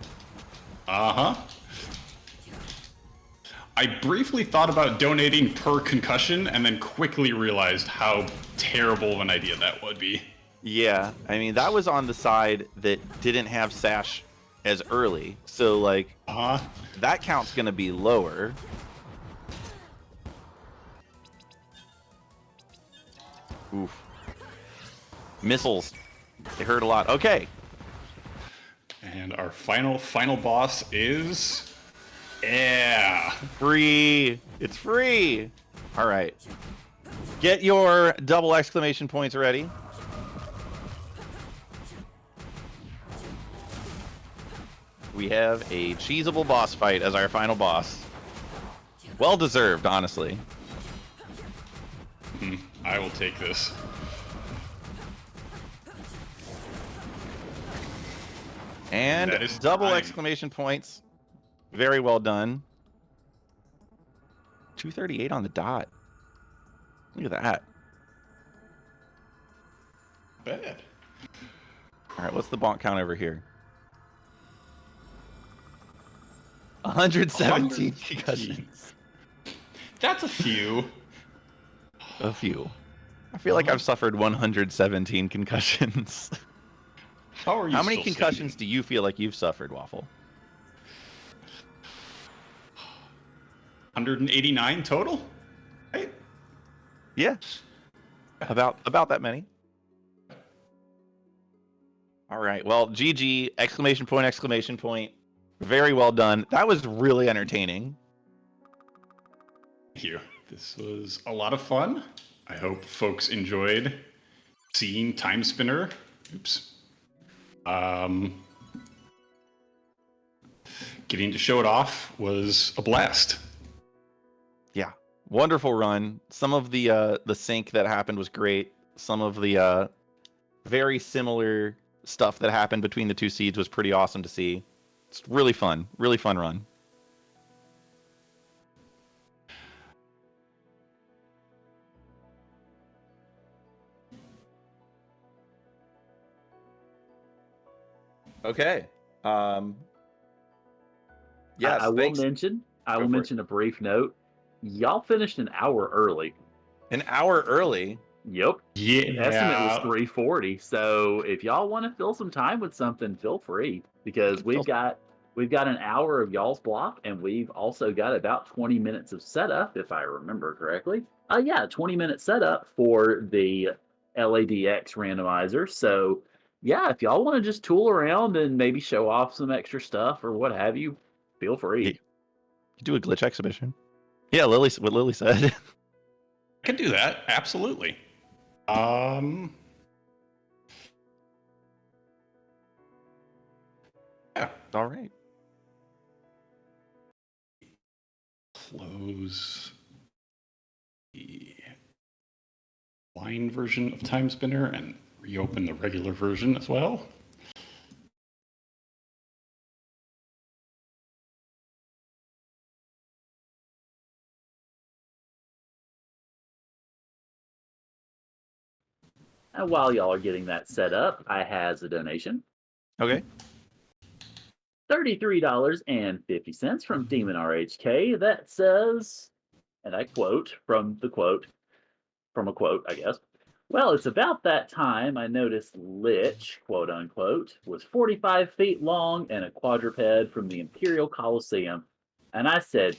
Uh-huh. I briefly thought about donating per concussion and then quickly realized how terrible of an idea that would be. Yeah, I mean, that was on the side that didn't have Sash as early. So, like, that count's going to be lower. Oof. Missiles. They hurt a lot. Okay. And our final boss is... Yeah. Free. It's free. All right. Get your double exclamation points ready. We have a cheesable boss fight as our final boss. Well deserved, honestly. I will take this. And That is double time. exclamation points. Very well done. 238 on the dot. Look at that. Bad. All right, what's the bonk count over here? 117 concussions. That's a few. A few. I feel like I've suffered 117 concussions. How are you How many still concussions standing? do you feel like you've suffered, Waffle? 189 total? Right? Yeah. About that many. All right. Well, GG, exclamation point, exclamation point. Very well done. That was really entertaining. Thank you. This was a lot of fun. I hope folks enjoyed seeing Timespinner. Oops. Getting to show it off was a blast. Yeah. Wonderful run. Some of the sync that happened was great. Some of the very similar stuff that happened between the two seeds was pretty awesome to see. It's really fun run. Okay. Yes, I will thanks. mention. I Go will for it. mention a brief note. Y'all finished an hour early. An hour early. Yep. Yeah. The estimate was 340. So if y'all want to fill some time with something, feel free because we've got an hour of y'all's block, and we've also got about 20 minutes of setup, if I remember correctly. 20-minute setup for the LADX randomizer. So yeah, if y'all want to just tool around and maybe show off some extra stuff or what have you, feel free. Do a glitch exhibition. Yeah, what Lily said. I could do that. Absolutely. Yeah. All right. Close the blind version of Timespinner and reopen the regular version as well. And while y'all are getting that set up, I has a donation. Okay. $33.50 from Demon RHK that says, and I quote from a quote, I guess. Well, it's about that time I noticed Lich, quote unquote, was 45 feet long and a quadruped from the Imperial Coliseum. And I said,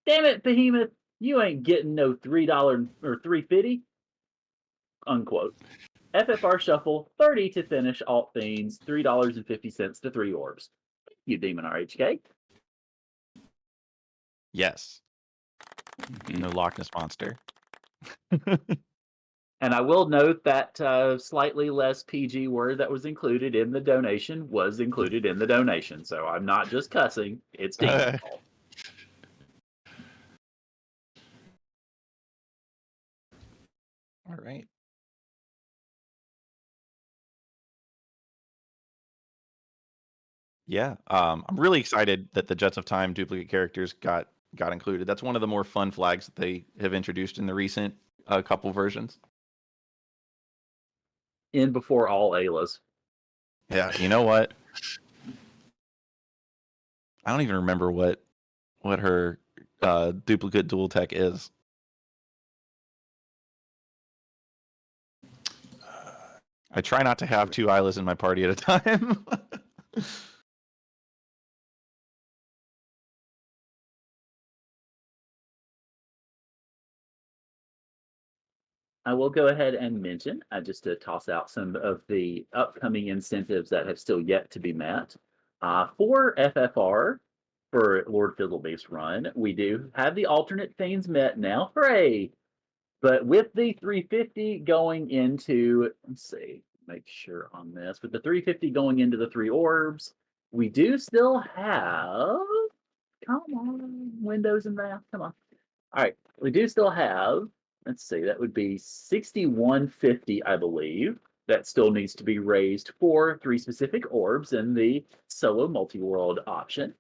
damn it, Behemoth, you ain't getting no $3 or $3.50, unquote. FFR Shuffle, 30 to finish Alt Fiends, $3.50 to 3 orbs. Thank you, Demon RHK. Yes. No Loch Ness Monster. And I will note that slightly less PG word that was included in the donation was included in the donation. So I'm not just cussing, it's Demon's fault. All right. Yeah, I'm really excited that the Jets of Time duplicate characters got included. That's one of the more fun flags that they have introduced in the recent couple versions. In before all Aylas. Yeah, you know what? I don't even remember what her duplicate dual tech is. I try not to have 2 Aylas in my party at a time. I will go ahead and mention, just to toss out some of the upcoming incentives that have still yet to be met. For FFR, for Lord Fiddlebeast's run, we do have the alternate themes met now. Hooray! But with the 350 going into, let's see, make sure on this, with the 350 going into the 3 orbs, we do still have, come on, Windows and math, come on. All right, we do still have, let's see, that would be 6150, I believe, that still needs to be raised for 3 specific orbs in the solo multi-world option.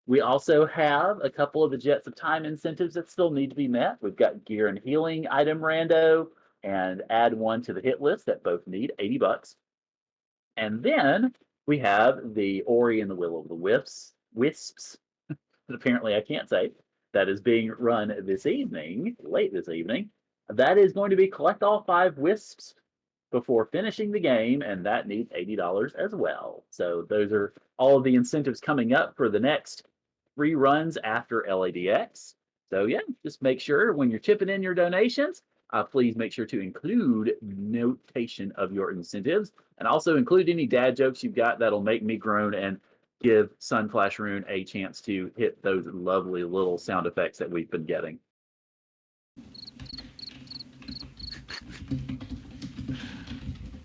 We also have a couple of the Jets of Time incentives that still need to be met. We've got Gear and Healing item rando and add one to the hit list that both need $80. And then we have the Ori and the Will of the Wisps, that apparently I can't say, that is being run this evening, late this evening. That is going to be collect all 5 wisps before finishing the game, and that needs $80 as well. So those are all of the incentives coming up for the next 3 runs after LADX. So yeah, just make sure when you're chipping in your donations, please make sure to include notation of your incentives, and also include any dad jokes you've got that'll make me groan and give Sunflash Rune a chance to hit those lovely little sound effects that we've been getting.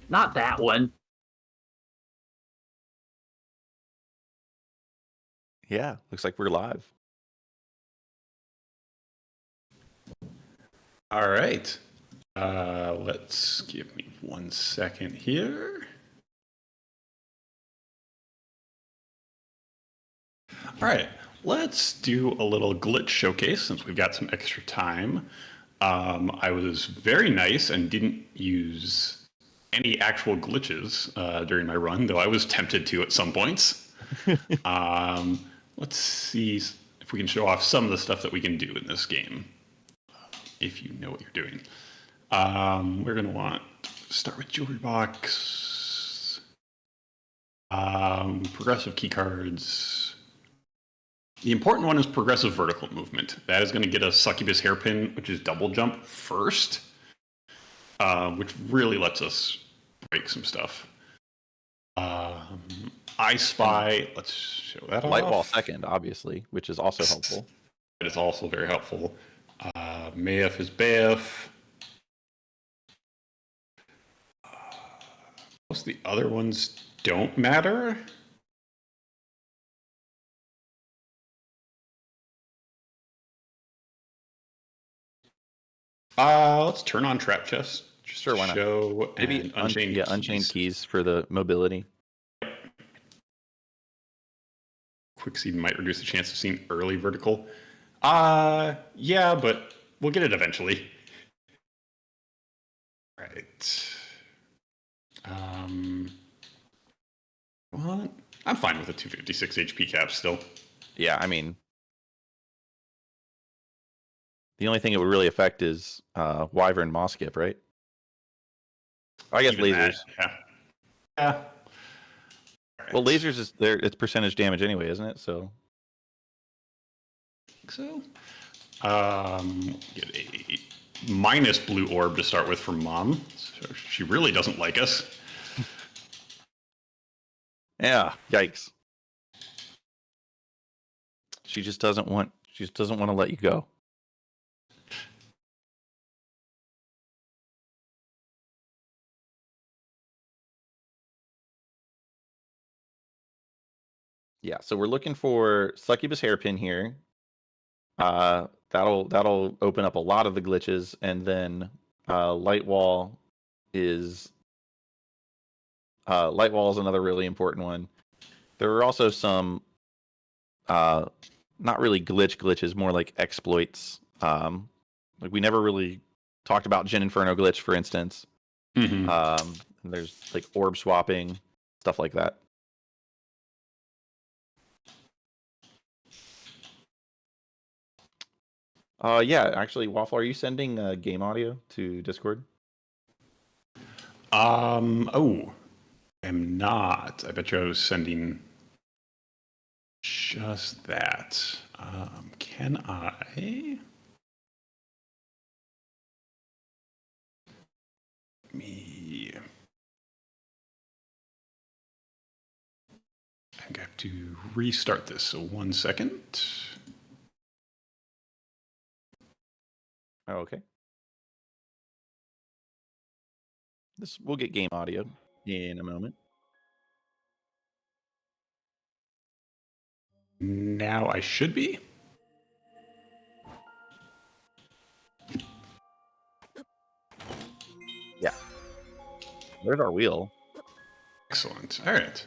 Not that one. Yeah, looks like we're live. All right. Let's give me 1 second here. All right, let's do a little glitch showcase since we've got some extra time. I was very nice and didn't use any actual glitches during my run, though I was tempted to at some points. Let's see if we can show off some of the stuff that we can do in this game, if you know what you're doing. We're going to want to start with Jewelry Box, progressive keycards. The important one is progressive vertical movement. That is going to get us Succubus Hairpin, which is double jump first, which really lets us break some stuff. I Spy, let's show that off. Light Wall second, obviously, which is also helpful. It is also very helpful. Mayef is Bayef. Most of the other ones don't matter. Let's turn on Trap Chest Sure, why not? Show Maybe and unchained keys. unchained keys for the mobility. Quickseed might reduce the chance of seeing early vertical. Yeah, but we'll get it eventually. Right. What? I'm fine with a 256 HP cap still. Yeah, I mean, the only thing it would really affect is Wyvern Moss Skip, right? I guess Even lasers. that, yeah. Right. Well, lasers is there. It's percentage damage anyway, isn't it? So. I think so. Get a minus blue orb to start with from Mom. So she really doesn't like us. Yeah. Yikes. She just doesn't want. She just doesn't want to let you go. Yeah. So we're looking for Succubus Hairpin here. That'll open up a lot of the glitches, and then Light Wall is another really important one. There are also some not really glitches, more like exploits. Like we never really talked about Jin Inferno glitch, for instance. Mm-hmm. And there's like orb swapping, stuff like that. Yeah, actually, Waffle, are you sending game audio to Discord? Oh, I'm not. I bet you I was sending just that. Can I? Me. I think I have to restart this. So 1 second. Oh, okay. We'll get game audio in a moment. Now I should be. Yeah. There's our wheel. Excellent. All right.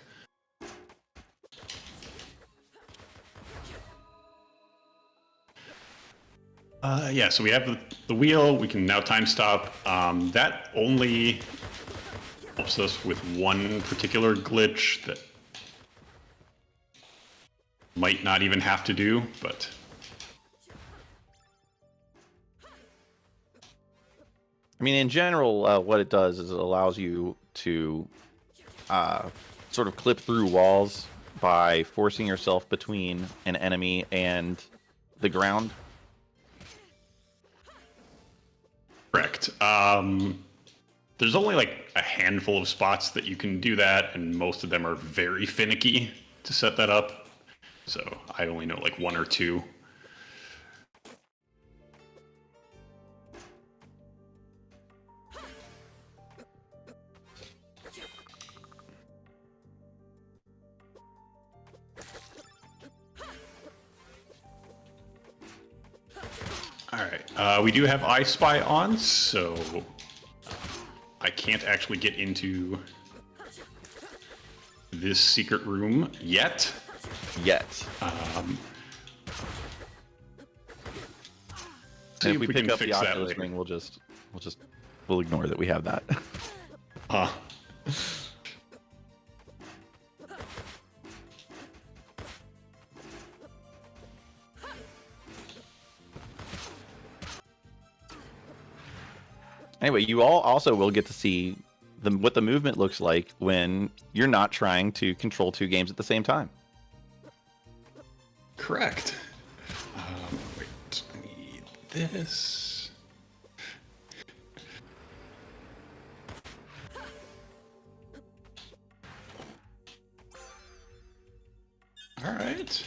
Yeah, so we have the wheel. We can now time stop. That only helps us with one particular glitch that might not even have to do, but... I mean, in general, what it does is it allows you to sort of clip through walls by forcing yourself between an enemy and the ground. Correct. There's only like a handful of spots that you can do that, and most of them are very finicky to set that up. So I only know like one or two. All right, we do have I Spy on, so I can't actually get into this secret room yet. And if we pick up the Oculus ring, we'll ignore that we have that. Anyway, you all also will get to see what the movement looks like when you're not trying to control two games at the same time. Correct. Wait, I need this. All right.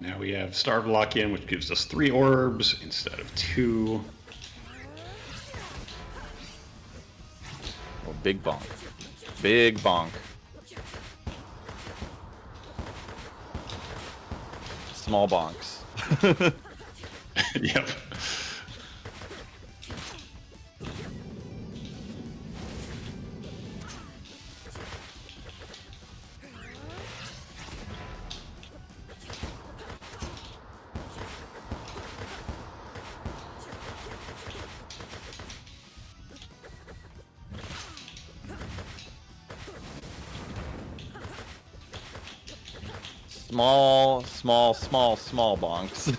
Now we have Starve Lock-In, which gives us 3 orbs instead of 2. Oh, big bonk. Big bonk. Small bonks. Yep. Small bonks.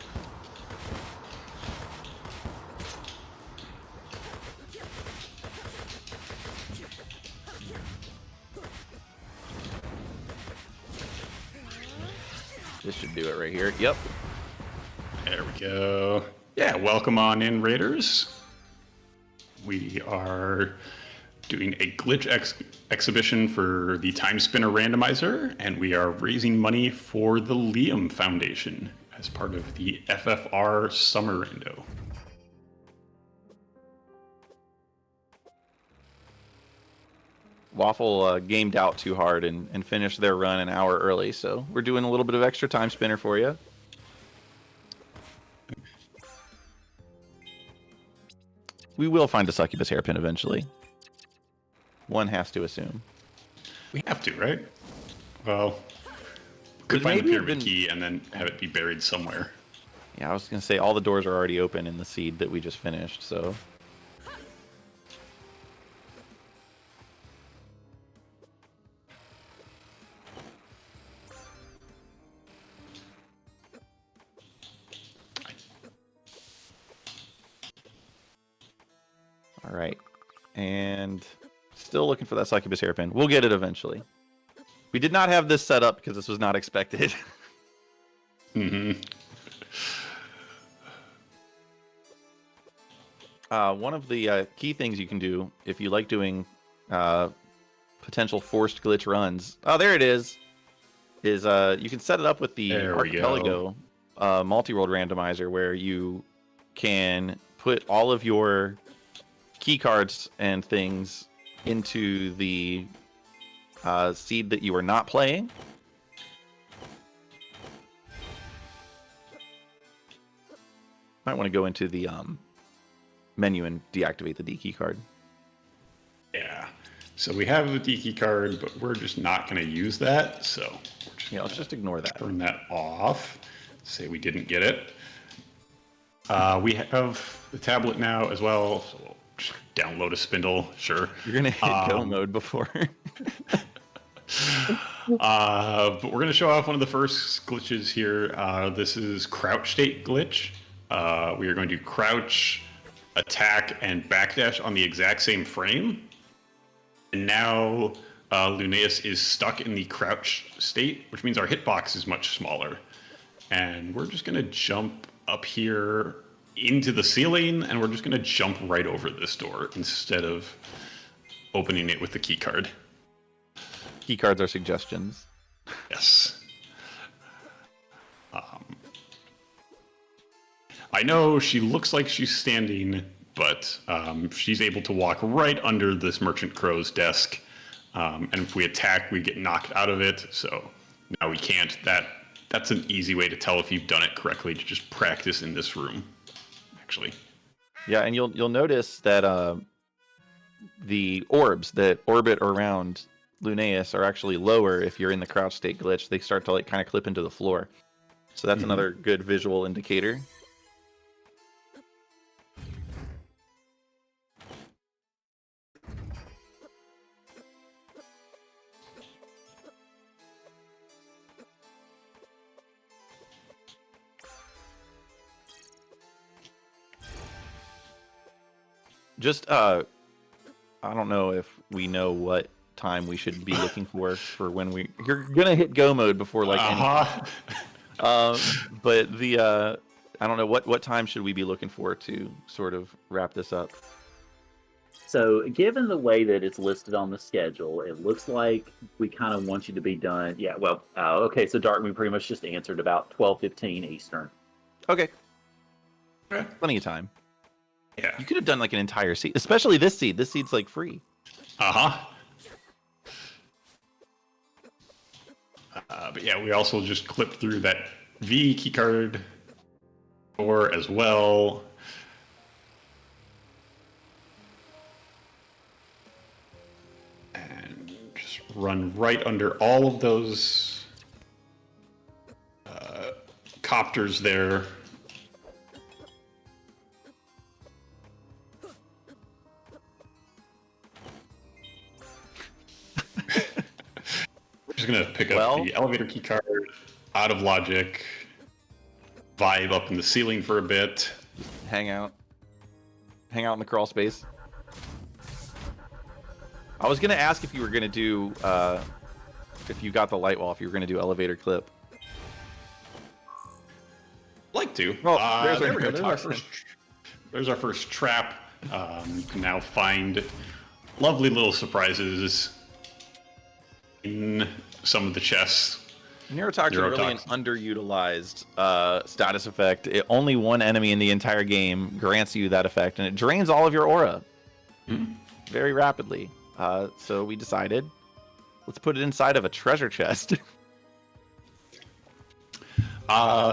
This should do it right here. Yep. There we go. Yeah, welcome on in, Raiders. We are doing a glitch exhibition for the Timespinner Randomizer, and we are raising money for the Liam Foundation as part of the FFR Summer Rando. Waffle gamed out too hard and finished their run an hour early, so we're doing a little bit of extra time spinner for you. We will find a succubus hairpin eventually. One has to assume. We have to, right? Well, could find the maybe pyramid key and then have it be buried somewhere. Yeah, I was going to say all the doors are already open in the seed that we just finished, so... All right, and still looking for that succubus hairpin. We'll get it eventually. We did not have this set up because this was not expected. Mm-hmm. One of the key things you can do if you like doing potential forced glitch runs. Oh, there it is. Is you can set it up with the There we Archipelago multi-world randomizer where you can put all of your key cards and things into the seed that you are not playing. Might want to go into the menu and deactivate the D key card. Yeah. So we have the D key card, but we're just not going to use that. So Yeah, let's just ignore that. turn that off. Say we didn't get it. We have the tablet now as well. So we'll just download a spindle. Sure. You're gonna hit go mode before. But we're going to show off one of the first glitches here. This is crouch state glitch. We are going to crouch, attack, and backdash on the exact same frame. And now Lunaeus is stuck in the crouch state, which means our hitbox is much smaller. And we're just going to jump up here into the ceiling, and we're just going to jump right over this door instead of opening it with the key card. Key cards are suggestions. Yes. I know she looks like she's standing, but she's able to walk right under this Merchant Crow's desk. And if we attack, we get knocked out of it. So now we can't. That's an easy way to tell if you've done it correctly, to just practice in this room, actually. Yeah, and you'll notice that the orbs that orbit around Lunaeus are actually lower if you're in the crouch state glitch. They start to like kind of clip into the floor. So that's another good visual indicator. Just I don't know if we know what time we should be looking for when you're gonna hit go mode before like but the I don't know what time should we be looking for to sort of wrap this up. So, given the way that it's listed on the schedule, it looks like we kind of want you to be done. Yeah, well, okay. So, Dark, pretty much just answered about 12:15 Eastern. Okay, Okay. plenty of time. Yeah. You could have done like an entire seed, especially this seed. This seed's like free. But yeah, we also just clipped through that V keycard door as well. And just run right under all of those copters there. Just gonna pick up the elevator key card. out of logic, vibe up in the ceiling for a bit. Hang out in the crawl space. I was gonna ask if you were gonna do if you got the light wall, if you were gonna do elevator clip. Like to. Well, there we go. There's our first trap. You can now find lovely little surprises in some of the chests. Neurotoxin really an underutilized status effect. Only one enemy in the entire game grants you that effect, and it drains all of your aura very rapidly. So we decided, let's put it inside of a treasure chest.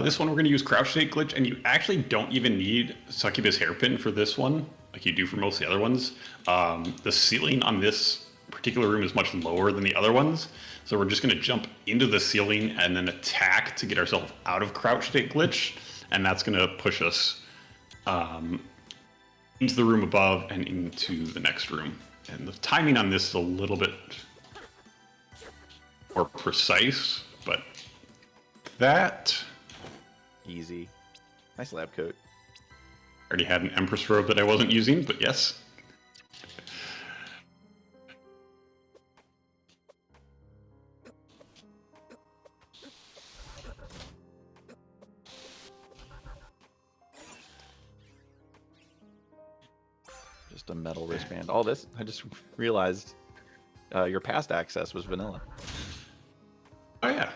This one we're going to use Crouch State Glitch, and you actually don't even need Succubus Hairpin for this one, like you do for most of the other ones. The ceiling on this particular room is much lower than the other ones, so we're just going to jump into the ceiling and then attack to get ourselves out of Crouch State Glitch, and that's going to push us into the room above and into the next room. And the timing on this is a little bit more precise, but that... Easy. Nice lab coat. Already had an Empress robe that I wasn't using, but yes. Just a metal wristband. All this, I just realized your past access was vanilla. Oh yeah.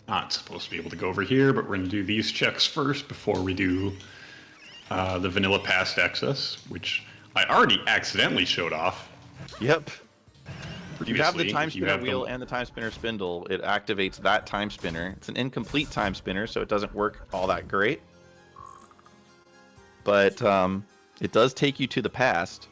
Not supposed to be able to go over here, but we're going to do these checks first before we do the vanilla past access, which I already accidentally showed off. Yep. You have the time You spinner have wheel them. and the time spinner spindle. It activates that time spinner. It's an incomplete time spinner, so it doesn't work all that great. But it does take you to the past.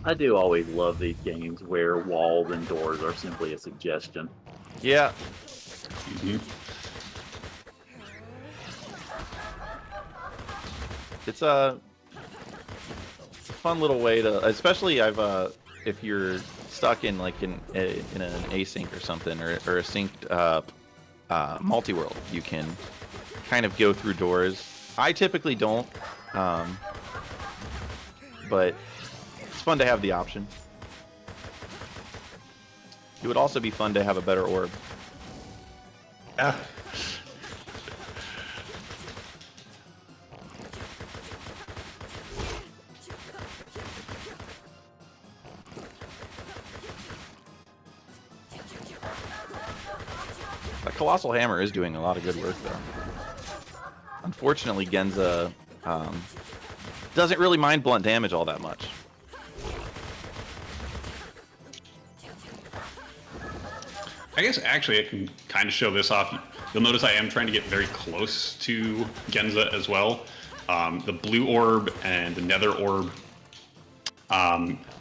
I do always love these games where walls and doors are simply a suggestion. Yeah. Mhm. It's a fun little way to, especially if you're stuck in like in an async or something, or a synced up multi-world, you can kind of go through doors. I typically don't, but it's fun to have the option. It would also be fun to have a better orb. Yeah. That Colossal Hammer is doing a lot of good work, though. Unfortunately, Genza doesn't really mind blunt damage all that much. I guess actually I can kind of show this off. You'll notice I am trying to get very close to Genza as well. The blue orb and the nether orb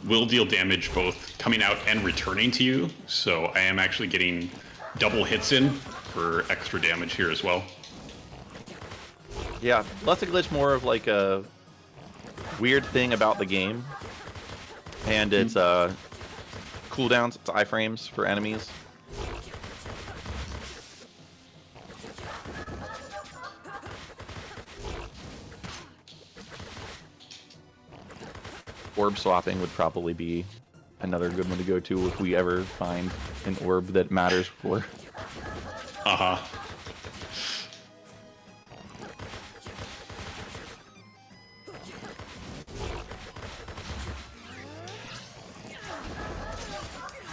will deal damage both coming out and returning to you. So I am actually getting double hits in for extra damage here as well. Yeah, less a glitch, more of like a weird thing about the game. And it's cooldowns, it's iframes for enemies. Orb swapping would probably be another good one to go to if we ever find an orb that matters for. Uh-huh.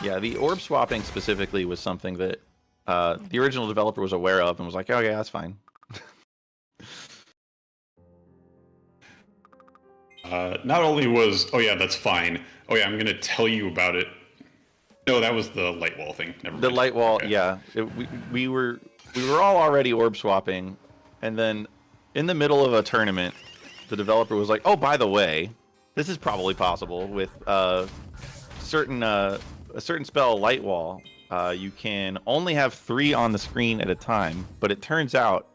Yeah, the orb swapping specifically was something that the original developer was aware of and was like, oh yeah, that's fine. Not only was, oh yeah, that's fine. Oh yeah, I'm gonna tell you about it. No, that was the light wall thing. Never The mind. light wall, Okay. yeah. We were all already orb swapping, and then in the middle of a tournament, the developer was like, "Oh, by the way, this is probably possible with a certain spell, Light Wall. You can only have 3 on the screen at a time, but it turns out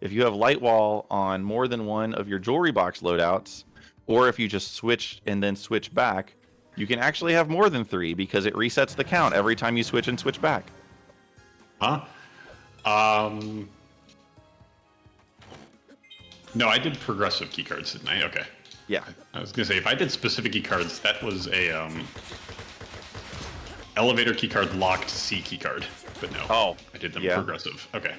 if you have Light Wall on more than one of your jewelry box loadouts, or if you just switch and then switch back, you can actually have more than 3 because it resets the count every time you switch and switch back." Huh? No, I did progressive keycards, didn't I? Okay. Yeah. I was gonna say, if I did specific keycards, that was a elevator keycard locked C keycard. But no. Oh, I did them yeah. progressive. Okay.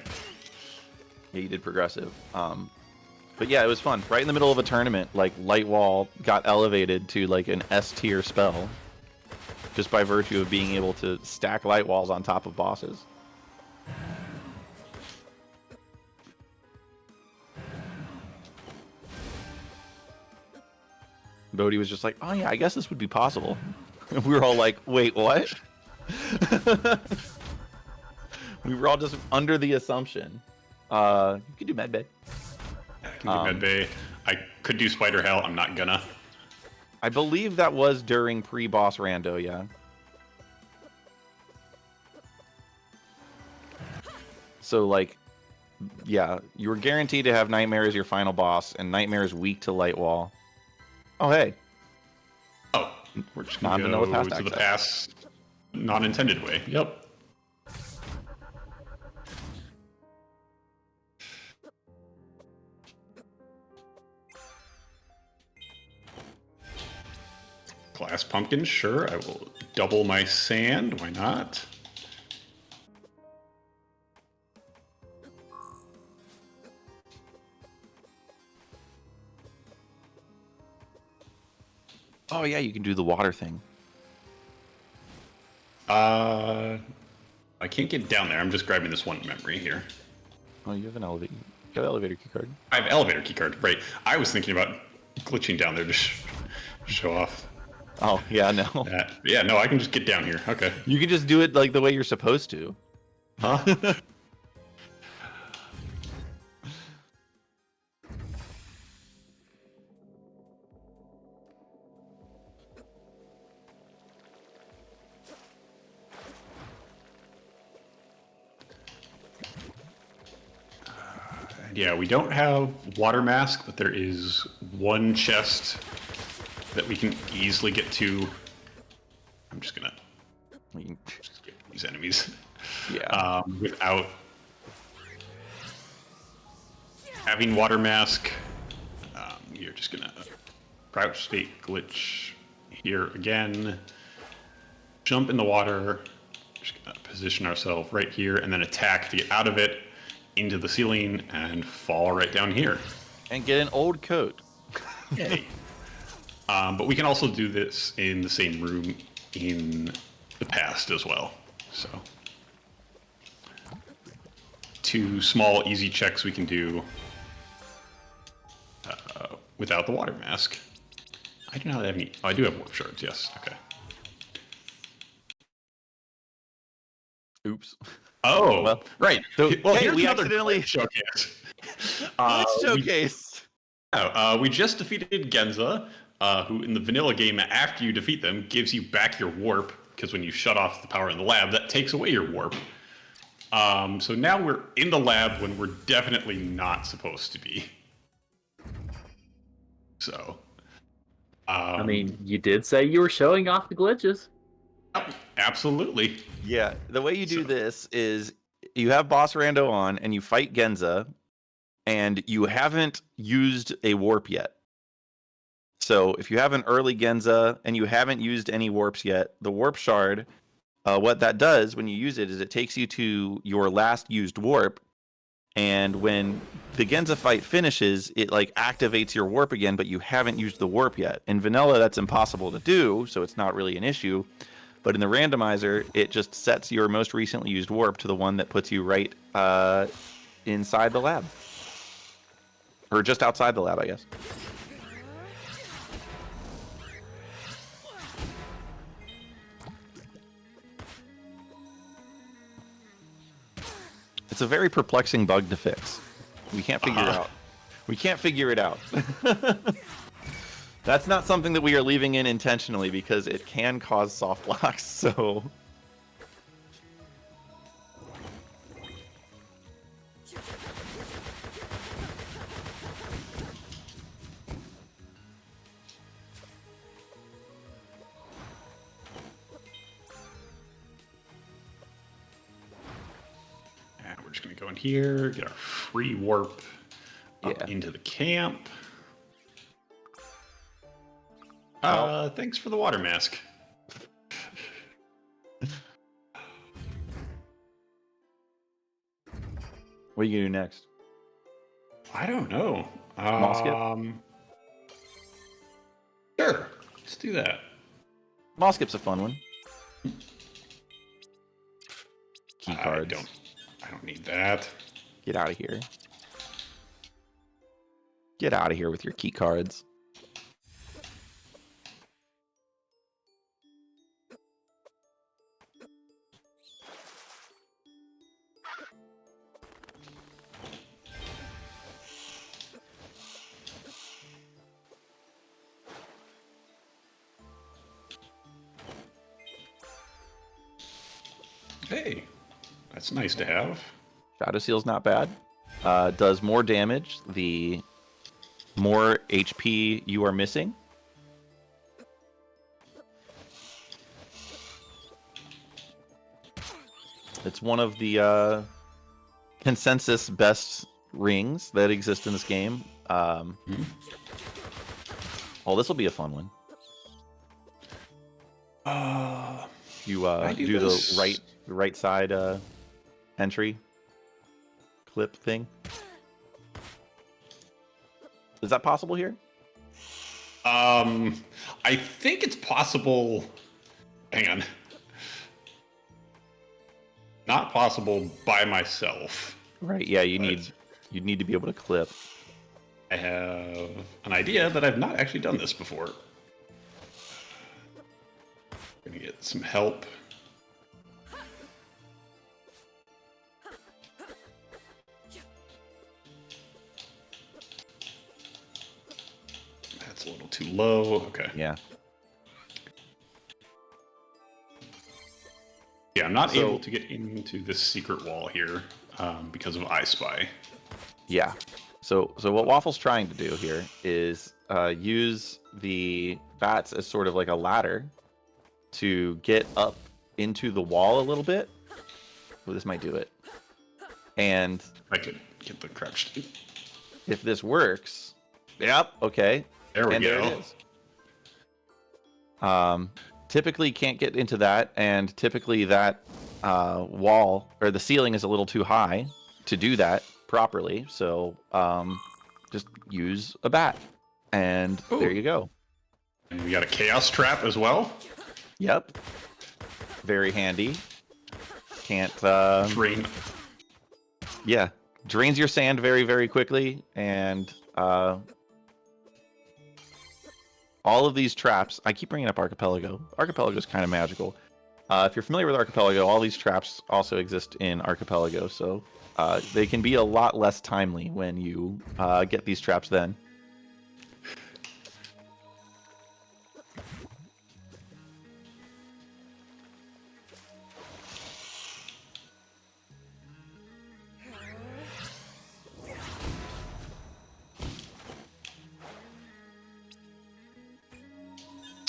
Yeah, you did progressive. But yeah, it was fun. Right in the middle of a tournament, like Light Wall got elevated to like an S tier spell, just by virtue of being able to stack Light Walls on top of bosses. Bodhi was just like, "Oh yeah, I guess this would be possible." And we were all like, "Wait, what?" We were all just under the assumption. You could do Medbay. I can do Medbay. I could do Spider Hell. I'm not gonna. I believe that was during pre-boss Rando, yeah. So, like, yeah, you were guaranteed to have Nightmare as your final boss, and Nightmare is weak to Light Wall. Oh, hey. Oh, we're just gonna Non-vanilla go pass to the access. pass non-intended way. Yep. Glass pumpkin, sure. I will double my sand. Why not? Oh, yeah, you can do the water thing. I can't get down there. I'm just grabbing this one memory here. Oh, you have an elevator. You got an elevator keycard. I have elevator keycard. Right. I was thinking about glitching down there to show off. Oh, yeah, no. Yeah, no, I can just get down here. Okay. You can just do it like the way you're supposed to. Huh? Yeah, we don't have water mask, but there is one chest that we can easily get to. I'm just gonna just get these enemies. Yeah. Without having water mask. You're just gonna crouch state glitch here again. Jump in the water. Just gonna position ourselves right here and then attack to get out of it into the ceiling and fall right down here. And get an old coat. Yay. But we can also do this in the same room in the past as well. So 2 small easy checks we can do without the water mask. I do not have any. Oh, I do have warp shards. Yes. Okay. Oops. Oh, Well, right. So, Well, hey, here's we another accidentally showcase. let's We- showcase. we just defeated Genza, who in the vanilla game, after you defeat them, gives you back your warp, because when you shut off the power in the lab, that takes away your warp. So now we're in the lab when we're definitely not supposed to be. So. I mean, you did say you were showing off the glitches. Absolutely. Yeah, the way you do So- this is you have Boss Rando on and you fight Genza, and you haven't used a warp yet. So if you have an early Genza and you haven't used any warps yet, the warp shard, what that does when you use it is it takes you to your last used warp, and when the Genza fight finishes, it like activates your warp again, but you haven't used the warp yet. In vanilla, that's impossible to do, so it's not really an issue. But in the randomizer, it just sets your most recently used warp to the one that puts you right inside the lab. Or just outside the lab, I guess. It's a very perplexing bug to fix. We can't figure out We can't figure it out. That's not something that we are leaving in intentionally because it can cause soft locks, so... And we're just going to go in here, get our free warp up Yeah. into the camp. Oh. Thanks for the water mask. What are you gonna do next? I don't know. Mall skip? Sure, let's do that. Mall skip's a fun one. Key cards. I don't need that. Get out of here. Get out of here with your key cards. Hey, that's nice to have. Shadow Seal's not bad. Does more damage the more HP you are missing. It's one of the consensus best rings that exist in this game. Oh, this will be a fun one. You do this? the right side entry clip thing. Is that possible here? I think it's possible. Hang on. Not possible by myself. Right. Yeah. You need to be able to clip. I have an idea that I've not actually done this before. Gonna get some help. That's a little too low. Okay. Yeah. Yeah, I'm not able to get into this secret wall here because of I Spy. Yeah. So what Waffle's trying to do here is use the bats as sort of like a ladder to get up into the wall a little bit. Well, this might do it. And I could get the crouch. if this works, yep, okay. There we and go. There it is. Typically can't get into that, and typically that wall or the ceiling is a little too high to do that properly. So just use a bat, and there you go. And we got a chaos trap as well. Yep. Very handy. Can't Drain. Yeah, drains your sand very, very quickly, and all of these traps. I keep bringing up Archipelago. Archipelago is kind of magical. If you're familiar with Archipelago, all these traps also exist in Archipelago, so they can be a lot less timely when you get these traps then.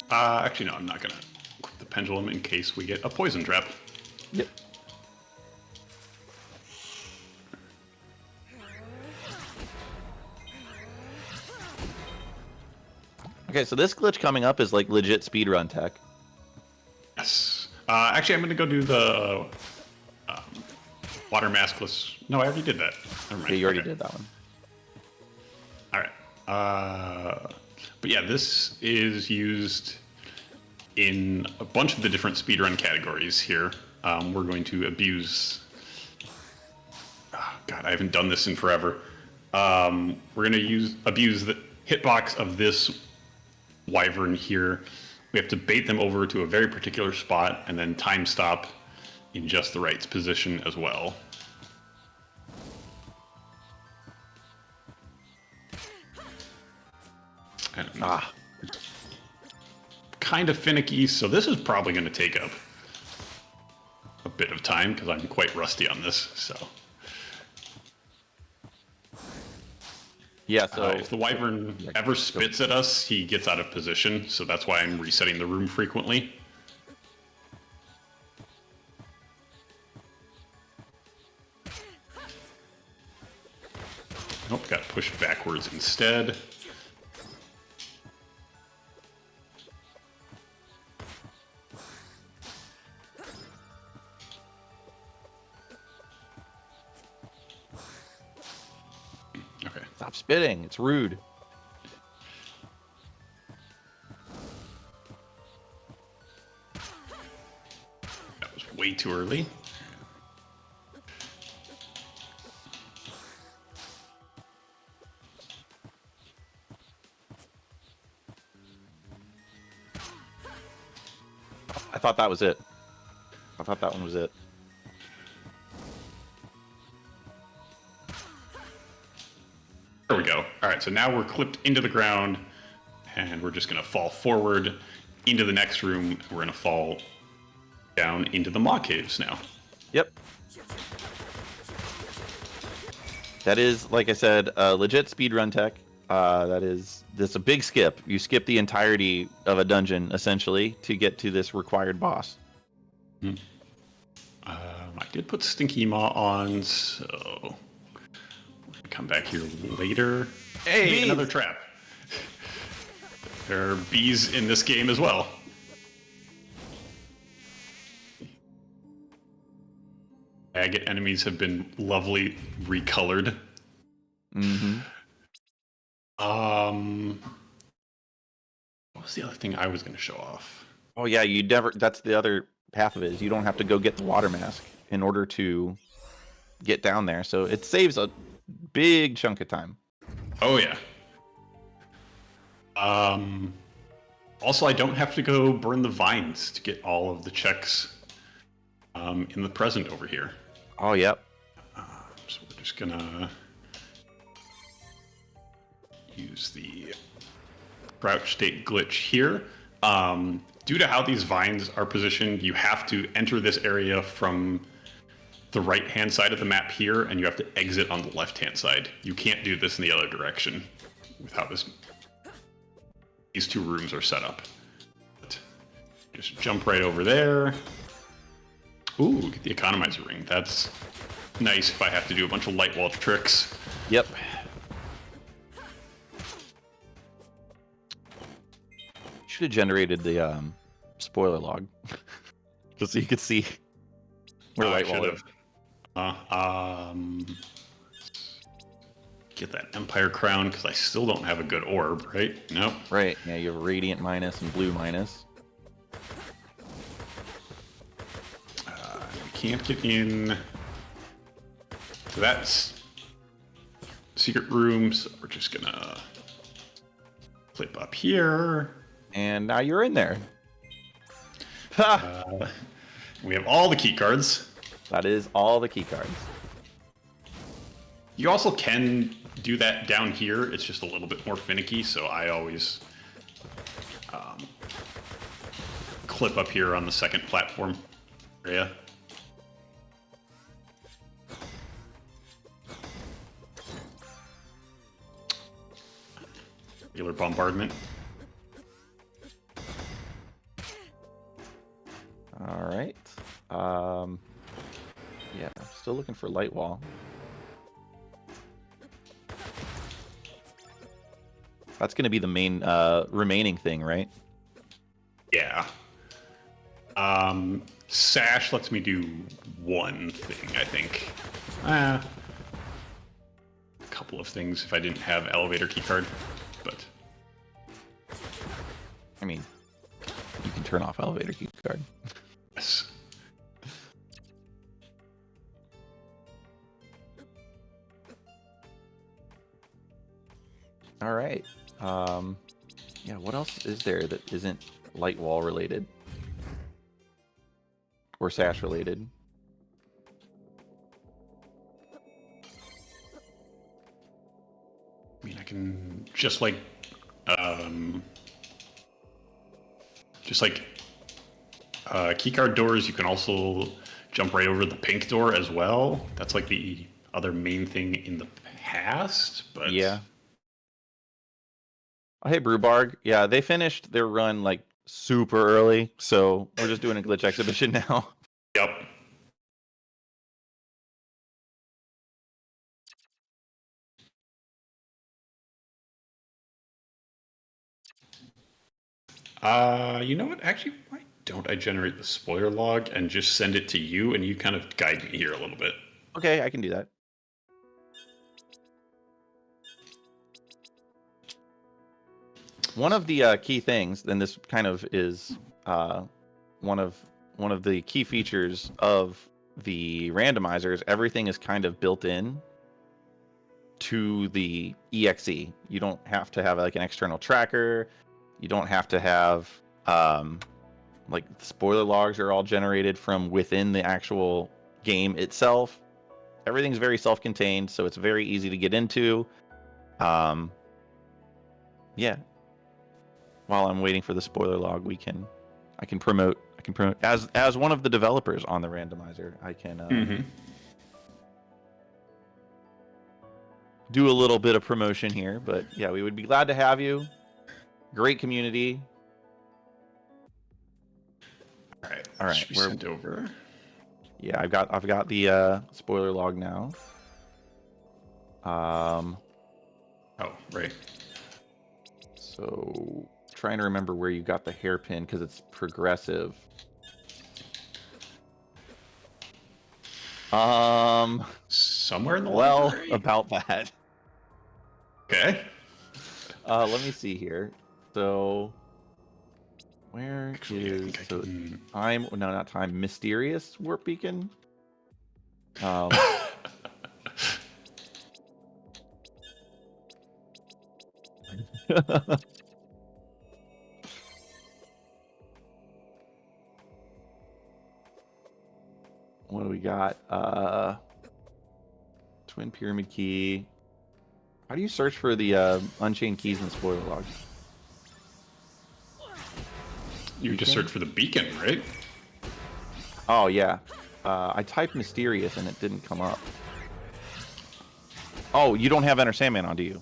Actually, no, I'm not gonna equip the pendulum in case we get a poison trap. Yep. Okay, so this glitch coming up is like legit speedrun tech. Yes. Actually, I'm gonna go do the water maskless. No, I already did that. Never mind. Yeah, you already Okay. did that one. All right. But yeah, this is used in a bunch of the different speedrun categories here. We're going to abuse... Oh, God, I haven't done this in forever. We're going to abuse the hitbox of this wyvern here. We have to bait them over to a very particular spot and then time stop in just the right position as well. Ah, kind of finicky, so this is probably going to take up a bit of time because I'm quite rusty on this. So yeah. So if the wyvern ever spits at us, he gets out of position. So that's why I'm resetting the room frequently. Nope, got pushed backwards instead. Okay. stop spitting. It's rude. That was way too early. I thought that was it. I thought that one was it. There we go. All right, so now we're clipped into the ground, and we're just going to fall forward into the next room. We're going to fall down into the maw caves now. Yep. That is, like I said, legit speedrun tech. That's a big skip. You skip the entirety of a dungeon, essentially, to get to this required boss. I did put Stinky Maw on, so we'll come back here later. Hey, Bees! another trap. There are bees in this game as well. Agate enemies have been lovely recolored. Mm-hmm. What was the other thing I was going to show off? Oh yeah, you never. That's the other half of it. Is you don't have to go get the water mask in order to get down there. So it saves a big chunk of time. Oh yeah. Also, I don't have to go burn the vines to get all of the checks in the present over here. Oh yep. So we're just gonna use the crouch state glitch here. Due to how these vines are positioned, you have to enter this area from the right-hand side of the map here, and you have to exit on the left-hand side. You can't do this in the other direction with how these two rooms are set up. But just jump right over there. Ooh, get the economizer ring. That's nice if I have to do a bunch of light wall tricks. Yep. Should have generated the spoiler log, just so you could see where I light should wall is. have. Get that Empire crown because I still don't have a good orb, right? Nope. Right. Yeah, you have radiant minus and blue minus. We can't get in to that secret room, so we're just gonna clip up here. And now you're in there. Ha! We have all the key cards. That is all the key cards. You also can do that down here. It's just a little bit more finicky, so I always clip up here on the second platform area. Regular bombardment. All right. Yeah, still looking for light wall. That's going to be the main remaining thing, right? Yeah. Sash lets me do one thing, I think. A couple of things if I didn't have elevator keycard, but I mean, you can turn off elevator key card. yes. All right. Yeah, what else is there that isn't light wall related? Or sash related? I mean, I can just like Just like keycard doors, you can also jump right over the pink door as well. That's like the other main thing in the past, but Yeah. Oh, hey, Brewbarg. Yeah, they finished their run like super early, so we're just doing a glitch exhibition now. Yep. You know what? Actually, why don't I generate the spoiler log and just send it to you, and you kind of guide me here a little bit? Okay, I can do that. One of the key things, and this kind of is one of the key features of the randomizers, everything is kind of built in to the exe. You don't have to have like an external tracker. You don't have to have like spoiler logs are all generated from within the actual game itself. Everything's very self-contained, so it's very easy to get into. Yeah. While I'm waiting for the spoiler log, I can promote as one of the developers on the randomizer. I can do a little bit of promotion here, but yeah, we would be glad to have you. Great community. All right. Should be sent over. Yeah, I've got the spoiler log now. Oh, right. So trying to remember where you got the hairpin because it's progressive. Somewhere in the library? About that. Okay. Let me see here. So where Actually, I think I so can... time? No, not time. Mysterious warp beacon. What do we got? Twin pyramid key. How do you search for the unchained keys in the spoiler log? You just search for the beacon, right? Oh yeah. I typed mysterious and it didn't come up. Oh, you don't have Enter Sandman on, do you?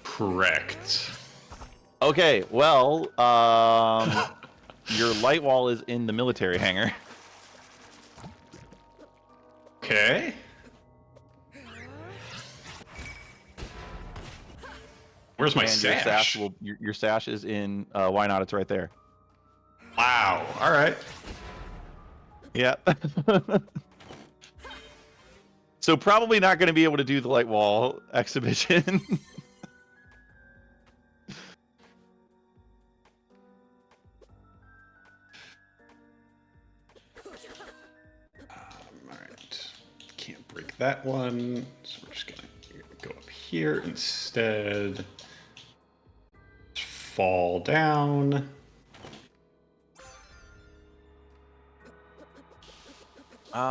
Correct. Okay, well, your light wall is in the military hangar. Okay. Where's my sash? Your sash is in. Why not? It's right there. Wow. All right. Yeah. So probably not going to be able to do the light wall exhibition. All right. Can't break that one. So we're just gonna go up here instead. Fall down.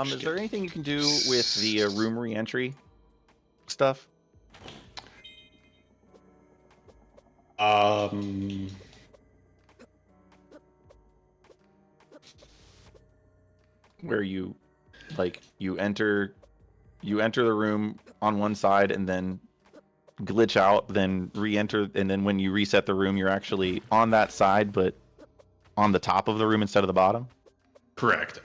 Is there anything you can do with the room re-entry stuff? Where you enter the room on one side and then glitch out, then re-enter, and then when you reset the room, you're actually on that side, but on the top of the room instead of the bottom? Correct.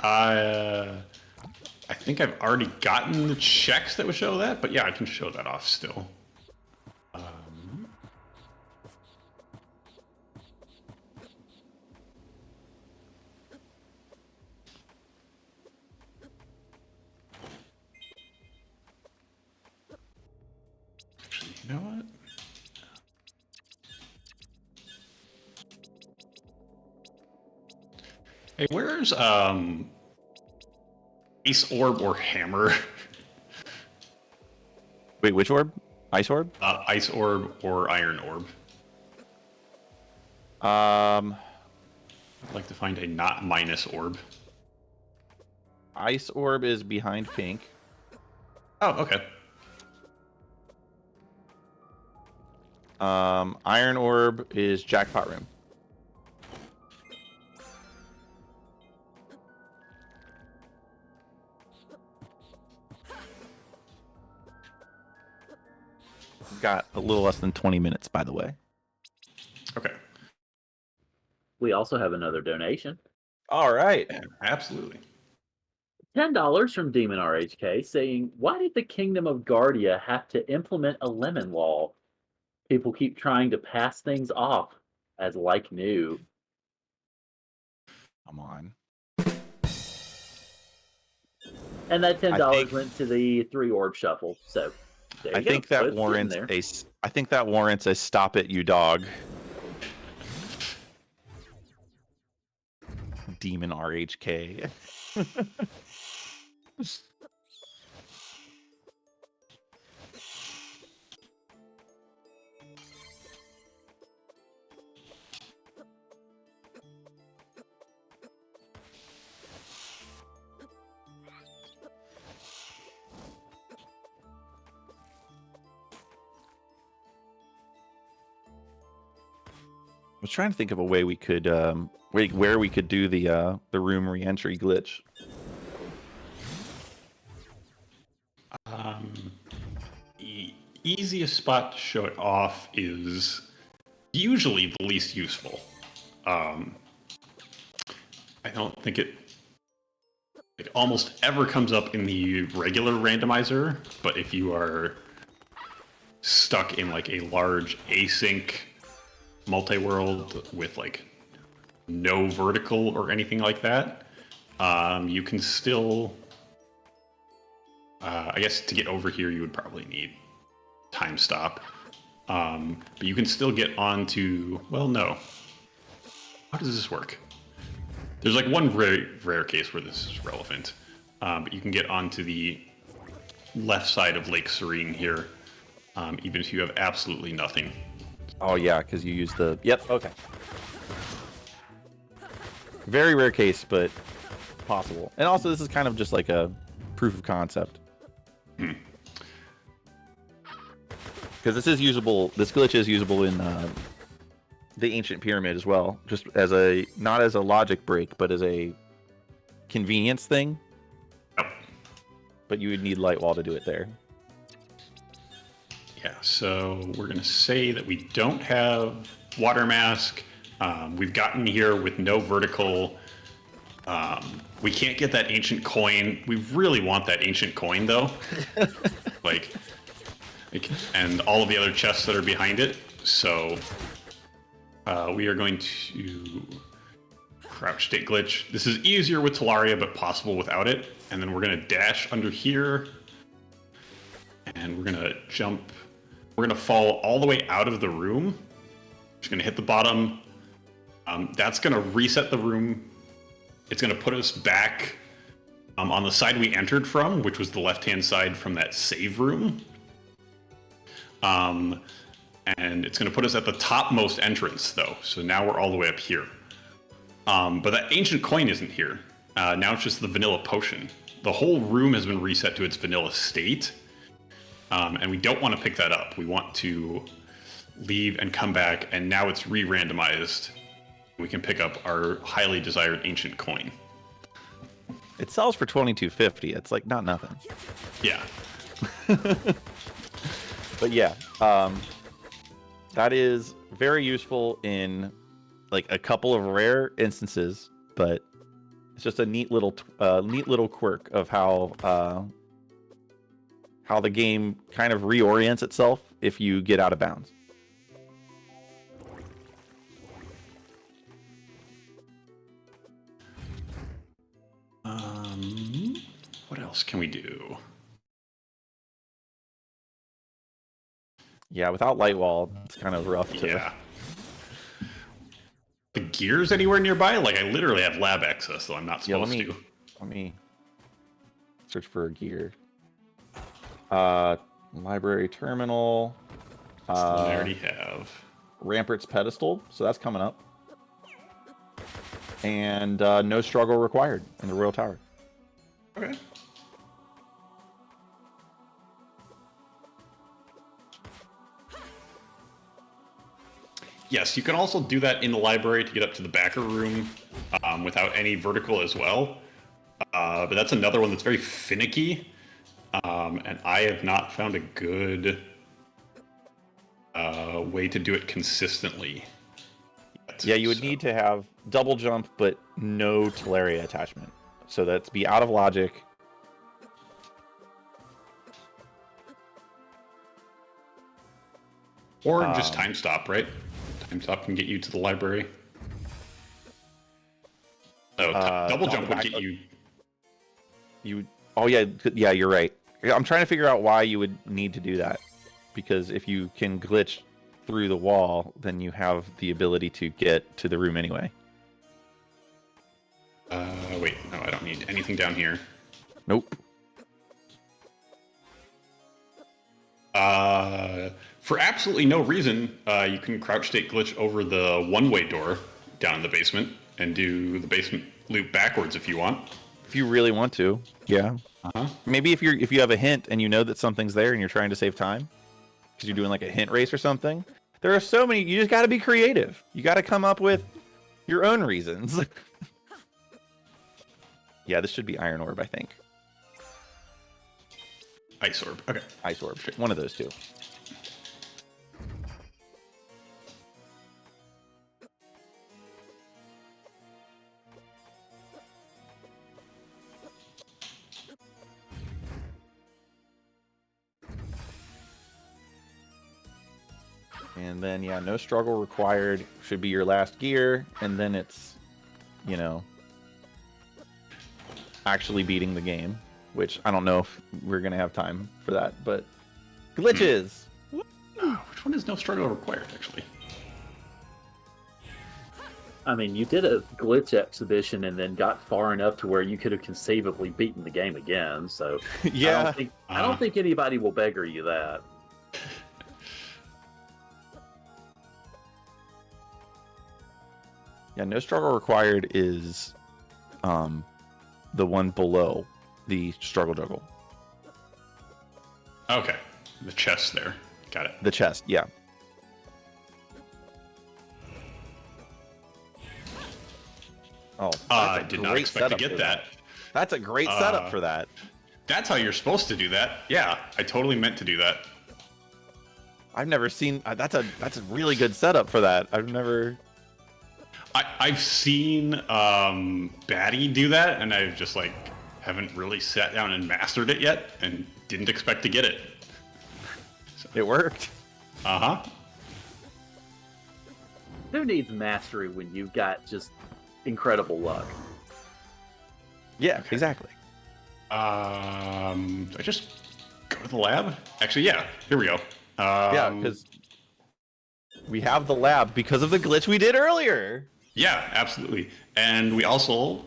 I think I've already gotten the checks that would show that, but yeah, I can show that off still. Actually, you know what? Hey, where's Ice Orb or Hammer? Wait, which orb? Ice orb? Ice Orb or Iron Orb? Um, I'd like to find a not minus orb. Ice orb is behind pink. Oh, okay. Iron Orb is Jackpot Room. We've got a little less than 20 minutes, by the way. Okay. We also have another donation. All right. Yeah, absolutely. $10 from Demon RHK saying, why did the Kingdom of Guardia have to implement a lemon law? People keep trying to pass things off as like new. Come on. And that $10 I think- went to the 3 orb shuffle. So there you I go. think that Both sitting warrants there. I think that warrants a stop it, you dog. Demon RHK. I was trying to think of a way we could where we could do the room re-entry glitch. The easiest spot to show it off is usually the least useful. I don't think it almost ever comes up in the regular randomizer, but if you are stuck in like a large async multi-world with like no vertical or anything like that, you can still I guess to get over here you would probably need time stop, but you can still get onto, well, no, how does this work? There's like one very rare case where this is relevant, but you can get onto the left side of Lake Serene here, even if you have absolutely nothing. Oh yeah, because you use the okay. Very rare case, but possible. And also, this is kind of just like a proof of concept. Because this is usable. This glitch is usable in the ancient pyramid as well, just as a not as a logic break, but as a convenience thing. But you would need light wall to do it there. Yeah, so we're going to say that we don't have water mask. We've gotten here with no vertical. We can't get that ancient coin. We really want that ancient coin, though. like, and all of the other chests that are behind it. So we are going to crouch state glitch. This is easier with Talaria, but possible without it. And then we're going to dash under here. And we're going to jump. We're going to fall all the way out of the room. Just going to hit the bottom. That's going to reset the room. It's going to put us back on the side we entered from, which was the left-hand side from that save room. And it's going to put us at the topmost entrance, though. So now we're all the way up here. But that ancient coin isn't here. Now it's just the vanilla potion. The whole room has been reset to its vanilla state. And we don't want to pick that up. We want to leave and come back, and now it's re-randomized. We can pick up our highly desired ancient coin. It sells for $22.50. It's like not nothing. Yeah. But yeah, that is very useful in like a couple of rare instances, but it's just a neat little quirk of how the game kind of reorients itself if you get out of bounds. What else can we do? Yeah, without light wall, it's kind of rough to. Yeah. The gears anywhere nearby? Like, I literally have lab access, though I'm not supposed to. Let me search for a gear. Library terminal. I already have. Rampart's pedestal, so that's coming up. And no struggle required in the Royal Tower. Okay. Yes, you can also do that in the library to get up to the backer room without any vertical as well. But that's another one that's very finicky, and I have not found a good way to do it consistently yet. Yeah, you would need to have double jump, but no Teleria attachment. So that's be out of logic. Or just time stop, right? Time stop can get you to the library. Oh, double jump would get you. Oh yeah, you're right. I'm trying to figure out why you would need to do that, because if you can glitch through the wall, then you have the ability to get to the room anyway. Wait, no, I don't need anything down here. Nope. For absolutely no reason, you can crouch state glitch over the one-way door down in the basement and do the basement loop backwards if you want. If you really want to, yeah. Uh-huh. Maybe if you have a hint and you know that something's there and you're trying to save time, because you're doing like a hint race or something. There are so many. You just got to be creative. You got to come up with your own reasons. Yeah, this should be Iron Orb, I think. Ice Orb. Okay. Ice Orb. One of those two. And then, yeah, no struggle required. Should be your last gear. And then it's, you know, actually beating the game. Which I don't know if we're going to have time for that. But glitches! Which one is no struggle required, actually? I mean, you did a glitch exhibition and then got far enough to where you could have conceivably beaten the game again. So Yeah. I don't think anybody will beggar you that. Yeah, no struggle required is the one below the struggle juggle. Okay. The chest there. Got it. The chest, yeah. Oh, I did not expect to get that. That's a great setup for that. That's how you're supposed to do that. Yeah, I totally meant to do that. I've never seen. That's a really good setup for that. I've never. I've seen Batty do that, and I've just like haven't really sat down and mastered it yet, and didn't expect to get it. So. It worked. Uh-huh. Who needs mastery when you've got just incredible luck? Yeah, exactly. Do I just go to the lab? Actually, yeah. Here we go. Yeah, because we have the lab because of the glitch we did earlier. Yeah, absolutely. And we also,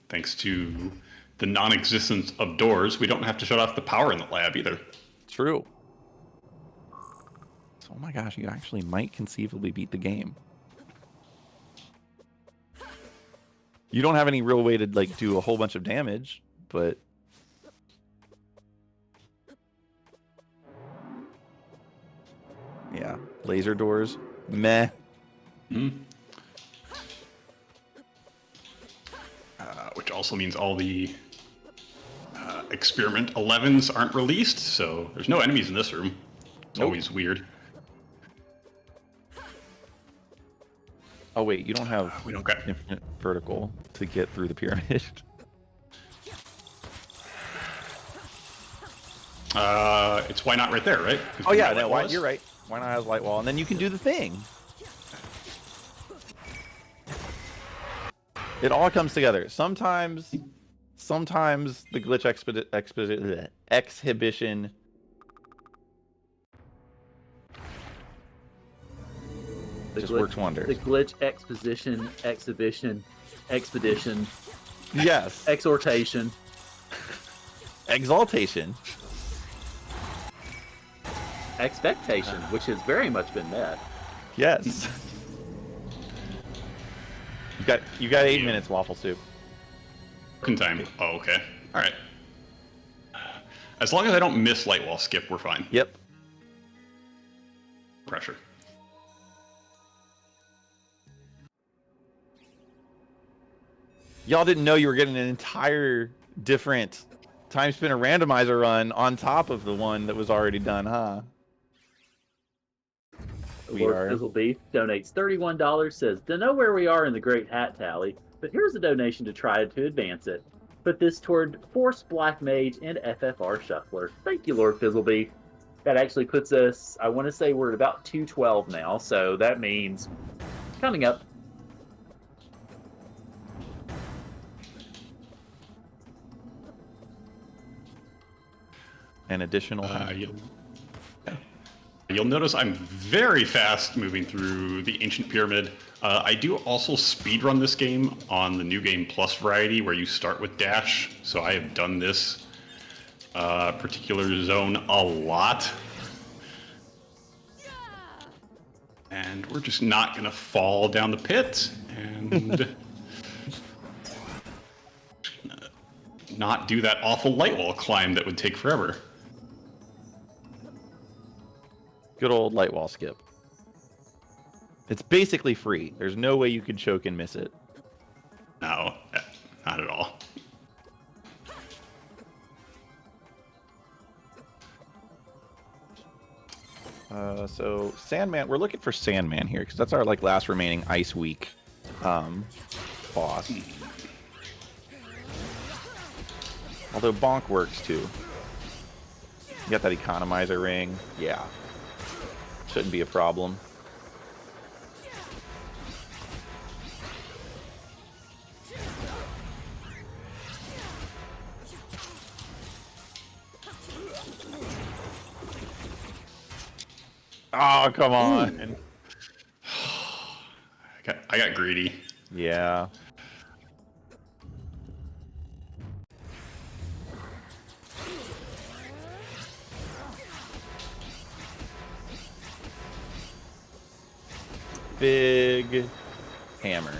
thanks to the non-existence of doors, we don't have to shut off the power in the lab either. True. So, oh my gosh, you actually might conceivably beat the game. You don't have any real way to like do a whole bunch of damage, but yeah, laser doors, meh. Which also means all the experiment 11s aren't released, so there's no enemies in this room. It's always weird. Oh wait, you don't have We don't got infinite vertical to get through the pyramid. It's why not right there, right? Oh yeah, you're right. Why not have light wall? And then you can do the thing. It all comes together. Sometimes the glitch exhibition just works wonders. The glitch exposition, exhibition, expedition, Yes. exhortation, Exaltation. expectation, which has very much been met. Yes. You got 8 minutes, Waffle Soup. Broken time. Oh, okay. All right. As long as I don't miss light wall skip, we're fine. Yep. Pressure. Y'all didn't know you were getting an entire different Timespinner randomizer run on top of the one that was already done, huh? Lord Fizzlebeef donates $31, says, "Don't know where we are in the Great Hat Tally, but here's a donation to try to advance it. Put this toward Force Black Mage and FFR Shuffler." Thank you, Lord Fizzlebeef. That actually puts us, I want to say we're at about 212 now, so that means coming up. An additional. You'll notice I'm very fast moving through the Ancient Pyramid. I do also speedrun this game on the New Game Plus variety where you start with Dash, so I have done this particular zone a lot. And we're just not going to fall down the pit and not do that awful light wall climb that would take forever. Good old light wall skip. It's basically free. There's no way you could choke and miss it. No, not at all. So Sandman, we're looking for Sandman here because that's our last remaining Ice Week boss. Although Bonk works too. You got that economizer ring. Yeah. Shouldn't be a problem. Oh, come on. I got greedy. Yeah. Big hammer.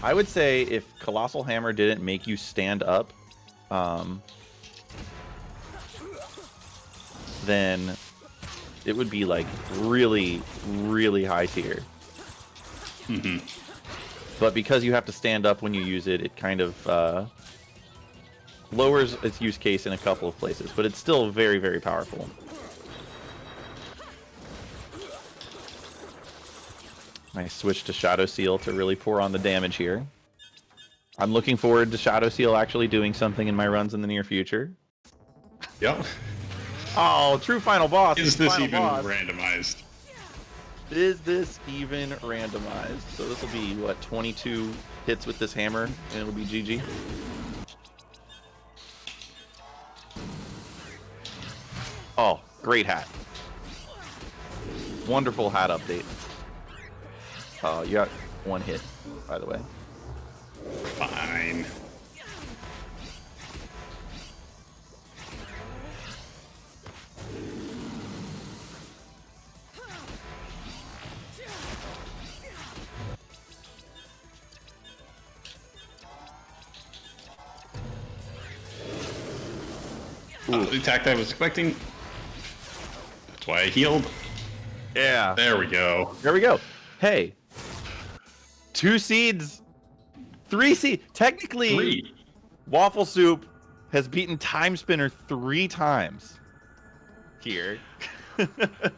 I would say if Colossal Hammer didn't make you stand up, then it would be really, really high tier. Mm-hmm. But because you have to stand up when you use it, it kind of lowers its use case in a couple of places, but it's still very, very powerful. I switched to Shadow Seal to really pour on the damage here. I'm looking forward to Shadow Seal actually doing something in my runs in the near future. Yep. Oh, true final boss. Is this even randomized? Is this even randomized? So this will be, what, 22 hits with this hammer, and it'll be GG? Oh, great hat. Wonderful hat update. Oh, you got one hit, by the way. Fine. The attack that I was expecting. That's why I healed. Yeah. There we go. There we go. Hey. 2 seeds. 3 seeds. Technically, 3. Waffle Soup has beaten Timespinner 3 times. Here. The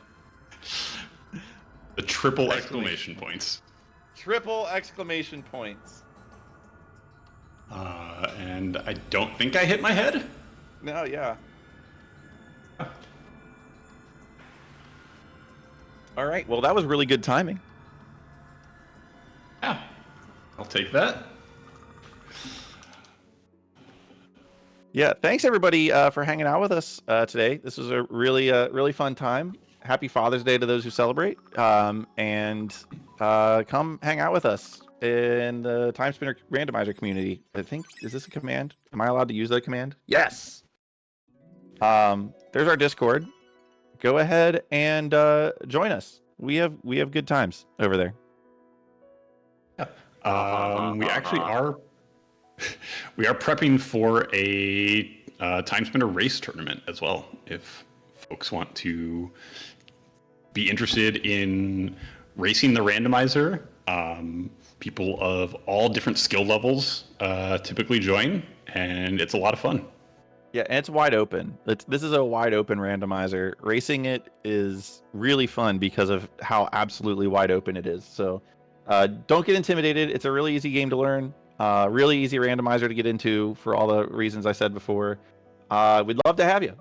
triple exclamation points. Triple exclamation points. And I don't think I hit my head. No, yeah. All right. Well, that was really good timing. Yeah, I'll take that. Yeah. Thanks everybody for hanging out with us today. This was a really fun time. Happy Father's Day to those who celebrate. And come hang out with us in the Timespinner randomizer community. I think, is this a command? Am I allowed to use that command? Yes. There's our Discord. Go ahead and join us. We have good times over there. We actually are. We are prepping for a Timespinner race tournament as well. If folks want to be interested in racing the randomizer, people of all different skill levels typically join, and it's a lot of fun. Yeah, and it's wide open. This is a wide open randomizer. Racing it is really fun because of how absolutely wide open it is. So don't get intimidated. It's a really easy game to learn. Really easy randomizer to get into for all the reasons I said before. We'd love to have you.